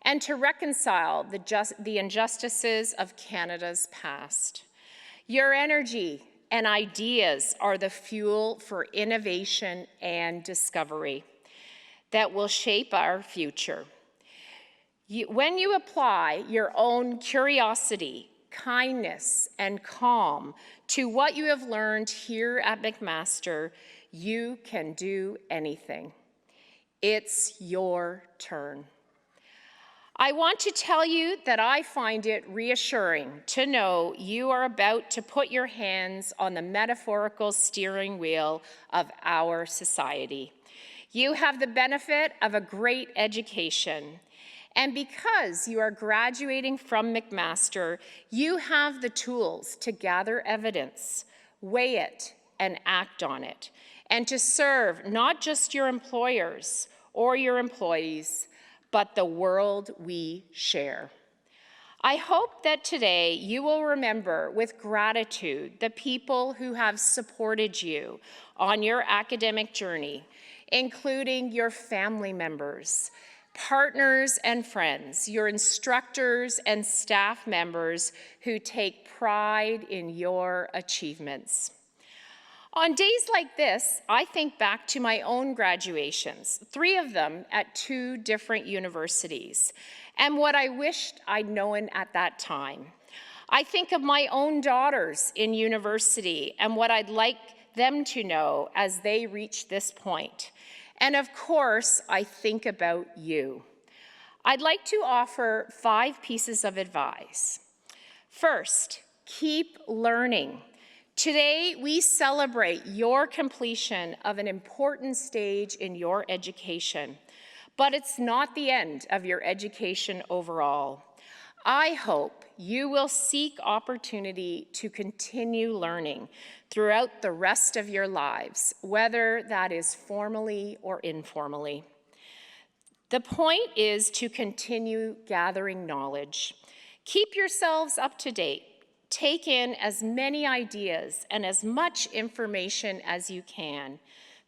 and to reconcile the injustices of Canada's past. Your energy and ideas are the fuel for innovation and discovery that will shape our future. When you apply your own curiosity, kindness, and calm to what you have learned here at McMaster, you can do anything. It's your turn. I want to tell you that I find it reassuring to know you are about to put your hands on the metaphorical steering wheel of our society. You have the benefit of a great education. And because you are graduating from McMaster, you have the tools to gather evidence, weigh it, and act on it, and to serve not just your employers or your employees, but the world we share. I hope that today you will remember with gratitude the people who have supported you on your academic journey, including your family members, partners and friends, your instructors and staff members who take pride in your achievements. On days like this, I think back to my own graduations, 3 of them at 2 different universities, and what I wished I'd known at that time. I think of my own daughters in university and what I'd like them to know as they reach this point. And of course, I think about you. I'd like to offer 5 pieces of advice. First, keep learning. Today, we celebrate your completion of an important stage in your education, but it's not the end of your education overall. I hope you will seek opportunity to continue learning throughout the rest of your lives, whether that is formally or informally. The point is to continue gathering knowledge. Keep yourselves up to date. Take in as many ideas and as much information as you can.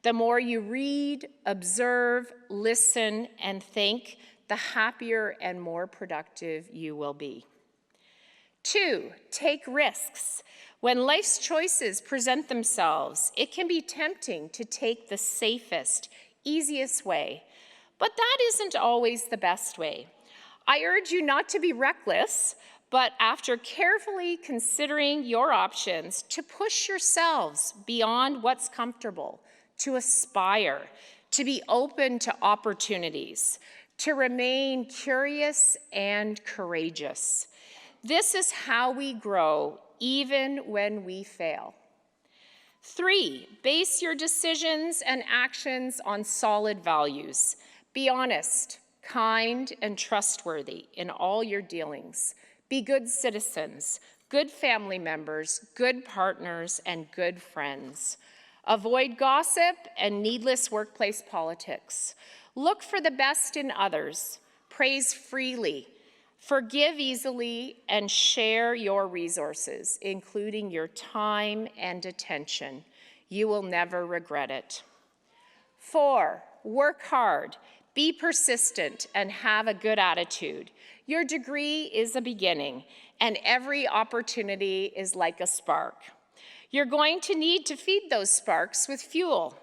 The more you read, observe, listen, and think, the happier and more productive you will be. 2, take risks. When life's choices present themselves, it can be tempting to take the safest, easiest way, but that isn't always the best way. I urge you not to be reckless, but after carefully considering your options, to push yourselves beyond what's comfortable, to aspire, to be open to opportunities, to remain curious and courageous. This is how we grow, even when we fail. 3, base your decisions and actions on solid values. Be honest, kind, and trustworthy in all your dealings. Be good citizens, good family members, good partners, and good friends. Avoid gossip and needless workplace politics. Look for the best in others. Praise freely. Forgive easily and share your resources, including your time and attention. You will never regret it. 4, work hard, be persistent, and have a good attitude. Your degree is a beginning, and every opportunity is like a spark. You're going to need to feed those sparks with fuel.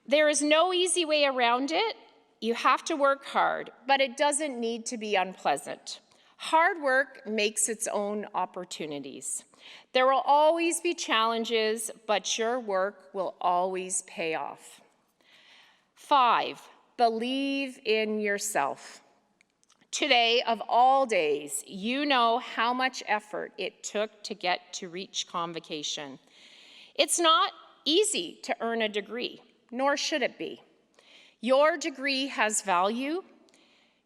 There is no easy way around it. You have to work hard, but it doesn't need to be unpleasant. Hard work makes its own opportunities. There will always be challenges, but your work will always pay off. 5, believe in yourself. Today, of all days, you know how much effort it took to get to reach Convocation. It's not easy to earn a degree, nor should it be. Your degree has value.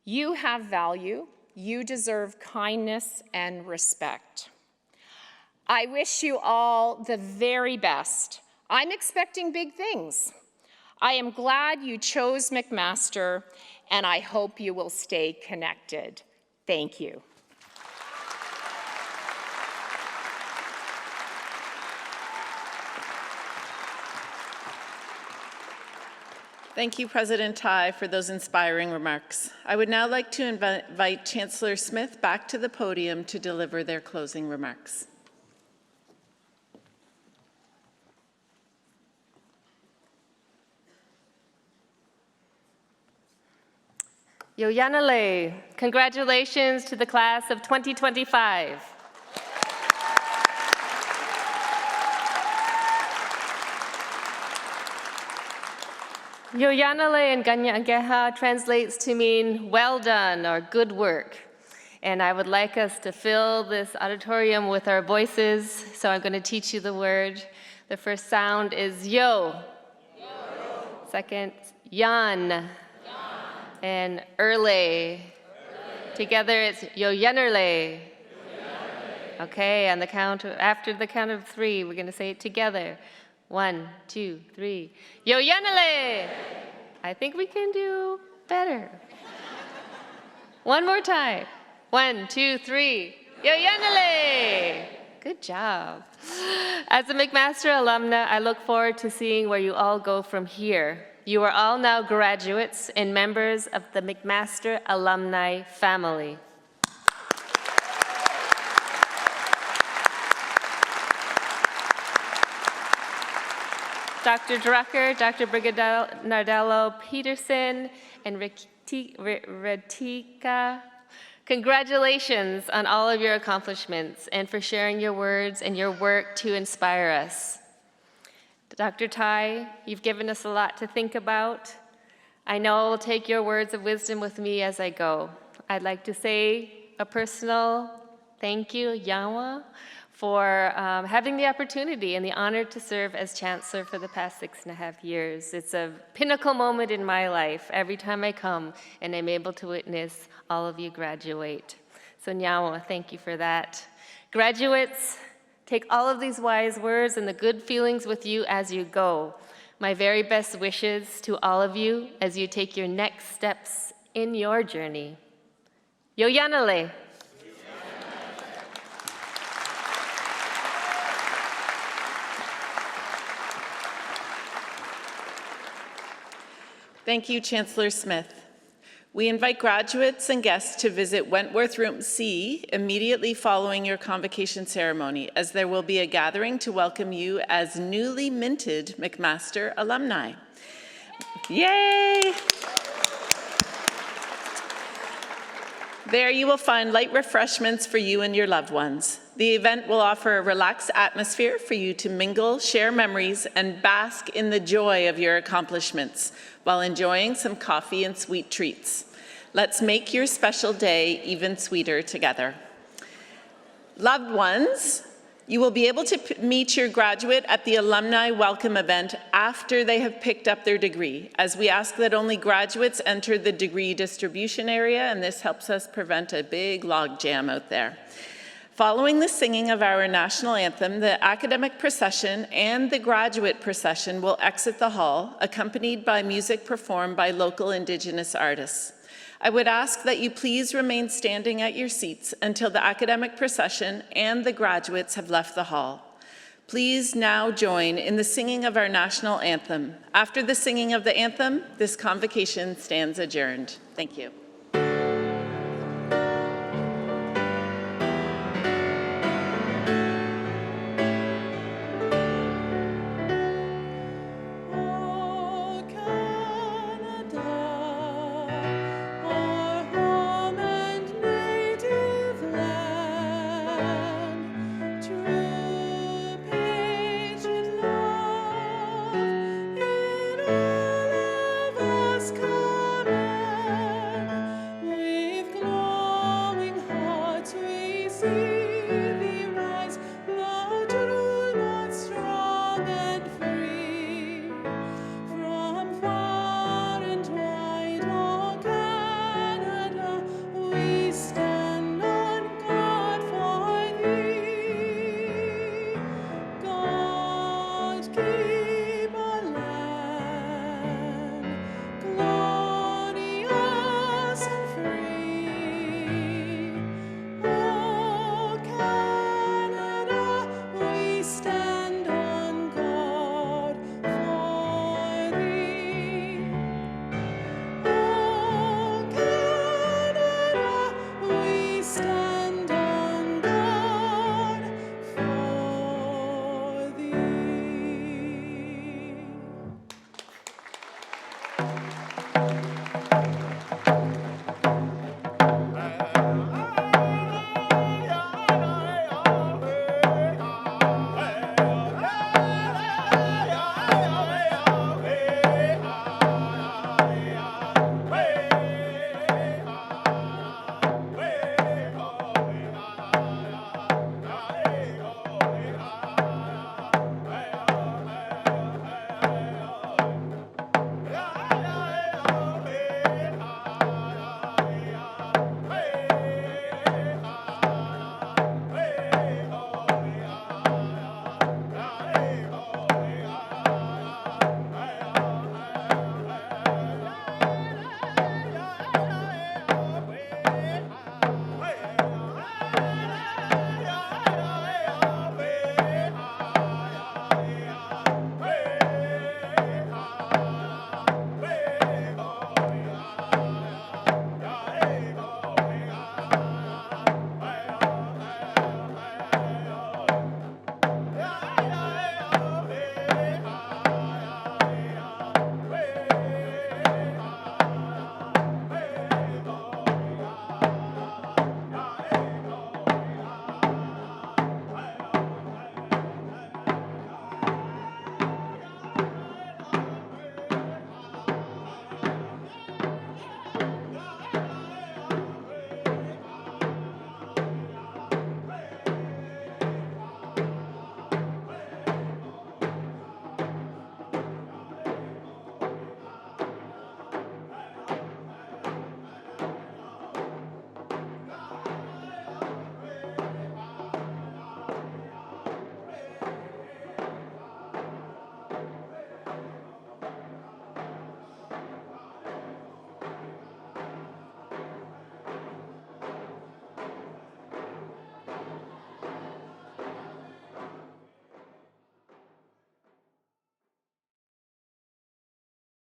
You have value. You deserve kindness and respect. I wish you all the very best. I'm expecting big things. I am glad you chose McMaster, and I hope you will stay connected. Thank you. Thank you, President Tai, for those inspiring remarks. I would now like to invite Chancellor Smith back to the podium to deliver their closing remarks. Yoyanale, congratulations to the class of 2025. Yoyanale in Ganyangeha translates to mean well done or good work. And I would like us to fill this auditorium with our voices, so I'm going to teach you the word. The first sound is yo. Yo. Second, yan. And early. Together it's yoyanerle. Okay, on the count, after the count of 3, we're going to say it together. 1, 2, 3. Yoyanale! I think we can do better. One more time. 1, 2, 3. Yoyanale! Good job. As a McMaster alumna, I look forward to seeing where you all go from here. You are all now graduates and members of the McMaster alumni family. Dr. Drucker, Dr. Brigadardello Peterson, and Retika, congratulations on all of your accomplishments and for sharing your words and your work to inspire us. Dr. Tai, you've given us a lot to think about. I know I will take your words of wisdom with me as I go. I'd like to say a personal thank you, Yawa, for having the opportunity and the honor to serve as Chancellor for the past 6.5 years. It's a pinnacle moment in my life every time I come and I'm able to witness all of you graduate. So Nyawa, thank you for that. Graduates, take all of these wise words and the good feelings with you as you go. My very best wishes to all of you as you take your next steps in your journey. Yoyanale. Thank you, Chancellor Smith. We invite graduates and guests to visit Wentworth Room C immediately following your convocation ceremony, as there will be a gathering to welcome you as newly minted McMaster alumni. Yay! There you will find light refreshments for you and your loved ones. The event will offer a relaxed atmosphere for you to mingle, share memories, and bask in the joy of your accomplishments while enjoying some coffee and sweet treats. Let's make your special day even sweeter together. Loved ones, you will be able to meet your graduate at the alumni welcome event after they have picked up their degree, as we ask that only graduates enter the degree distribution area, and this helps us prevent a big log jam out there. Following the singing of our national anthem, the academic procession and the graduate procession will exit the hall, accompanied by music performed by local Indigenous artists. I would ask that you please remain standing at your seats until the academic procession and the graduates have left the hall. Please now join in the singing of our national anthem. After the singing of the anthem, this convocation stands adjourned. Thank you.